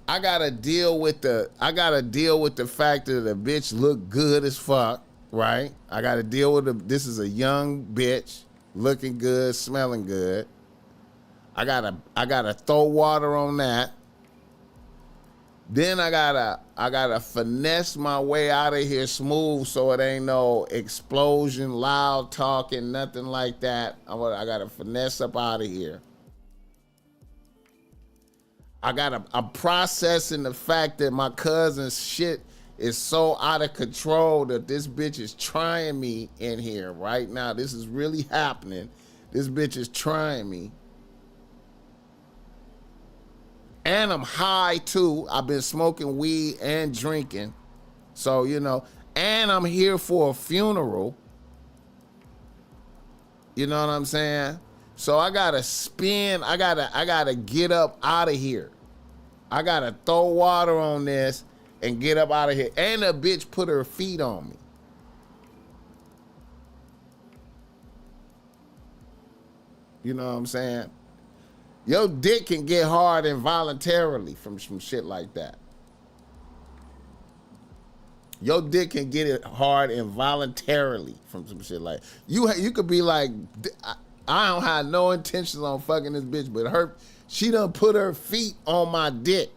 I gotta deal with the fact that the bitch look good as fuck. Right? I got to deal with this is a young bitch, looking good, smelling good. I gotta throw water on that. Then I gotta finesse my way out of here smooth so it ain't no explosion, loud talking, nothing like that. I gotta finesse up out of here. I'm processing the fact that my cousin's shit is so out of control that this bitch is trying me in here right now. This is really happening. This bitch is trying me. And I'm high too. I've been smoking weed and drinking. So, you know, and I'm here for a funeral. You know what I'm saying? So I gotta spin, I gotta get up out of here. I gotta throw water on this and get up out of here. And the bitch put her feet on me. You know what I'm saying? Your dick can get hard involuntarily from some shit like that. Your dick can get it hard involuntarily from some shit like you could be like, I don't have no intentions on fucking this bitch, but she done put her feet on my dick.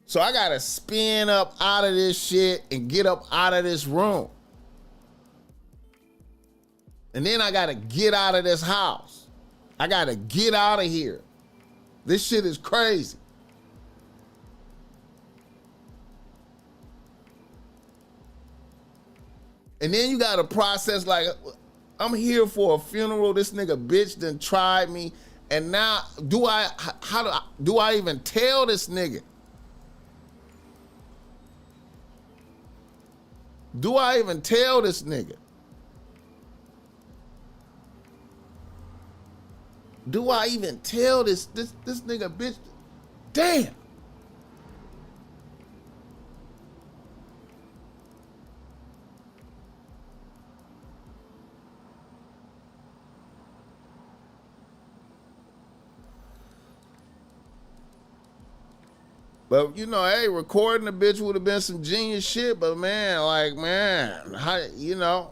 So I gotta spin up out of this shit and get up out of this room. And then I gotta get out of this house. I gotta get out of here. This shit is crazy. And then you gotta process like, I'm here for a funeral. This nigga bitch done tried me. And now, do I even tell this nigga? Do I even tell this nigga? Do I even tell this nigga bitch? Damn. But, you know, hey, recording the bitch would have been some genius shit, but man, how, you know.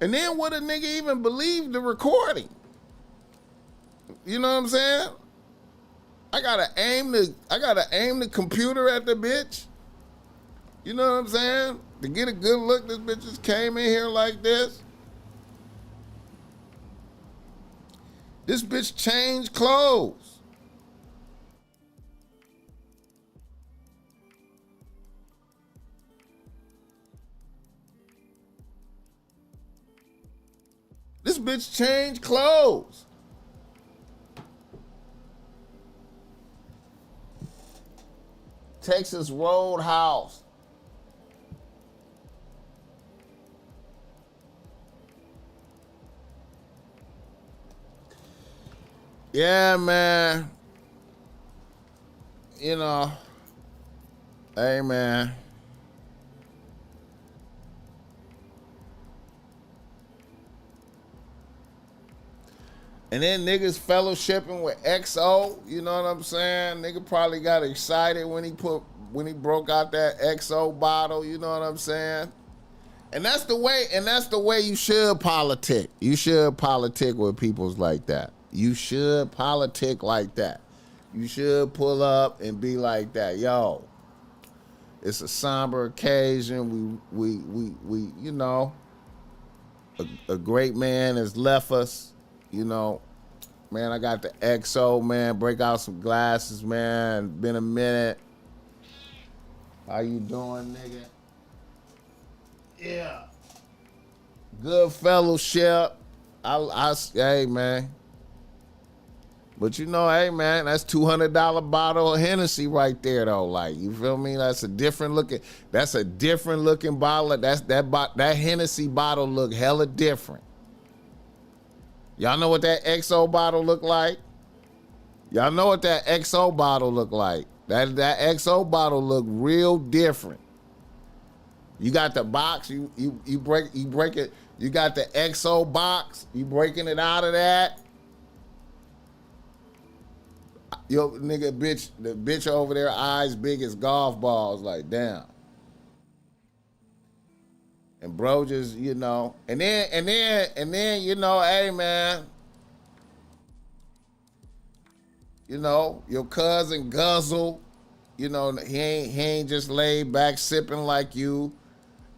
And then would a nigga even believe the recording? You know what I'm saying? I gotta aim the computer at the bitch. You know what I'm saying? To get a good look, this bitch just came in here like this. This bitch changed clothes. This bitch changed clothes. Texas Roadhouse. Yeah, man. You know, hey, man. And then niggas fellowshipping with XO, you know what I'm saying? Nigga probably got excited when he broke out that XO bottle, you know what I'm saying? And that's the way you should politic. You should politic with peoples like that. You should politic like that. You should pull up and be like that. Yo, it's a somber occasion. We you know, a great man has left us. You know, man, I got the XO, man. Break out some glasses, man. Been a minute. How you doing, nigga? Yeah. Good fellowship. Hey, man. But you know, hey, man, that's $200 bottle of Hennessy right there, though. Like, you feel me? That's a different looking bottle. That Hennessy bottle look hella different. Y'all know what that XO bottle look like? Y'all know what that XO bottle look like? That XO bottle look real different. You got the box, you break it. You got the XO box, you breaking it out of that. Yo, nigga, the bitch over there, eyes big as golf balls, like, damn. And bro just, you know, and then, you know, hey man, you know, your cousin Guzzle, you know, he ain't just laid back sipping like you.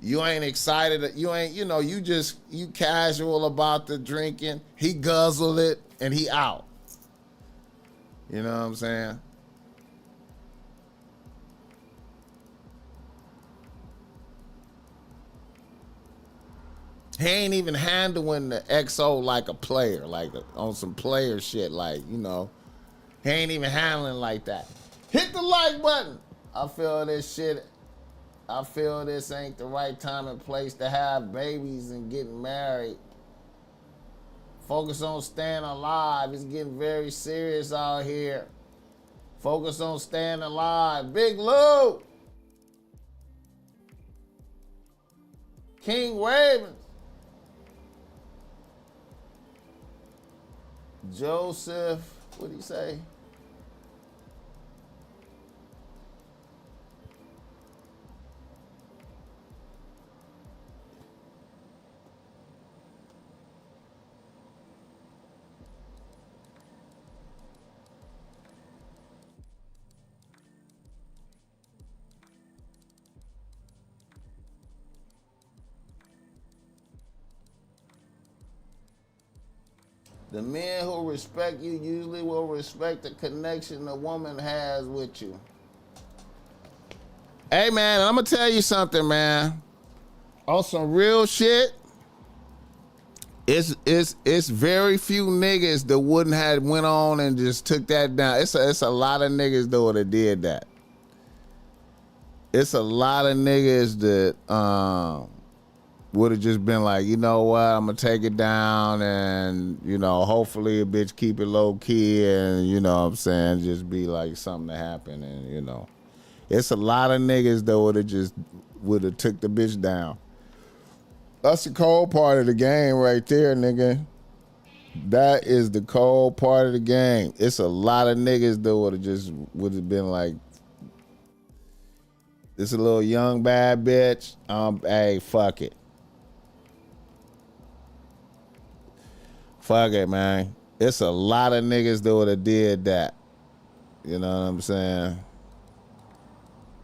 You ain't excited. You ain't, you know, you casual about the drinking. He guzzled it and he out. You know what I'm saying? He ain't even handling the XO like a player, like on some player shit, like, you know. He ain't even handling like that. Hit the like button. I feel this shit. I feel this ain't the right time and place to have babies and getting married. Focus on staying alive. It's getting very serious out here. Focus on staying alive. Big Lou. King Ravens. Joseph, what'd he say? The men who respect you usually will respect the connection the woman has with you. Hey man, I'm gonna tell you something, man. On some real shit, it's very few niggas that wouldn't have went on and just took that down. It's a lot of niggas that would have did that. It's a lot of niggas that would have just been like, you know what, I'm gonna take it down and, you know, hopefully a bitch keep it low key and, you know what I'm saying, just be like something to happen and, you know. It's a lot of niggas that would have took the bitch down. That's the cold part of the game right there, nigga. That is the cold part of the game. It's a lot of niggas that would have been like, this a little young bad bitch. Hey, fuck it. Fuck it, man. It's a lot of niggas that would have did that. You know what I'm saying?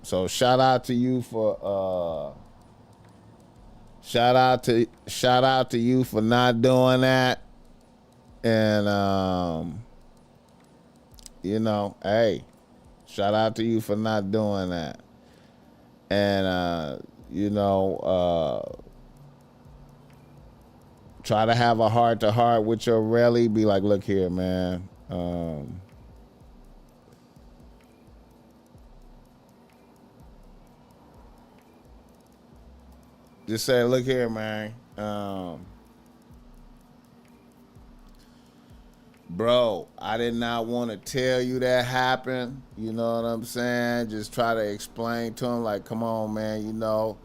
So shout out to you for shout out to you for not doing that. And you know, hey, shout out to you for not doing that. And you know, try to have a heart-to-heart with your rally. Be like, look here, man. Just say, look here, man. Bro, I did not want to tell you that happened. You know what I'm saying? Just try to explain to him, like, come on, man, you know.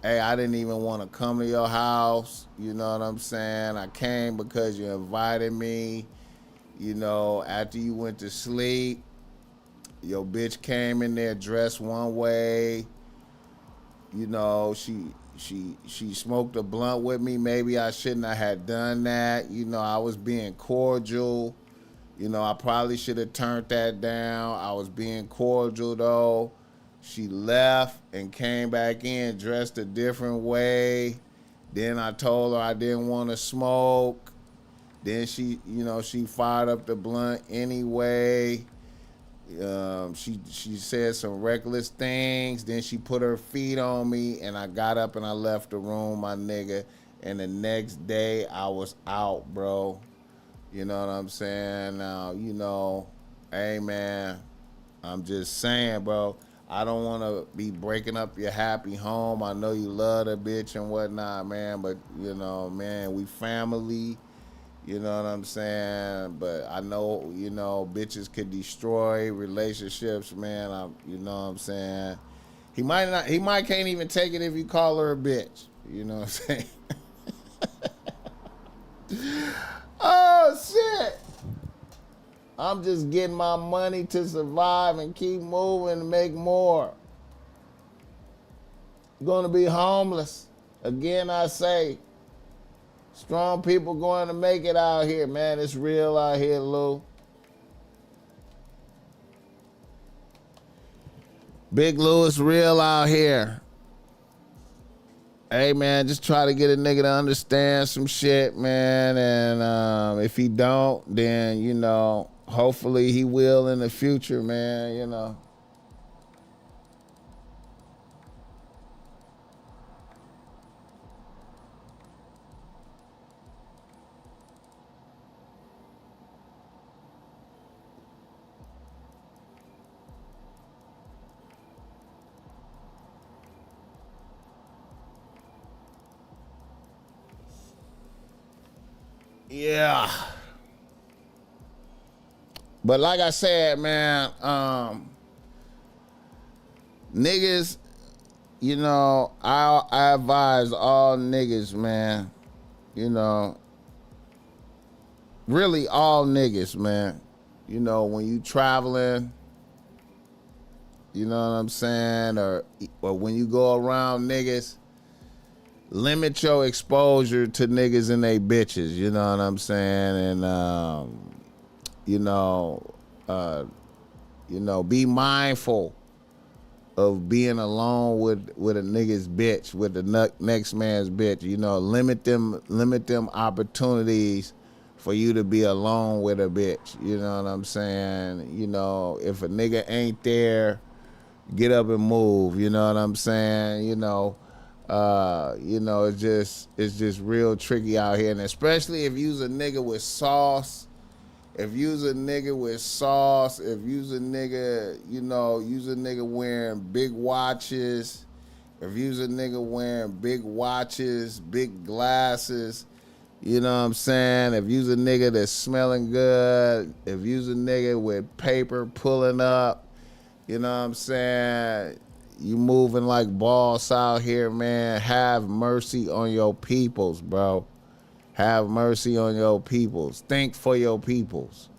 Hey, I didn't even want to come to your house. You know what I'm saying? I came because you invited me. You know, after you went to sleep, your bitch came in there dressed one way. You know, she smoked a blunt with me. Maybe I shouldn't have had done that. You know, I was being cordial. You know, I probably should have turned that down. I was being cordial, though. She left and came back in dressed a different way. Then I told her I didn't want to smoke. Then she, you know, she fired up the blunt anyway. She said some reckless things. Then she put her feet on me, and I got up and I left the room, my nigga. And the next day I was out, bro. You know what I'm saying? Now, you know, hey man, I'm just saying, bro. I don't want to be breaking up your happy home. I know you love the bitch and whatnot, man. But, you know, man, we family. You know what I'm saying? But I know, you know, bitches could destroy relationships, man. You know what I'm saying? He might can't even take it if you call her a bitch. You know what I'm saying? Oh, shit. I'm just getting my money to survive and keep moving and make more. You're going to be homeless. Again, I say, strong people going to make it out here, man. It's real out here, Lou. Big Lou, it's real out here. Hey, man, just try to get a nigga to understand some shit, man. And if he don't, then, you know, hopefully he will in the future, man, you know. Yeah. But like I said, man, niggas, you know, I advise all niggas, man, you know, really all niggas, man, you know, when you traveling, you know what I'm saying, or when you go around niggas, limit your exposure to niggas and they bitches, you know what I'm saying? And you know, be mindful of being alone with a nigga's bitch, with the next man's bitch. You know, limit them opportunities for you to be alone with a bitch. You know what I'm saying? You know, if a nigga ain't there, get up and move. You know what I'm saying? You know, it's just real tricky out here, and especially if you's a nigga with sauce. If you's a nigga with sauce, if you's a nigga, you know, you's a nigga wearing big watches, if you's a nigga wearing big watches, big glasses, you know what I'm saying? If you's a nigga that's smelling good, if you's a nigga with paper pulling up, you know what I'm saying? You moving like boss out here, man. Have mercy on your peoples, bro. Have mercy on your peoples. Think for your peoples.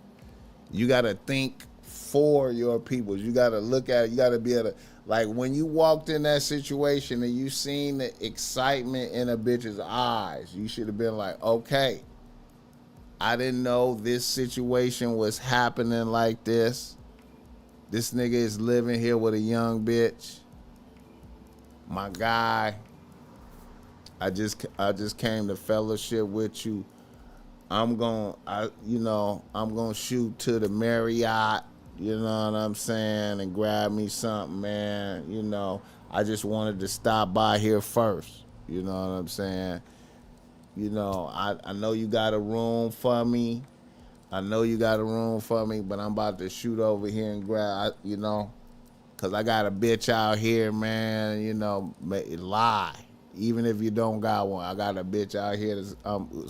You got to think for your peoples. You got to look at it. You got to be able to, like, when you walked in that situation and you seen the excitement in a bitch's eyes, you should have been like, okay, I didn't know this situation was happening like this. This nigga is living here with a young bitch. My guy, I just came to fellowship with you. I'm gonna shoot to the Marriott, you know what I'm saying, and grab me something, man. You know, I just wanted to stop by here first. You know what I'm saying? You know, I know you got a room for me. But I'm about to shoot over here and grab, you know, because I got a bitch out here, man, you know, lie. Even if you don't got one, I got a bitch out here that's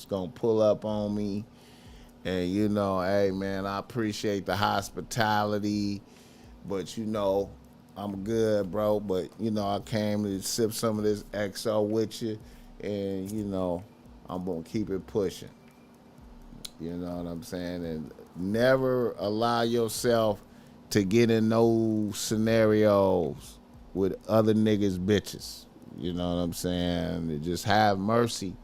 going to pull up on me. And, you know, hey, man, I appreciate the hospitality. But, you know, I'm good, bro. But, you know, I came to sip some of this XO with you. And, you know, I'm going to keep it pushing. You know what I'm saying? And never allow yourself to get in those scenarios with other niggas' bitches. You know what I'm saying? Just have mercy.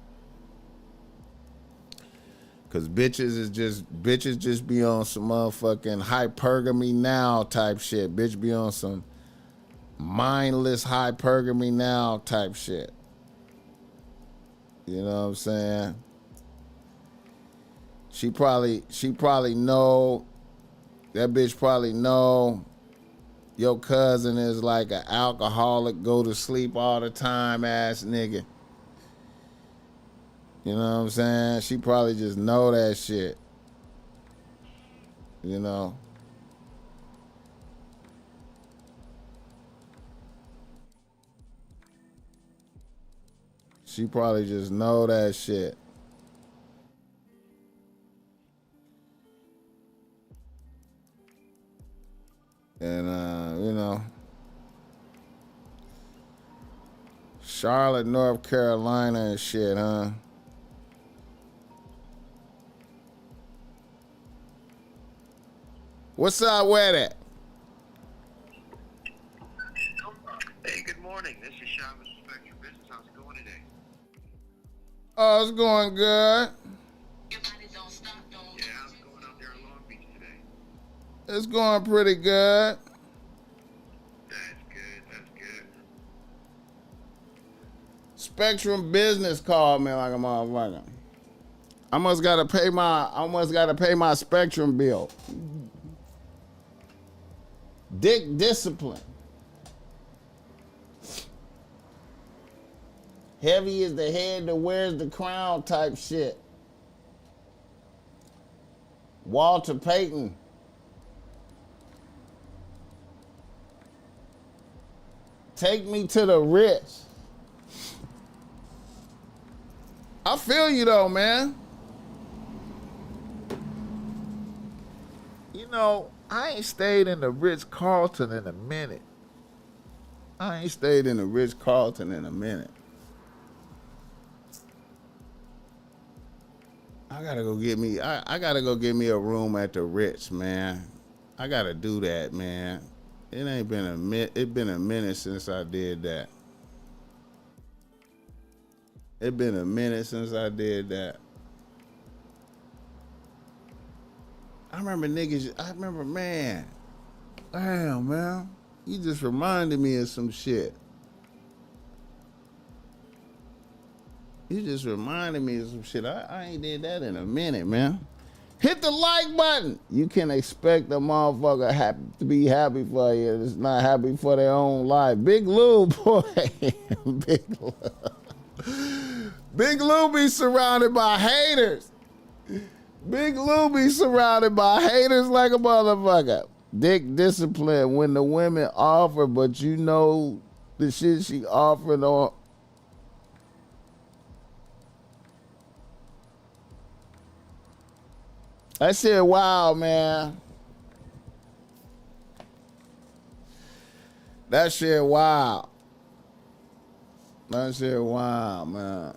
Cause bitches just be on some motherfucking hypergamy now type shit. Bitch be on some mindless hypergamy now type shit. You know what I'm saying? She probably know, that bitch probably know your cousin is like an alcoholic, go to sleep all the time ass nigga. You know what I'm saying? She probably just know that shit. You know? She probably just know that shit. And, you know, Charlotte, North Carolina and shit, huh? What's up with it? Hey, good morning. This is Sean with Spectrum Business. How's it going today? Oh, it's going good. It's going pretty good. Spectrum Business called me like a motherfucker. I almost gotta pay my Spectrum bill. Dick discipline. Heavy is the head that wears the crown type shit. Walter Payton. Take me to the rich. I feel you though, man. You know, I ain't stayed in the Ritz-Carlton in a minute. I gotta go get me. I gotta go get me a room at the Ritz, man. I gotta do that, man. It been a minute since I did that. I remember, man. Damn, man. You just reminded me of some shit. I ain't did that in a minute, man. Hit the like button. You can expect a motherfucker to be happy for you. It's not happy for their own life. Big Lou, boy. Big Lou be surrounded by haters. Like a motherfucker. Dick discipline when the women offer, but you know the shit she offered on. That shit wild, man. That shit wild, man.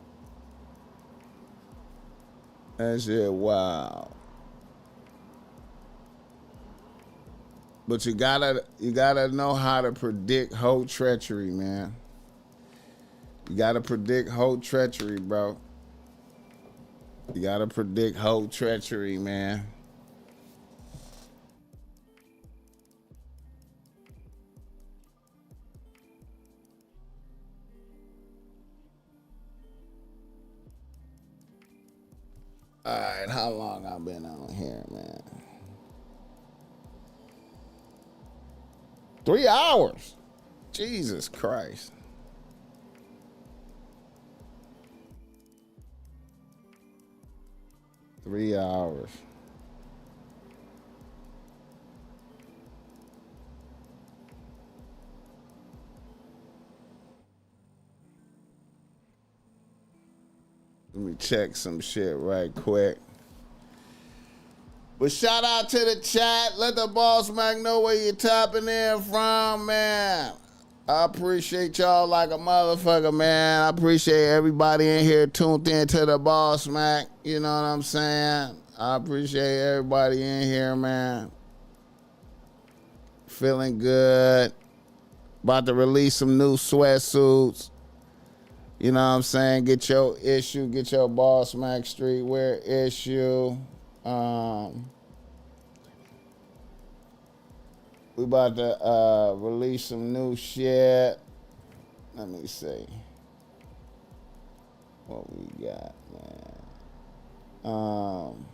That shit wild. But you gotta know how to predict hoe treachery, man. You gotta predict hoe treachery, bro. You gotta predict hoe treachery, man. All right, how long I been on here, man? 3 hours. Jesus Christ. Three hours. Let me check some shit right quick. But shout out to the chat. Let the BossMack know where you're tapping in from, man. I appreciate y'all like a motherfucker, man. I appreciate everybody in here tuned in to the BossMack. You know what I'm saying? I appreciate everybody in here, man. Feeling good. About to release some new sweatsuits. You know what I'm saying? Get your issue. Get your BossMack streetwear issue. We about to release some new shit. Let me see what we got, man.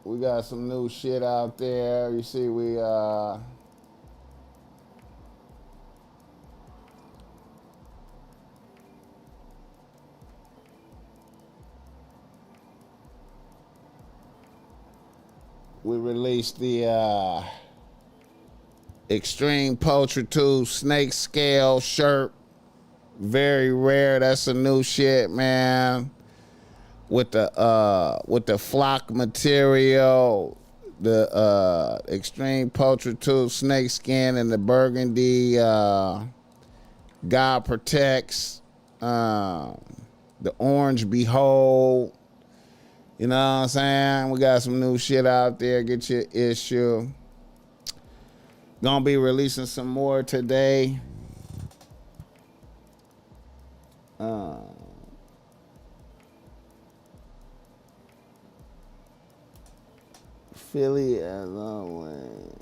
We got some new shit out there. You see, we released the Extreme Poultry Tube Snake Scale shirt. Very rare. That's a new shit, man. With the flock material, the Extreme Poultry Tube snake skin, and the burgundy God Protects, the orange Behold. You know what I'm saying? We got some new shit out there. Get your issue. Gonna be releasing some more today. Philly as always.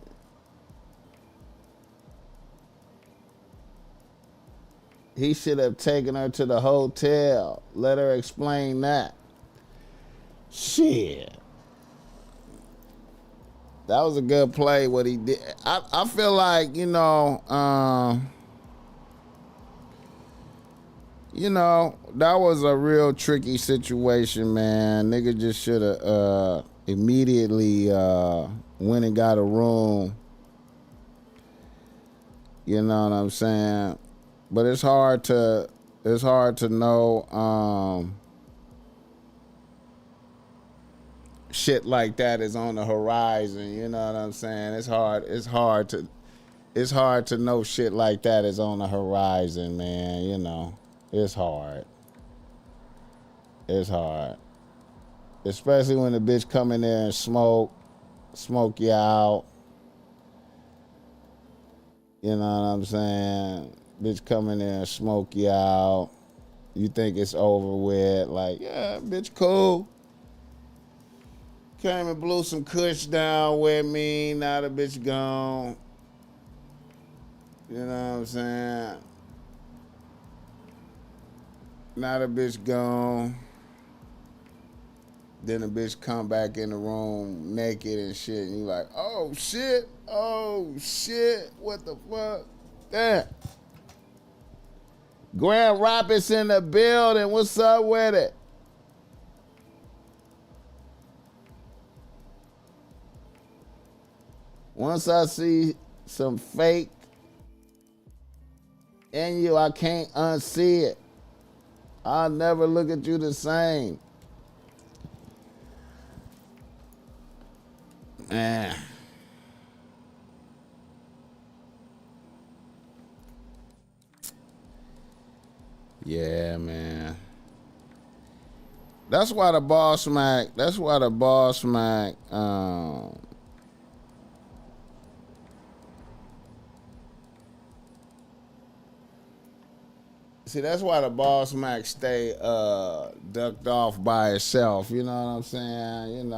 He should have taken her to the hotel. Let her explain that. Shit. That was a good play, what he did. I feel like, that was a real tricky situation, man. Nigga just should have immediately went and got a room. You know what I'm saying? But it's hard to know shit like that is on the horizon. You know what I'm saying? It's hard to know shit like that is on the horizon, man. It's hard. It's hard. Especially when the bitch come in there and smoke you out. You know what I'm saying? Bitch come in there and smoke you out. You think it's over with. Like, yeah, bitch cool. Came and blew some kush down with me. Now the bitch gone. You know what I'm saying? Now the bitch gone. Then the bitch come back in the room naked and shit. And you like, oh shit, what the fuck? Damn. Grand Rapids in the building. What's up with it? Once I see some fake in you, I can't unsee it. I'll never look at you the same. Man. Yeah, man. That's why the BossMack, see, that's why the BossMack stay ducked off by itself. You know what I'm saying?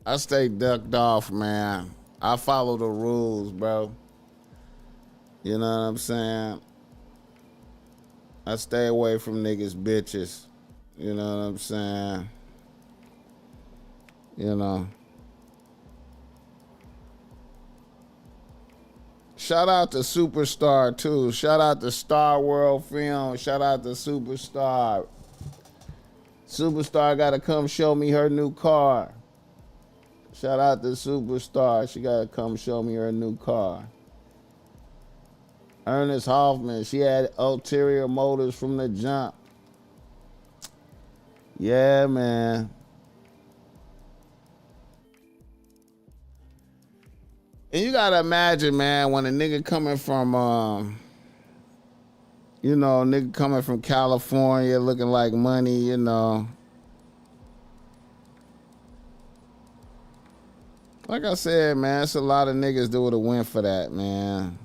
I stay ducked off, man. I follow the rules, bro. You know what I'm saying? I stay away from niggas' bitches. You know what I'm saying? Shout out to Superstar, too. Shout out to Star World Film. Shout out to Superstar. Superstar got to come show me her new car. Shout out to Superstar. She got to come show me her new car. Ernest Hoffman. She had ulterior motives from the jump. Yeah, man. And you got to imagine, man, when a nigga coming from, nigga coming from California looking like money, Like I said, man, it's a lot of niggas that would have went for that, man.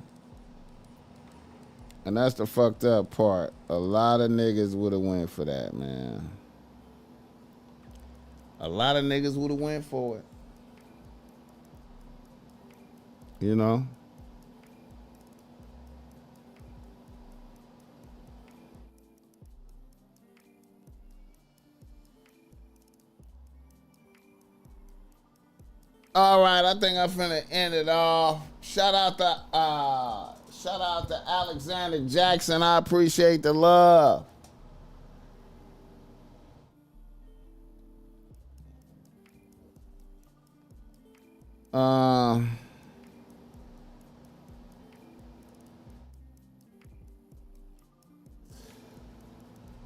And that's the fucked up part. A lot of niggas would have went for that, man. A lot of niggas would have went for it. All right, I think I'm finna end it off. Shout out to Alexander Jackson. I appreciate the love.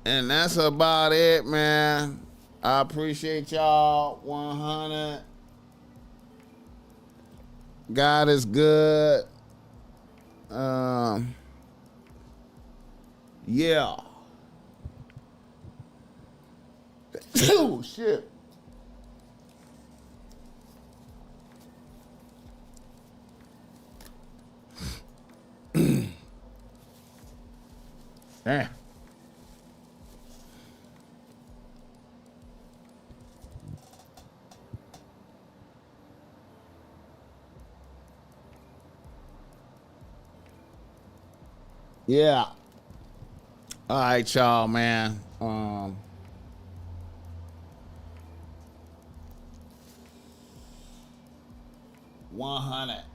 And that's about it, man. I appreciate y'all 100. God is good. Yeah. Oh, shit. Damn. Yeah. All right, y'all, man. 100.